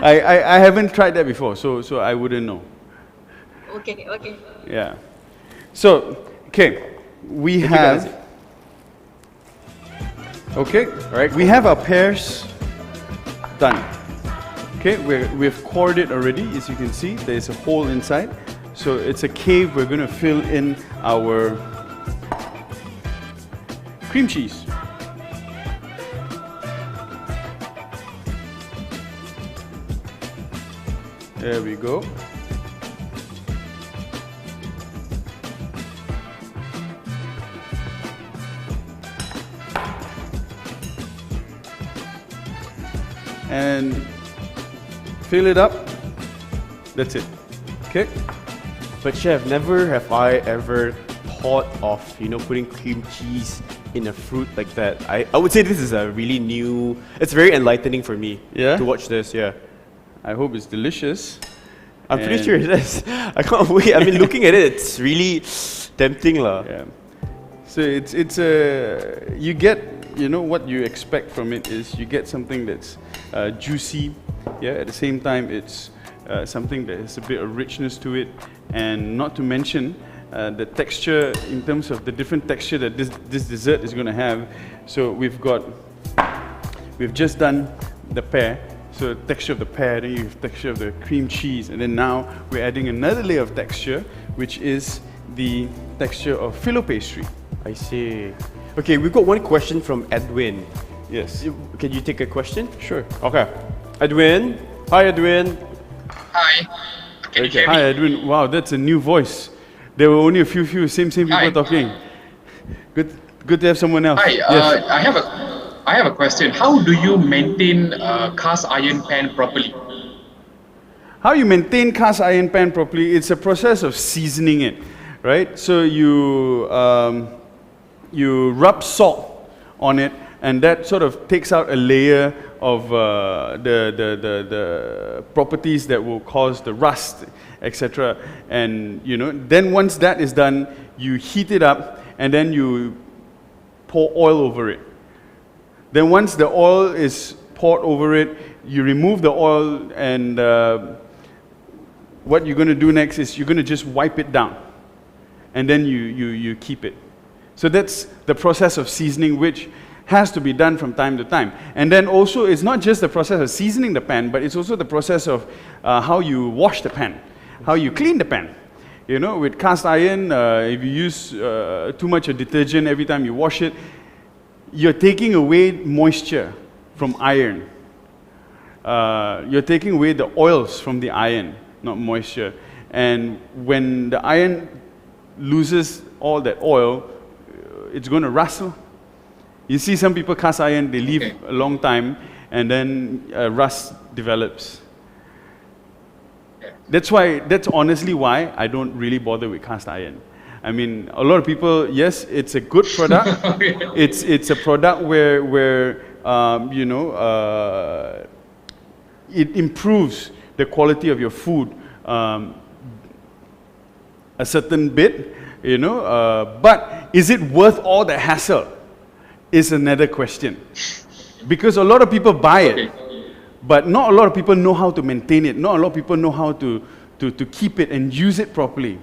I haven't tried that before, so I wouldn't know. Okay. Yeah. So, okay, we have. Okay, all right. We have our pears done. Okay, we've cored it already. As you can see, there's a hole inside. So it's a cave. We're going to fill in our cream cheese. There we go. And fill it up. That's it. Okay. But chef, never have I ever thought of, putting cream cheese in a fruit like that. I would say this is a really new, it's very enlightening for me Yeah? to watch this, yeah. I hope it's delicious. I'm pretty sure it is. I can't wait. I mean, looking at it, it's really tempting lah. Yeah. So it's a you get what you expect from it is you get something that's juicy. Yeah. At the same time, it's something that has a bit of richness to it, and not to mention the texture in terms of the different texture that this dessert is going to have. So we've just done the pear. So texture of the pear, then you have texture of the cream cheese, and then now we're adding another layer of texture, which is the texture of filo pastry. I see. Okay, we've got one question from Edwin. Yes. Can you take a question? Sure. Okay. Edwin. Hi, Edwin. Hi. Can you hear me? Hi, Edwin. Wow, that's a new voice. There were only a few same people Hi. talking. Good to have someone else. Hi. Yes. I have a question. How do you maintain a cast iron pan properly? How you maintain cast iron pan properly? It's a process of seasoning it, right? So you rub salt on it, and that sort of takes out a layer of the properties that will cause the rust, etc. And then once that is done, you heat it up, and then you pour oil over it. Then once the oil is poured over it, you remove the oil, and what you're going to do next is you're going to just wipe it down, and then you keep it. So that's the process of seasoning, which has to be done from time to time. And then also, it's not just the process of seasoning the pan, but it's also the process of how you wash the pan, how you clean the pan. With cast iron, if you use too much of detergent every time you wash it, you're taking away moisture from iron. You're taking away the oils from the iron, not moisture. And when the iron loses all that oil, it's going to rust. You see some people cast iron, they leave a long time, and then rust develops. That's honestly why I don't really bother with cast iron. I mean, a lot of people, yes, it's a good product. It's a product where it improves the quality of your food a certain bit, but is it worth all the hassle? Is another question. Because a lot of people buy it, but not a lot of people know how to maintain it. Not a lot of people know how to keep it and use it properly.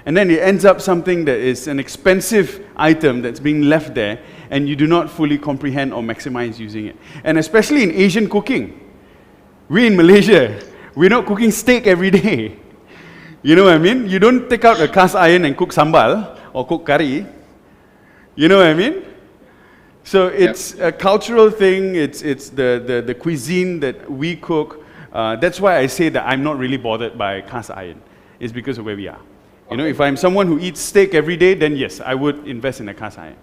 And then it ends up something that is an expensive item that's being left there, and you do not fully comprehend or maximize using it. And especially in Asian cooking. We in Malaysia, we're not cooking steak every day. You know what I mean? You don't take out a cast iron and cook sambal or cook curry. You know what I mean? So it's a cultural thing, it's the cuisine that we cook. That's why I say that I'm not really bothered by cast iron. It's because of where we are. If I'm someone who eats steak every day, then yes, I would invest in a cast iron.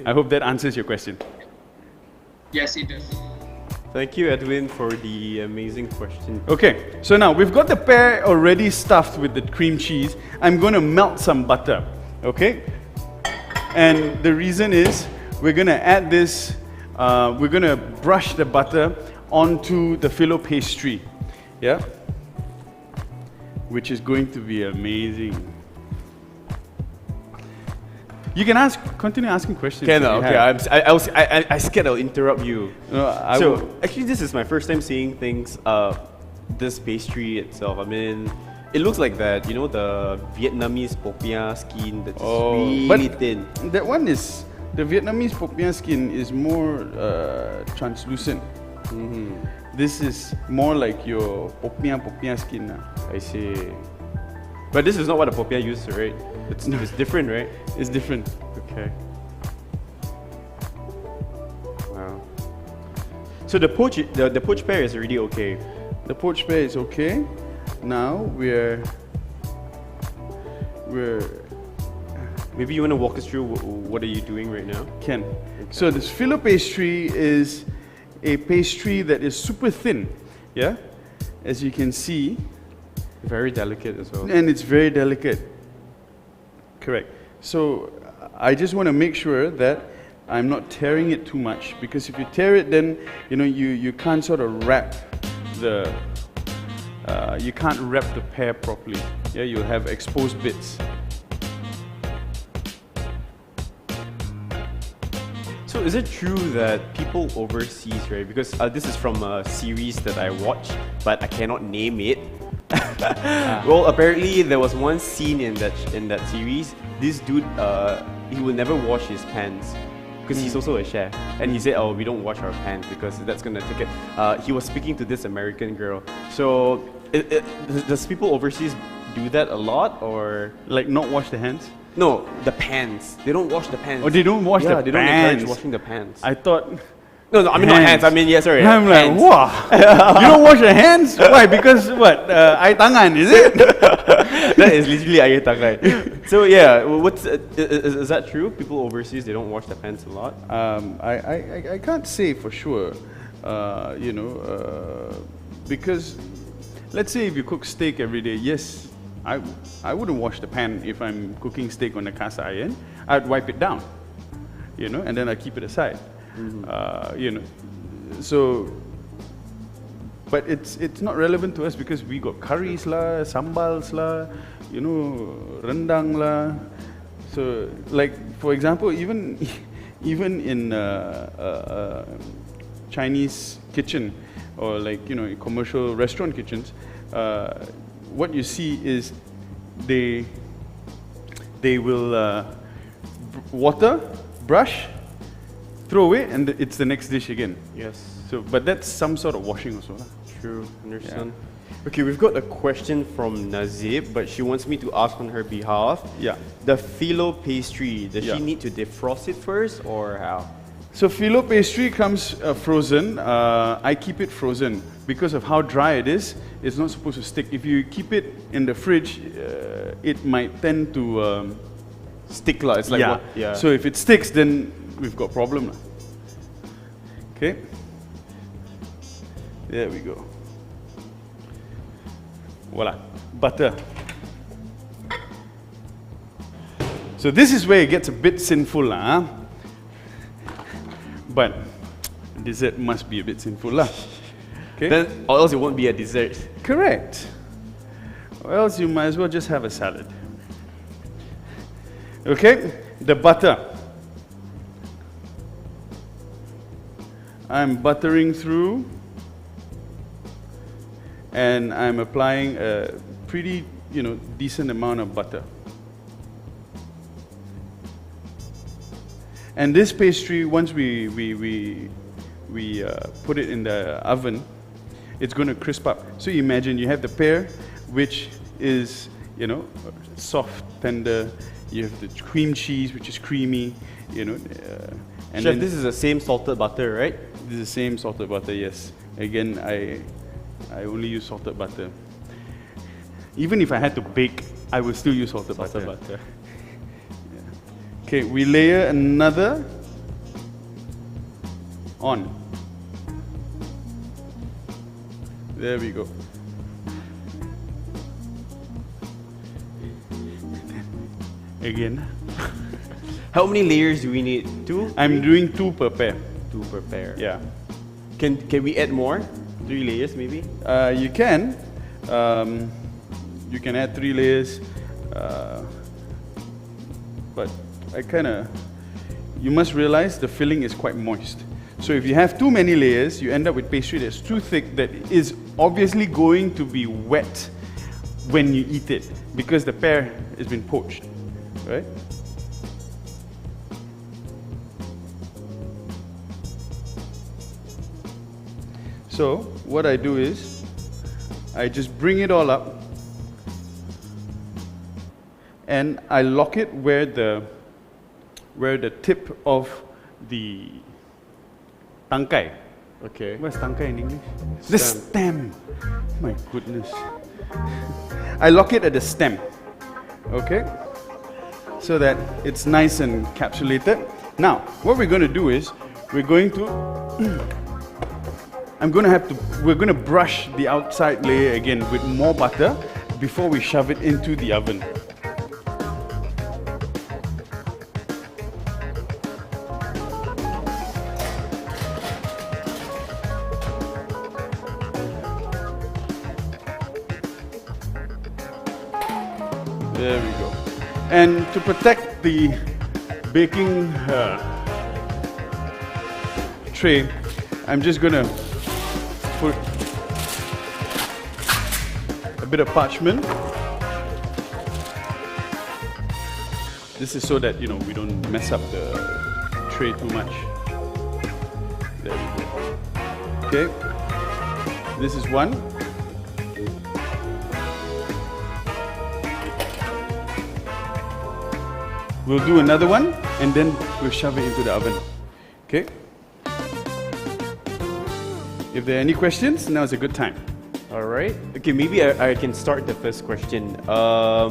I hope that answers your question. Yes, it does. Thank you, Edwin, for the amazing question. Okay, so now we've got the pear already stuffed with the cream cheese. I'm going to melt some butter, okay? And the reason is we're going to add this, we're going to brush the butter onto the filo pastry, yeah? Which is going to be amazing. You can continue asking questions. Okay. I scared I'll interrupt you. Actually, this is my first time seeing things. This pastry itself. I mean, it looks like that. The Vietnamese popiah skin that's really thin. That one is the Vietnamese popiah skin is more translucent. Mm-hmm. This is more like your popiah skin. I see. But this is not what a popiah uses, right? It's different, right? It's different. Okay. Wow. So the poached pear is already okay. The poached pear is okay. now we're Maybe you want to walk us through what are you doing right now? Can. So this filo pastry is a pastry that is super thin, yeah? As you can see. Very delicate as well. And it's very delicate. Correct. So I just want to make sure that I'm not tearing it too much, because if you tear it, then you can't sort of wrap the pear properly. Yeah, you'll have exposed bits. So is it true that people overseas, right? Because this is from a series that I watched, but I cannot name it. Well, apparently there was one scene in that series. This dude, he will never wash his pans because he's also a chef, and he said, "Oh, we don't wash our pans because that's gonna take it." He was speaking to this American girl. So, does people overseas do that a lot, or like not wash their hands? No, the pans. They don't wash the pans. Oh, they don't wash the pans. They don't encourage washing the pans. I thought. No, I mean not hands. I mean, yeah, sorry. I'm hands. like, wow. You don't wash your hands? Why? Because what? Air tangan, is it? That is literally air tangan. So yeah, is that true? People overseas, they don't wash their pans a lot. I can't say for sure. Because let's say if you cook steak every day, yes, I wouldn't wash the pan if I'm cooking steak on a cast iron. I'd wipe it down, and then I keep it aside. So, but it's not relevant to us because we got curries lah, sambals lah, rendang lah. So, like for example, even in Chinese kitchen or like commercial restaurant kitchens, what you see is they will water, brush, throw away, and it's the next dish again. Yes. So, but that's some sort of washing also. True, understand. Yeah. Okay, we've got a question from Nazib, but she wants me to ask on her behalf. Yeah. The filo pastry, does she need to defrost it first, or how? So filo pastry comes frozen. I keep it frozen because of how dry it is. It's not supposed to stick. If you keep it in the fridge, it might tend to stick. It's like what? Yeah. So if it sticks, then we've got problem. Okay. There we go. Voila. Butter. So this is where it gets a bit sinful, huh? But dessert must be a bit sinful, lah. Okay. Then, or else it won't be a dessert. Correct. Or else you might as well just have a salad. Okay. The butter. I'm buttering through, and I'm applying a pretty, decent amount of butter. And this pastry, once we put it in the oven, it's going to crisp up. So you imagine you have the pear, which is, soft, tender. You have the cream cheese, which is creamy, And Chef, this is the same salted butter, right? This is the same salted butter, yes. Again, I only use salted butter. Even if I had to bake, I would still use salted butter. Butter. Yeah. Okay, we layer another on. There we go. Again. How many layers do we need? 2? I'm doing 2 per pair. 2 per pair. Yeah. Can we add more? 3 layers maybe? You can. You can add 3 layers. But you must realize the filling is quite moist. So if you have too many layers, you end up with pastry that's too thick that is obviously going to be wet when you eat it because the pear has been poached, right? So what I do is I just bring it all up and I lock it where the tip of the tangkai. Okay. What's tangkai in English? The stem. My goodness. I lock it at the stem, okay? So that it's nice and encapsulated. Now, what we're going to do is, we're going to brush the outside layer again with more butter before we shove it into the oven. There we go. And to protect the baking tray, I'm just going to put a bit of parchment. This is so that, you know, we don't mess up the tray too much. There we go. Okay. This is one. We'll do another one, and then we'll shove it into the oven. Okay? If there are any questions, now is a good time. All right. Okay, maybe I can start the first question. How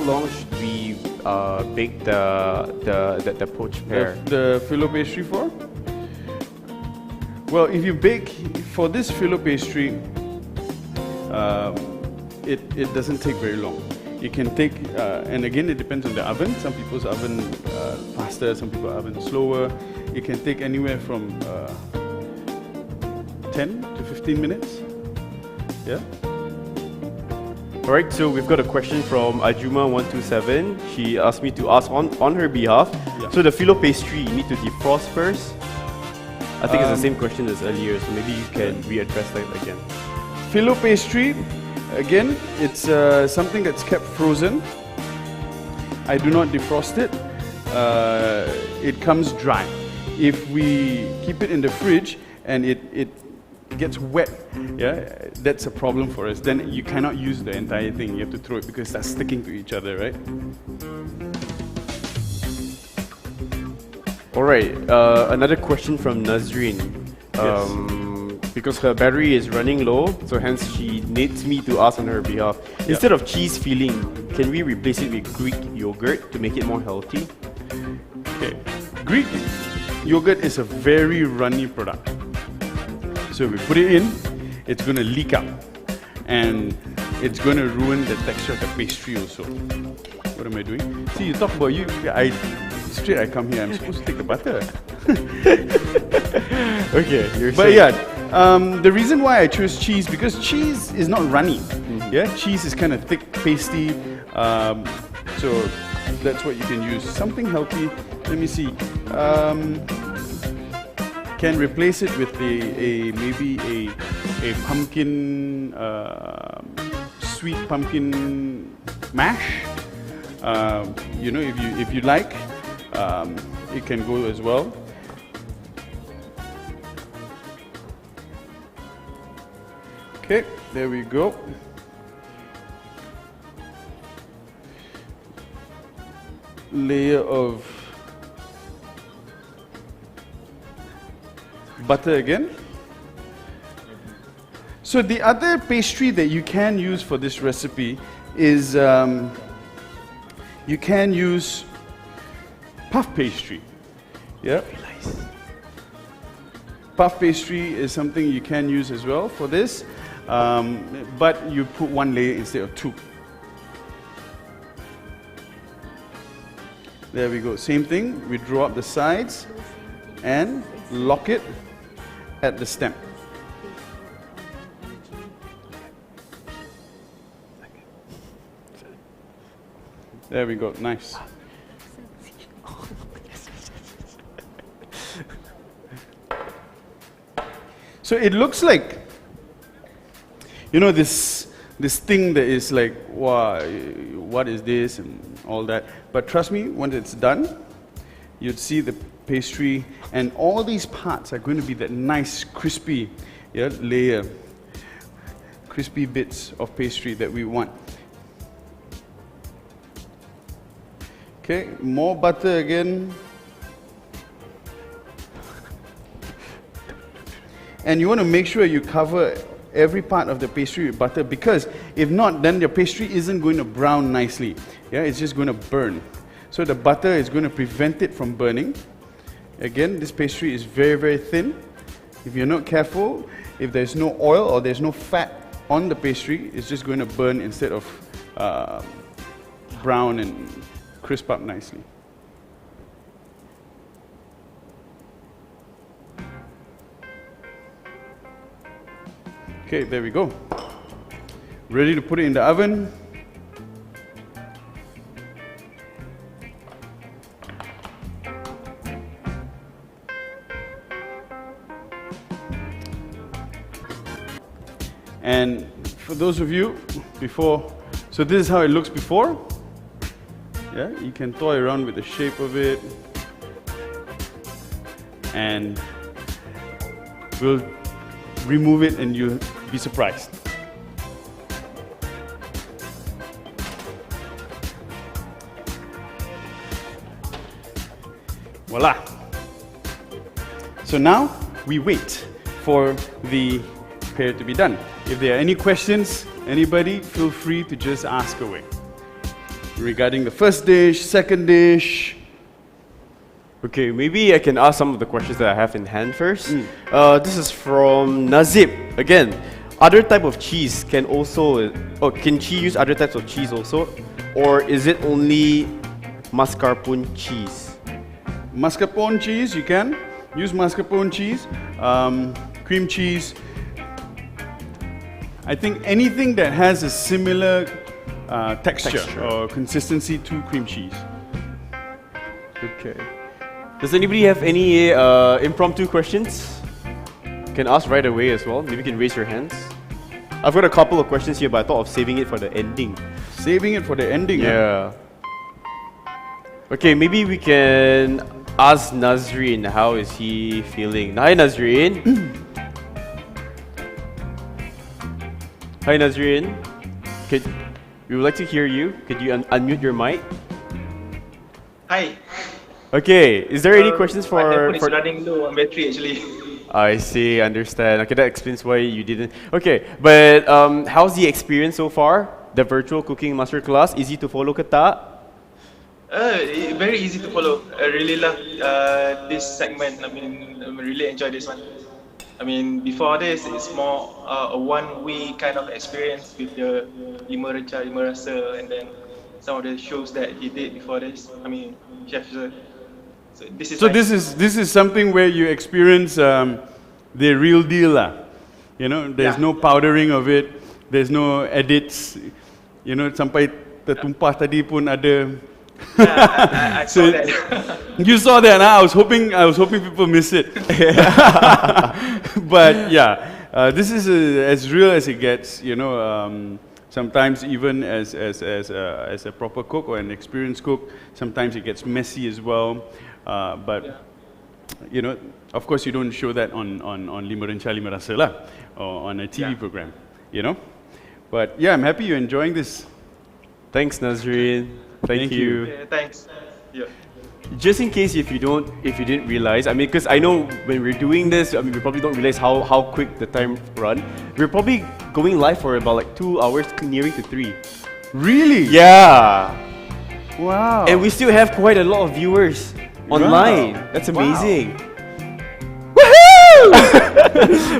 long should we bake the poached pear? The filo pastry for? Well, if you bake for this filo pastry, it doesn't take very long. It can take, and again, it depends on the oven. Some people's oven faster, some people's oven slower. It can take anywhere from 10 to 15 minutes. Yeah. All right. So we've got a question from Ajuma127. She asked me to ask on her behalf. Yeah. So the filo pastry, you need to defrost first. I think it's the same question as earlier. So maybe you can readdress that again. Filo pastry. Again, it's something that's kept frozen. I do not defrost it. It comes dry. If we keep it in the fridge and it gets wet, yeah, that's a problem for us. Then you cannot use the entire thing. You have to throw it because that's sticking to each other, right? All right. Another question from Nazreen. Yes. Because her battery is running low, so hence she needs me to ask on her behalf. Instead of cheese filling, can we replace it with Greek yogurt to make it more healthy? Okay. Greek yogurt is a very runny product. So if we put it in, it's going to leak out. And it's going to ruin the texture of the pastry also. What am I doing? See, you talk about you. I come here, I'm supposed to take the butter. Okay, but yeah, the reason why I chose cheese, because cheese is not runny. Yeah, cheese is kind of thick, pasty. So that's what you can use. Something healthy. Let me see. Can replace it with maybe a pumpkin, sweet pumpkin mash. You know, if you like, it can go as well. Okay, there we go. Layer of butter again. So the other pastry that you can use for this recipe is you can use puff pastry. Yeah. Puff pastry is something you can use as well for this, but you put one layer instead of two. There we go. Same thing. We draw up the sides and lock it at the stem. There we go. Nice. So it looks like, you know, this thing that is like, wow, what is this and all that. But trust me, once it's done, you'd see the pastry and all these parts are going to be that nice crispy layer, crispy bits of pastry that we want. Okay, more butter again. And you want to make sure you cover every part of the pastry with butter, because if not, then your pastry isn't going to brown nicely. Yeah, it's just going to burn. So the butter is going to prevent it from burning. Again, this pastry is very, very thin. If you're not careful, if there's no oil or there's no fat on the pastry, it's just going to burn instead of brown and crisp up nicely. Okay, there we go. Ready to put it in the oven. And for those of you before, so this is how it looks before. Yeah, you can toy around with the shape of it. And we'll remove it and you'll be surprised. Voila. So now we wait for the pear to be done. If there are any questions, anybody, feel free to just ask away. Regarding the first dish, second dish. Okay, maybe I can ask some of the questions that I have in hand first. This is from Nazib. Again, other type of cheese can also, can she use other types of cheese also? Or is it only mascarpone cheese? Mascarpone cheese, you can use mascarpone cheese, cream cheese. I think anything that has a similar texture or consistency to cream cheese. Okay. Does anybody have any impromptu questions? Can ask right away as well. Maybe you can raise your hands. I've got a couple of questions here, but I thought of saving it for the ending. Saving it for the ending? Yeah. Okay, maybe we can ask Nazreen, how is he feeling? Hi, Nazreen. Hi, Nazreen. We would like to hear you. Could you unmute your mic? Hi. Okay, is there any questions for... My phone is running low on battery actually. I see, understand. Okay, that explains why you didn't... Okay, but how's the experience so far? The Virtual Cooking Masterclass, easy to follow ke tak? Very easy to follow. I really love this segment. I mean, I really enjoy this one. I mean, before this, it's more a one-week kind of experience with the Lima Reca, Lima Rasa, and then some of the shows that he did before this. I mean, Chef Sherson. So this is. So this is something where you experience the real deal, lah. You know, there's no powdering of it. There's no edits. You know, sampai tertumpah tadi pun ada. Yeah, I saw that. You saw that, huh? I was hoping people miss it. But yeah, this is as real as it gets. You know, sometimes even as a proper cook or an experienced cook, sometimes it gets messy as well. But you know, of course, you don't show that on Lima Reca, Lima Rasa lah, or on a TV program. You know, but yeah, I'm happy you're enjoying this. Thanks, Nazreen. Thank you. Yeah, thanks. Yeah. Just in case if you didn't realize, I mean, because I know when we're doing this, I mean, we probably don't realize how quick the time run. We're probably going live for about like 2 hours, nearing to 3. Really? Yeah. Wow. And we still have quite a lot of viewers online. Wow. That's amazing. Woohoo!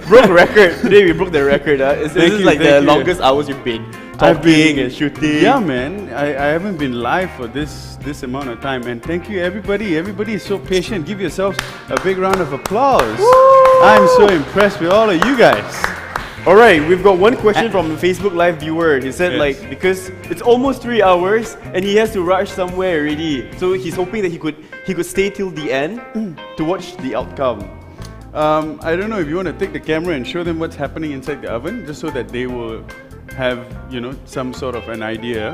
Broke record. Today we broke the record. This is like the longest hours you've been talking and shooting. Yeah, man. I haven't been live for this amount of time, and thank you everybody. Everybody is so patient. Give yourselves a big round of applause. Woo! I'm so impressed with all of you guys. All right, we've got one question from a Facebook Live viewer. He said, like, because it's almost 3 hours and he has to rush somewhere already, so he's hoping that he could stay till the end to watch the outcome. I don't know if you want to take the camera and show them what's happening inside the oven, just so that they will have, you know, some sort of an idea.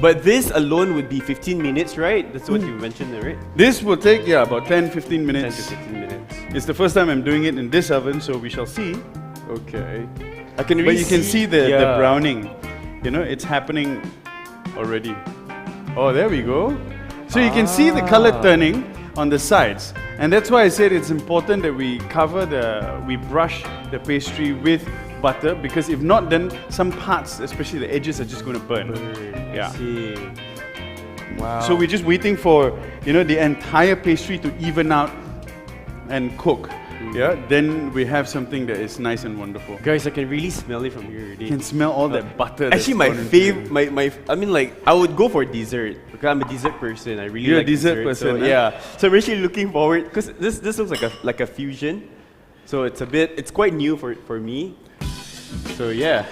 But this alone would be 15 minutes, right? That's what you mentioned, right? This will take, yeah, about 10-15 minutes. 10 to 15 minutes. It's the first time I'm doing it in this oven, so we shall see. Okay. But you can see the browning. You know, it's happening already. Oh, there we go. So you can see the color turning. on the sides. And that's why I said it's important that we brush the pastry with butter, because if not, then some parts, especially the edges, are just going to burn. Yeah. See. Wow. So we're just waiting for, the entire pastry to even out and cook. Yeah, then we have something that is nice and wonderful. Guys, I can really smell it from here already. You can smell all that butter. Actually, my favorite, I mean, like, I would go for dessert because I'm a dessert person. I really like a dessert person. So, yeah, so I'm actually looking forward, because this looks like a fusion. So it's quite new for me. So yeah.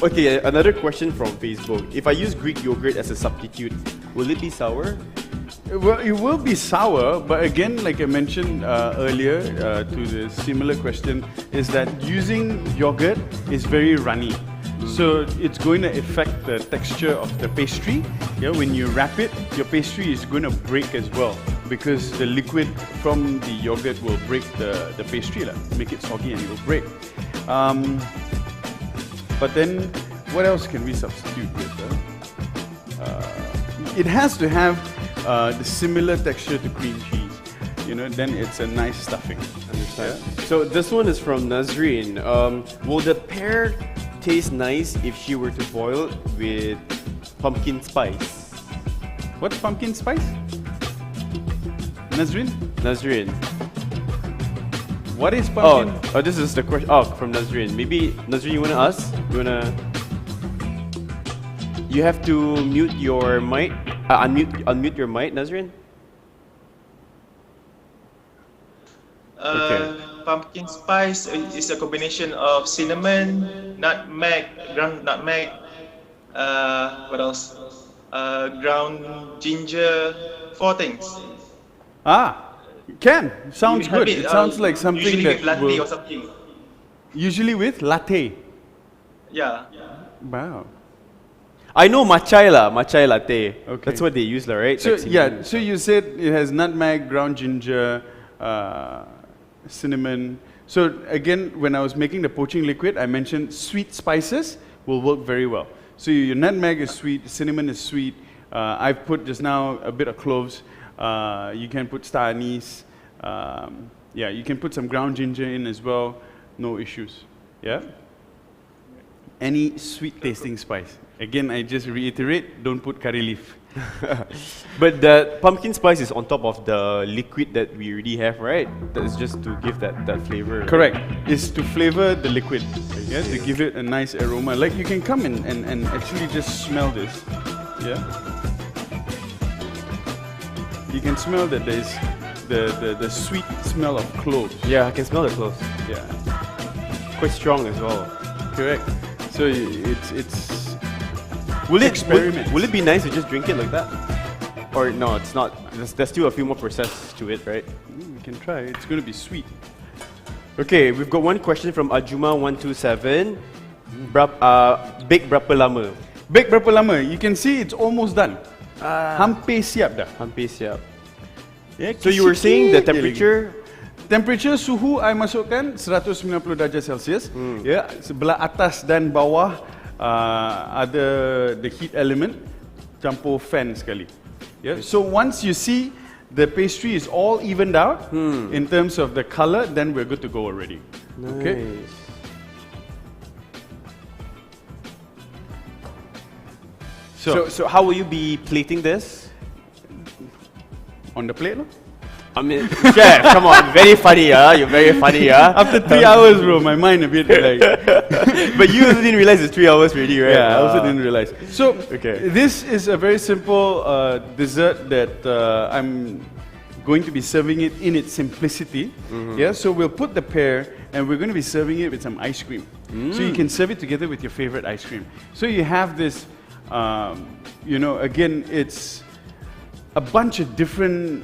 Okay, another question from Facebook. If I use Greek yogurt as a substitute, will it be sour? Well, it will be sour, but again, like I mentioned earlier to the similar question, is that using yogurt is very runny. So it's going to affect the texture of the pastry. Yeah, when you wrap it, your pastry is going to break as well, because the liquid from the yogurt will break the pastry, make it soggy and it will break. But then, what else can we substitute with? It has to have the similar texture to cream cheese. Then it's a nice stuffing. Understand. Yeah. So this one is from Nazreen. Will the pear taste nice if she were to boil with pumpkin spice? What's pumpkin spice? Nazreen? Nazreen. What is pumpkin? Oh, this is the question. Oh, from Nazreen. Maybe Nazreen, you wanna ask? You have to mute your mic. Unmute your mic, Nazreen. Pumpkin spice is a combination of cinnamon, nutmeg, ground nutmeg. What else? Ground ginger. 4 things. Sounds good. It sounds like something usually that with latte or something. Usually with latte. Yeah. Wow. I know matcha latte. Okay. That's what they use, right? So so you said it has nutmeg, ground ginger, cinnamon. So again, when I was making the poaching liquid, I mentioned sweet spices will work very well. So your nutmeg is sweet, cinnamon is sweet. I've put just now a bit of cloves. You can put star anise. You can put some ground ginger in as well. No issues. Yeah. Any sweet tasting spice. Again, I just reiterate, don't put curry leaf. But the pumpkin spice is on top of the liquid that we already have, right? That's just to give that flavor. Correct. It's to flavor the liquid. Yeah, to give it a nice aroma. Like you can come in and actually just smell this. Yeah. You can smell that there's the sweet smell of cloves. Yeah, I can smell the cloves. Yeah. Quite strong as well. Correct. So it's Will it be nice to just drink it like that? Or no, it's not. There's still a few more processes to it, right? We can try. It's going to be sweet. Okay, we've got one question from Ajuma127. Bake berapa lama? Bake berapa lama? You can see it's almost done. Hampir siap dah. Hampir siap. Yeah, so you were saying the temperature? Temperature suhu I masukkan 190 darjah Celsius. Ya, sebelah atas dan bawah ada the heat element campur fan sekali. Yeah. So once you see the pastry is all evened out in terms of the color, then we're good to go already. Nice. Okay. So how will you be plating this? On the plate, no? I mean, chef, come on, very funny, You're very funny, After 3 hours, bro, my mind a bit like. But you also didn't realize it's 3 hours already, right? Yeah, I also didn't realize. So, this is a very simple dessert that I'm going to be serving it in its simplicity. Yeah, so we'll put the pear and we're going to be serving it with some ice cream. So you can serve it together with your favorite ice cream. So you have this, again, it's a bunch of different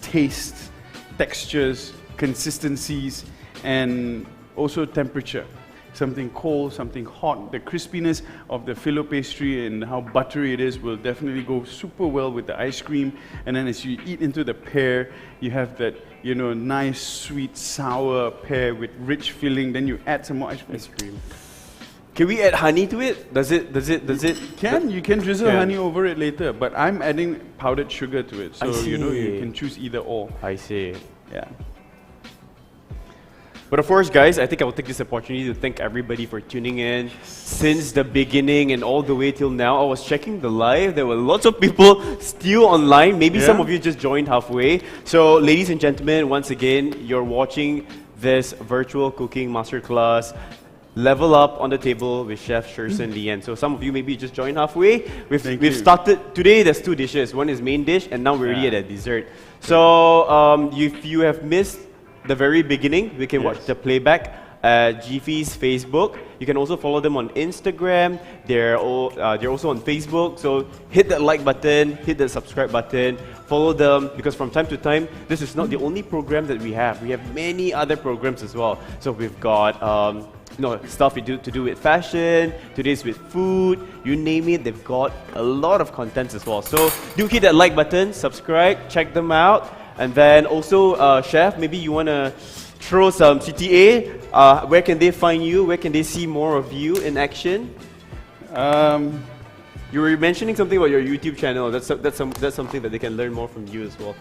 tastes, textures, consistencies, and also temperature. Something cold, something hot. The crispiness of the filo pastry and how buttery it is will definitely go super well with the ice cream. And then as you eat into the pear, you have that, nice, sweet, sour pear with rich filling. Then you add some more ice cream. Can we add honey to it? Does it? You can drizzle honey over it later, but I'm adding powdered sugar to it, so you know you can choose either or. I see. Yeah. But of course, guys, I think I will take this opportunity to thank everybody for tuning in since the beginning and all the way till now. I was checking the live. There were lots of people still online. Maybe some of you just joined halfway. So, ladies and gentlemen, once again, you're watching this virtual cooking masterclass. Level up on the table with Chef Sherson Lian. So some of you maybe just joined halfway. We've started today. There's 2 dishes. One is main dish, and now we're already at a dessert. So if you have missed the very beginning, we can watch the playback at Jiffy's Facebook. You can also follow them on Instagram. They're also on Facebook. So hit that like button, hit that subscribe button, follow them, because from time to time, this is not the only program that we have. We have many other programs as well. So we've got stuff we do to do with fashion, today's with food, you name it, they've got a lot of contents as well. So do hit that like button, subscribe, check them out, and then also, Chef, maybe you want to throw some CTA. Where can they find you? Where can they see more of you in action? You were mentioning something about your YouTube channel. That's something that they can learn more from you as well.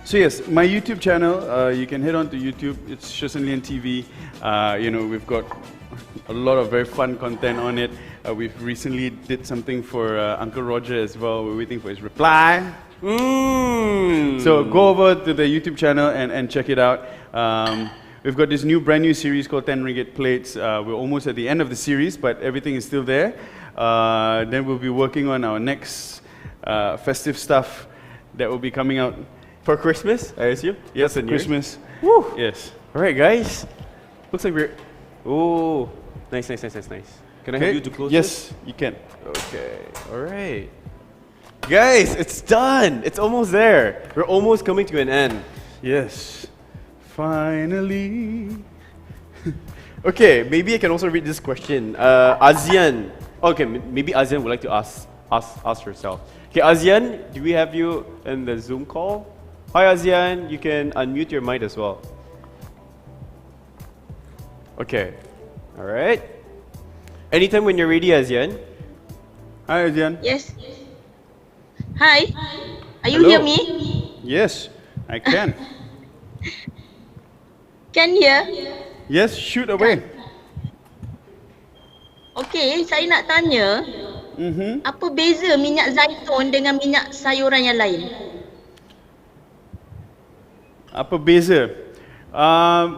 So yes, my YouTube channel, you can head on to YouTube. It's Sherson Lian TV. We've got a lot of very fun content on it. We've recently did something for Uncle Roger as well. We're waiting for his reply. So go over to the YouTube channel and check it out. We've got this brand new series called 10 Ringgit Plates. We're almost at the end of the series, but everything is still there. Then we'll be working on our next festive stuff that will be coming out. For Christmas, I assume? Yes, and Christmas. Woo! Yes. Alright, guys. Looks like we're... Oh, nice. Can I help you to close this? Yes, you can. Okay, alright. Guys, it's done! It's almost there. We're almost coming to an end. Yes. Finally. Okay, maybe I can also read this question. ASEAN. Okay, maybe ASEAN would like to ask herself. Okay, ASEAN, do we have you in the Zoom call? Hi ASEAN, you can unmute your mic as well. Okay, alright. Anytime when you're ready, ASEAN. Hi ASEAN. Yes. Hi. Are you hear me? Yes, I can. Can hear? Yes, shoot away. Okay, saya nak tanya. Apa beza minyak zaitun dengan minyak sayuran yang lain? Apa beza?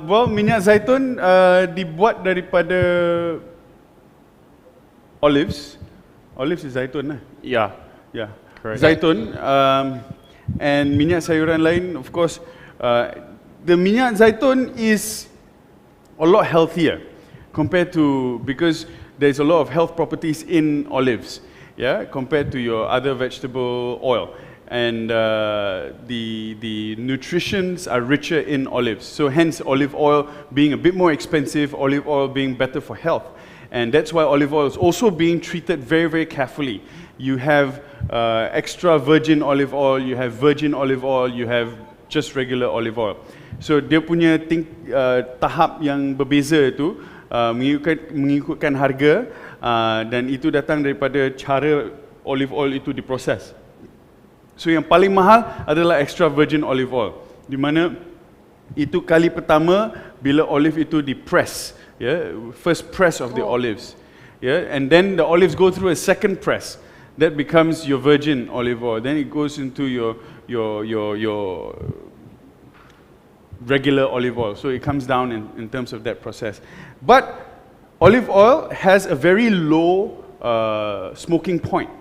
Well, minyak zaitun dibuat daripada olives. Olives is zaitun lah. Yeah. Correct. Zaitun. And minyak sayuran lain, of course, the minyak zaitun is a lot healthier compared to, because there's a lot of health properties in olives, compared to your other vegetable oil. And the nutritions are richer in olives. So hence olive oil being a bit more expensive, olive oil being better for health. And that's why olive oil is also being treated very, very carefully. You have extra virgin olive oil, you have virgin olive oil, you have just regular olive oil. So dia punya tahap yang berbeza itu mengikutkan harga dan itu datang daripada cara olive oil itu diproses. So yang paling mahal adalah extra virgin olive oil, di mana itu kali pertama bila olive itu di-press, first press of the olives, and then the olives go through a second press. That becomes your virgin olive oil. Then it goes into your regular olive oil. So it comes down in terms of that process. But olive oil has a very low smoking point.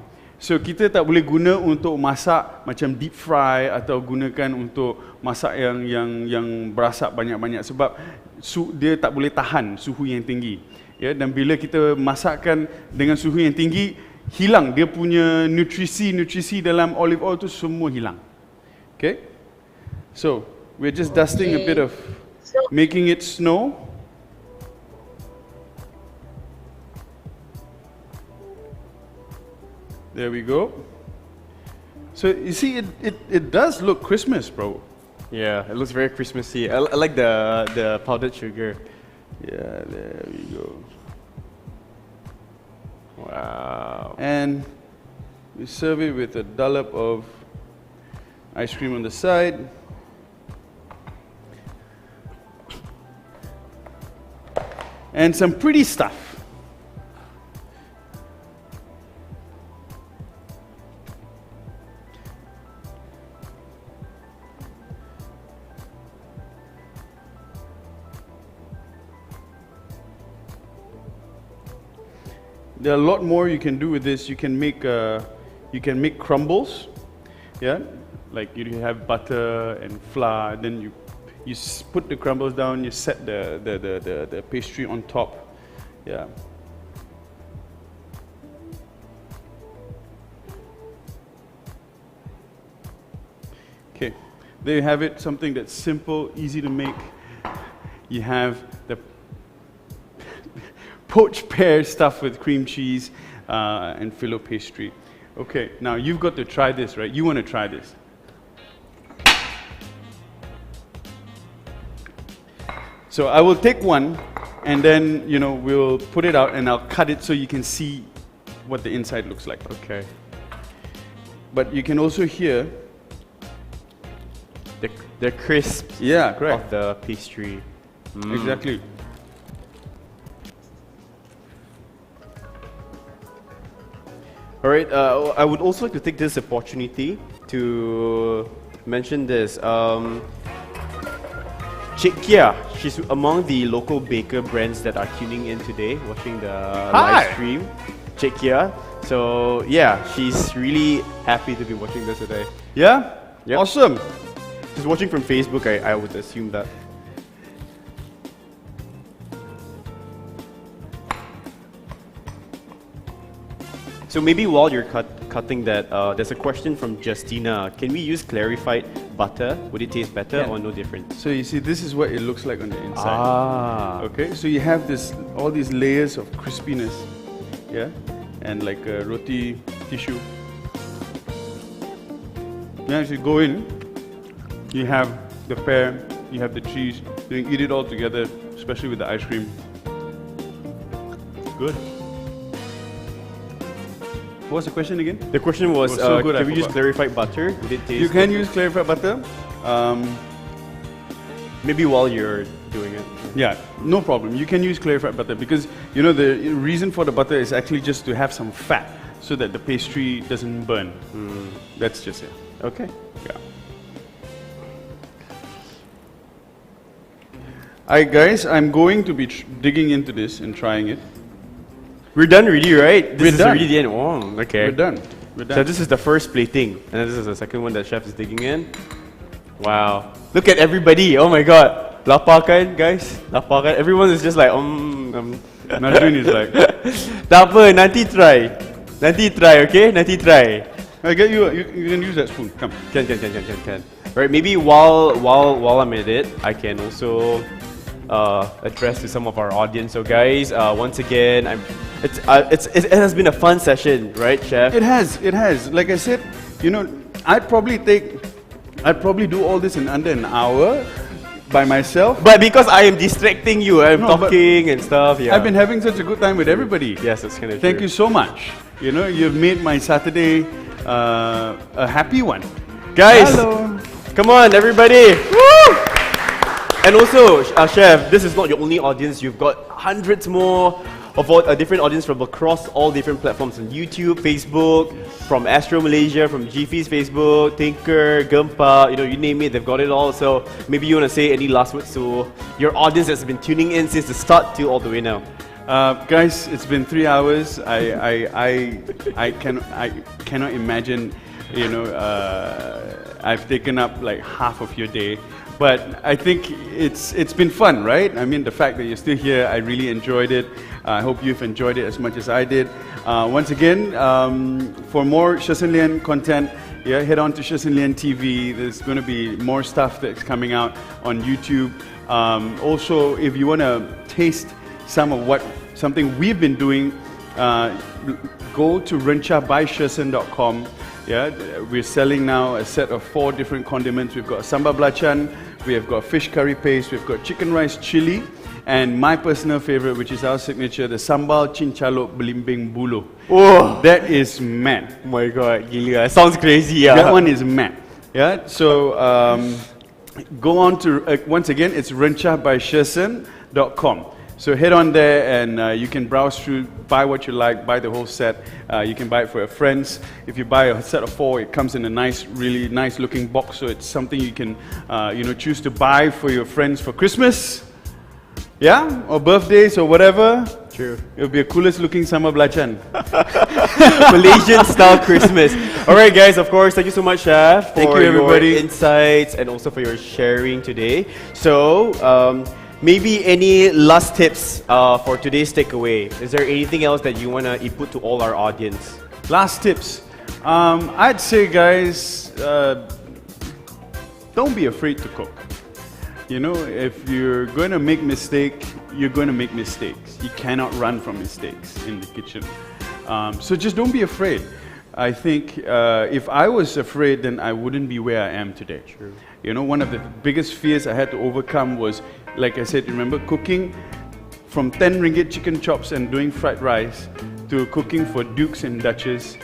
So kita tak boleh guna untuk masak macam deep fry atau gunakan untuk masak yang berasap banyak-banyak sebab dia tak boleh tahan suhu yang tinggi. Dan bila kita masakkan dengan suhu yang tinggi, hilang dia punya nutrisi dalam olive oil tu semua hilang. Okay? So, we're just dusting a bit of making it snow. There we go. So you see, it does look Christmas, bro. Yeah, it looks very Christmassy. I like the powdered sugar. Yeah, there we go. Wow. And we serve it with a dollop of ice cream on the side. And some pretty stuff. There are a lot more you can do with this. You can make crumbles, yeah. Like you have butter and flour, then you put the crumbles down. You set the pastry on top, yeah. Okay, there you have it. Something that's simple, easy to make. You have the poached pear stuffed with cream cheese and filo pastry. Okay, now you've got to try this, right? You want to try this. So I will take one, and then we'll put it out, and I'll cut it so you can see what the inside looks like. Okay. But you can also hear the crisp. Yeah, correct. Of the pastry. Mm. Exactly. All right, I would also like to take this opportunity to mention this. Kia, she's among the local baker brands that are tuning in today, watching the live stream. Kia. So yeah, she's really happy to be watching this today. Yeah? Yep. Awesome. She's watching from Facebook, I would assume that. So maybe while you're cutting that, there's a question from Justina. Can we use clarified butter? Would it taste better or no different? So you see, this is what it looks like on the inside. Ah. Okay, so you have all these layers of crispiness, yeah, and like a roti tissue. Now as you go in, you have the pear, you have the cheese. You can eat it all together, especially with the ice cream. Good. What was the question again? The question was, so good, can we use clarified butter? Would it taste You can use clarified butter. Maybe while you're doing it. Yeah, no problem. You can use clarified butter because the reason for the butter is actually just to have some fat so that the pastry doesn't burn. That's just it. Okay. Yeah. Alright guys, I'm going to be digging into this and trying it. We're done already, right? This is done. already the end. Oh, okay. We're done. We're done. So this is the first plating, and then this is the second one that chef is digging in. Wow. Look at everybody. Oh my god. Lapar kan, guys? Lapar kan? Everyone is just like, Najrin is like, tak apa, nanti try. Nanti try, okay? Nanti try. I get you can use that spoon. Come. Can. Right, maybe while I'm at it, I can also address to some of our audience. So guys, once again, it has been a fun session, right, chef? It has. Like I said, I'd probably do all this in under an hour by myself. But because I am distracting you, I'm talking and stuff. Yeah. I've been having such a good time with everybody. Yes, that's kind of Thank you so much. You've made my Saturday a happy one. Guys, hello. Come on, everybody. Woo! And also, chef, this is not your only audience. You've got hundreds more of a different audience from across all different platforms on YouTube, Facebook, from Astro Malaysia, from GFI's Facebook, Tinker, Gempa, you name it, they've got it all. So maybe you want to say any last words to your audience that's been tuning in since the start to all the way now. Guys, it's been 3 hours. I cannot imagine, I've taken up like half of your day. But I think it's been fun, right? I mean, the fact that you're still here, I really enjoyed it. I hope you've enjoyed it as much as I did. Once again, for more Sherson Lian content, head on to Sherson Lian TV. There's going to be more stuff that's coming out on YouTube. Also, if you want to taste something we've been doing, go to renchabysherson.com. Yeah, we're selling now a set of 4 different condiments. We've got sambal belacan, we have got fish curry paste, we've got chicken rice chili, And my personal favorite, which is our signature, the sambal cincalok belimbing bulu. Oh, that is mad. Oh my god, gila. Sounds crazy. Yeah. That one is mad. Yeah. So go on to once again, it's rencahbysherson.com. So head on there and you can browse through, buy what you like, buy the whole set. You can buy it for your friends. If you buy a set of 4, it comes in a nice, really nice looking box. So it's something you can, choose to buy for your friends for Christmas, yeah, or birthdays or whatever. True. It'll be the coolest looking sambal belacan. Malaysian style Christmas. All right, guys. Of course, thank you so much, Chef, for Thank you, everybody. your insights and also for your sharing today. So. Maybe any last tips for today's takeaway? Is there anything else that you want to input to all our audience? Last tips. I'd say, guys, don't be afraid to cook. You know, if you're going to make mistakes, you're going to make mistakes. You cannot run from mistakes in the kitchen. So just don't be afraid. I think if I was afraid, then I wouldn't be where I am today. True. You know, one of the biggest fears I had to overcome was, like I said, remember cooking from 10 ringgit chicken chops and doing fried rice to cooking for dukes and duchess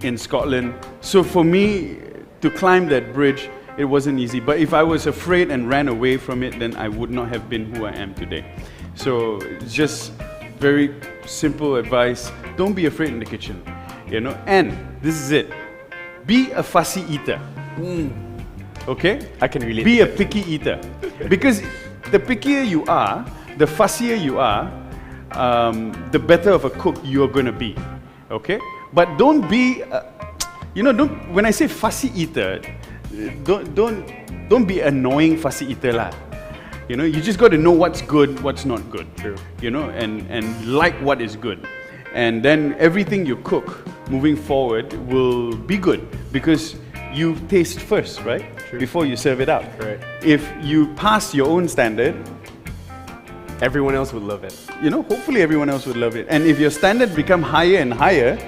in Scotland. So for me, to climb that bridge, it wasn't easy. But if I was afraid and ran away from it, then I would not have been who I am today. So it's just very simple advice. Don't be afraid in the kitchen, you know. And this is it. Be a fussy eater. Okay? I can relate. Be a picky eater. Because the pickier you are, the fussier you are, the better of a cook you are going to be. Okay? But don't be, when I say fussy eater, don't be annoying fussy eater lah. You know, you just got to know what's good, what's not good. True. You know, and like what is good. And then everything you cook moving forward will be good because you taste first, right? True. Before you serve it out. Correct. If you pass your own standard, everyone else would love it. You know, hopefully everyone else would love it. And if your standard become higher and higher,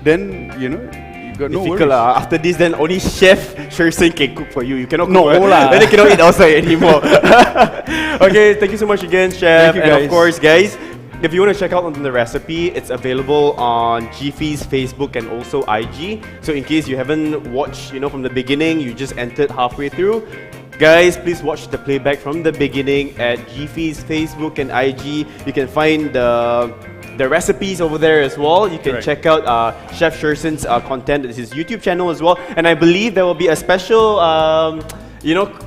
then, you know, you got no worries. After this, then only Chef Sherson can cook for you. You cannot cook. No lah. Then you cannot eat outside anymore. Okay, thank you so much again, Chef. Thank you, and guys. of course, guys, if you want to check out on the recipe, it's available on GFee's Facebook and also IG. So in case you haven't watched, from the beginning, you just entered halfway through, guys, please watch the playback from the beginning at GFee's Facebook and IG. You can find the recipes over there as well. You can check out Chef Sherson's content. It's his YouTube channel as well. And I believe there will be a special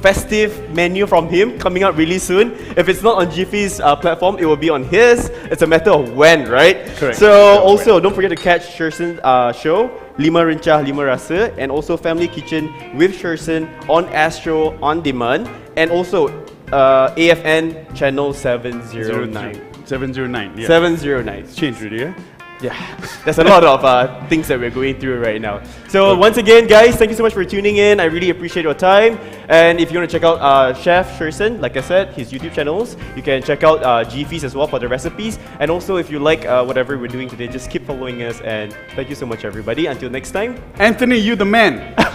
festive menu from him coming out really soon. If it's not on GFee's platform, it will be on his. It's a matter of when, right? Correct. So also, don't forget to catch Sherson's show, Lima Rencah, Lima Rasa, and also Family Kitchen with Sherson on Astro On Demand, and also AFN channel 709. 709, yeah. 709. It's changed really, yeah? Yeah, there's a lot of things that we're going through right now. So once again, guys, thank you so much for tuning in. I really appreciate your time. And if you want to check out Chef Sherson, like I said, his YouTube channels, you can check out GFee's as well for the recipes. And also, if you like whatever we're doing today, just keep following us. And thank you so much, everybody. Until next time. Anthony, you the man. All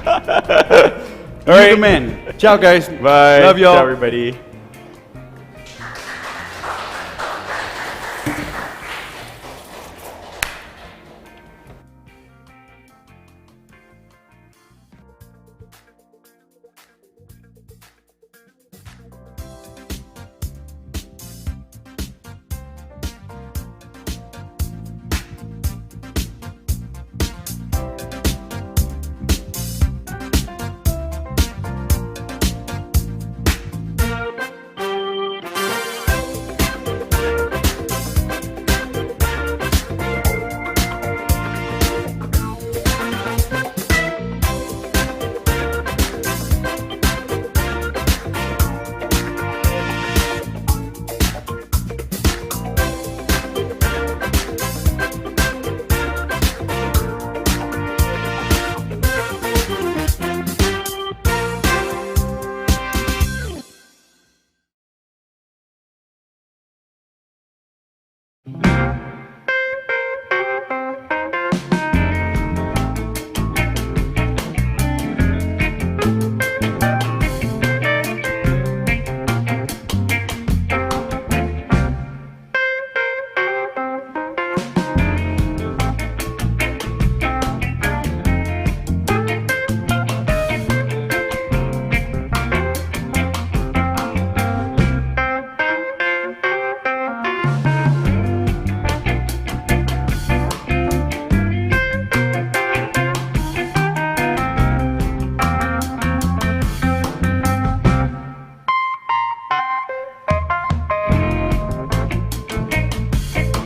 right. You the man. Ciao, guys. Bye. Love y'all. Ciao, everybody.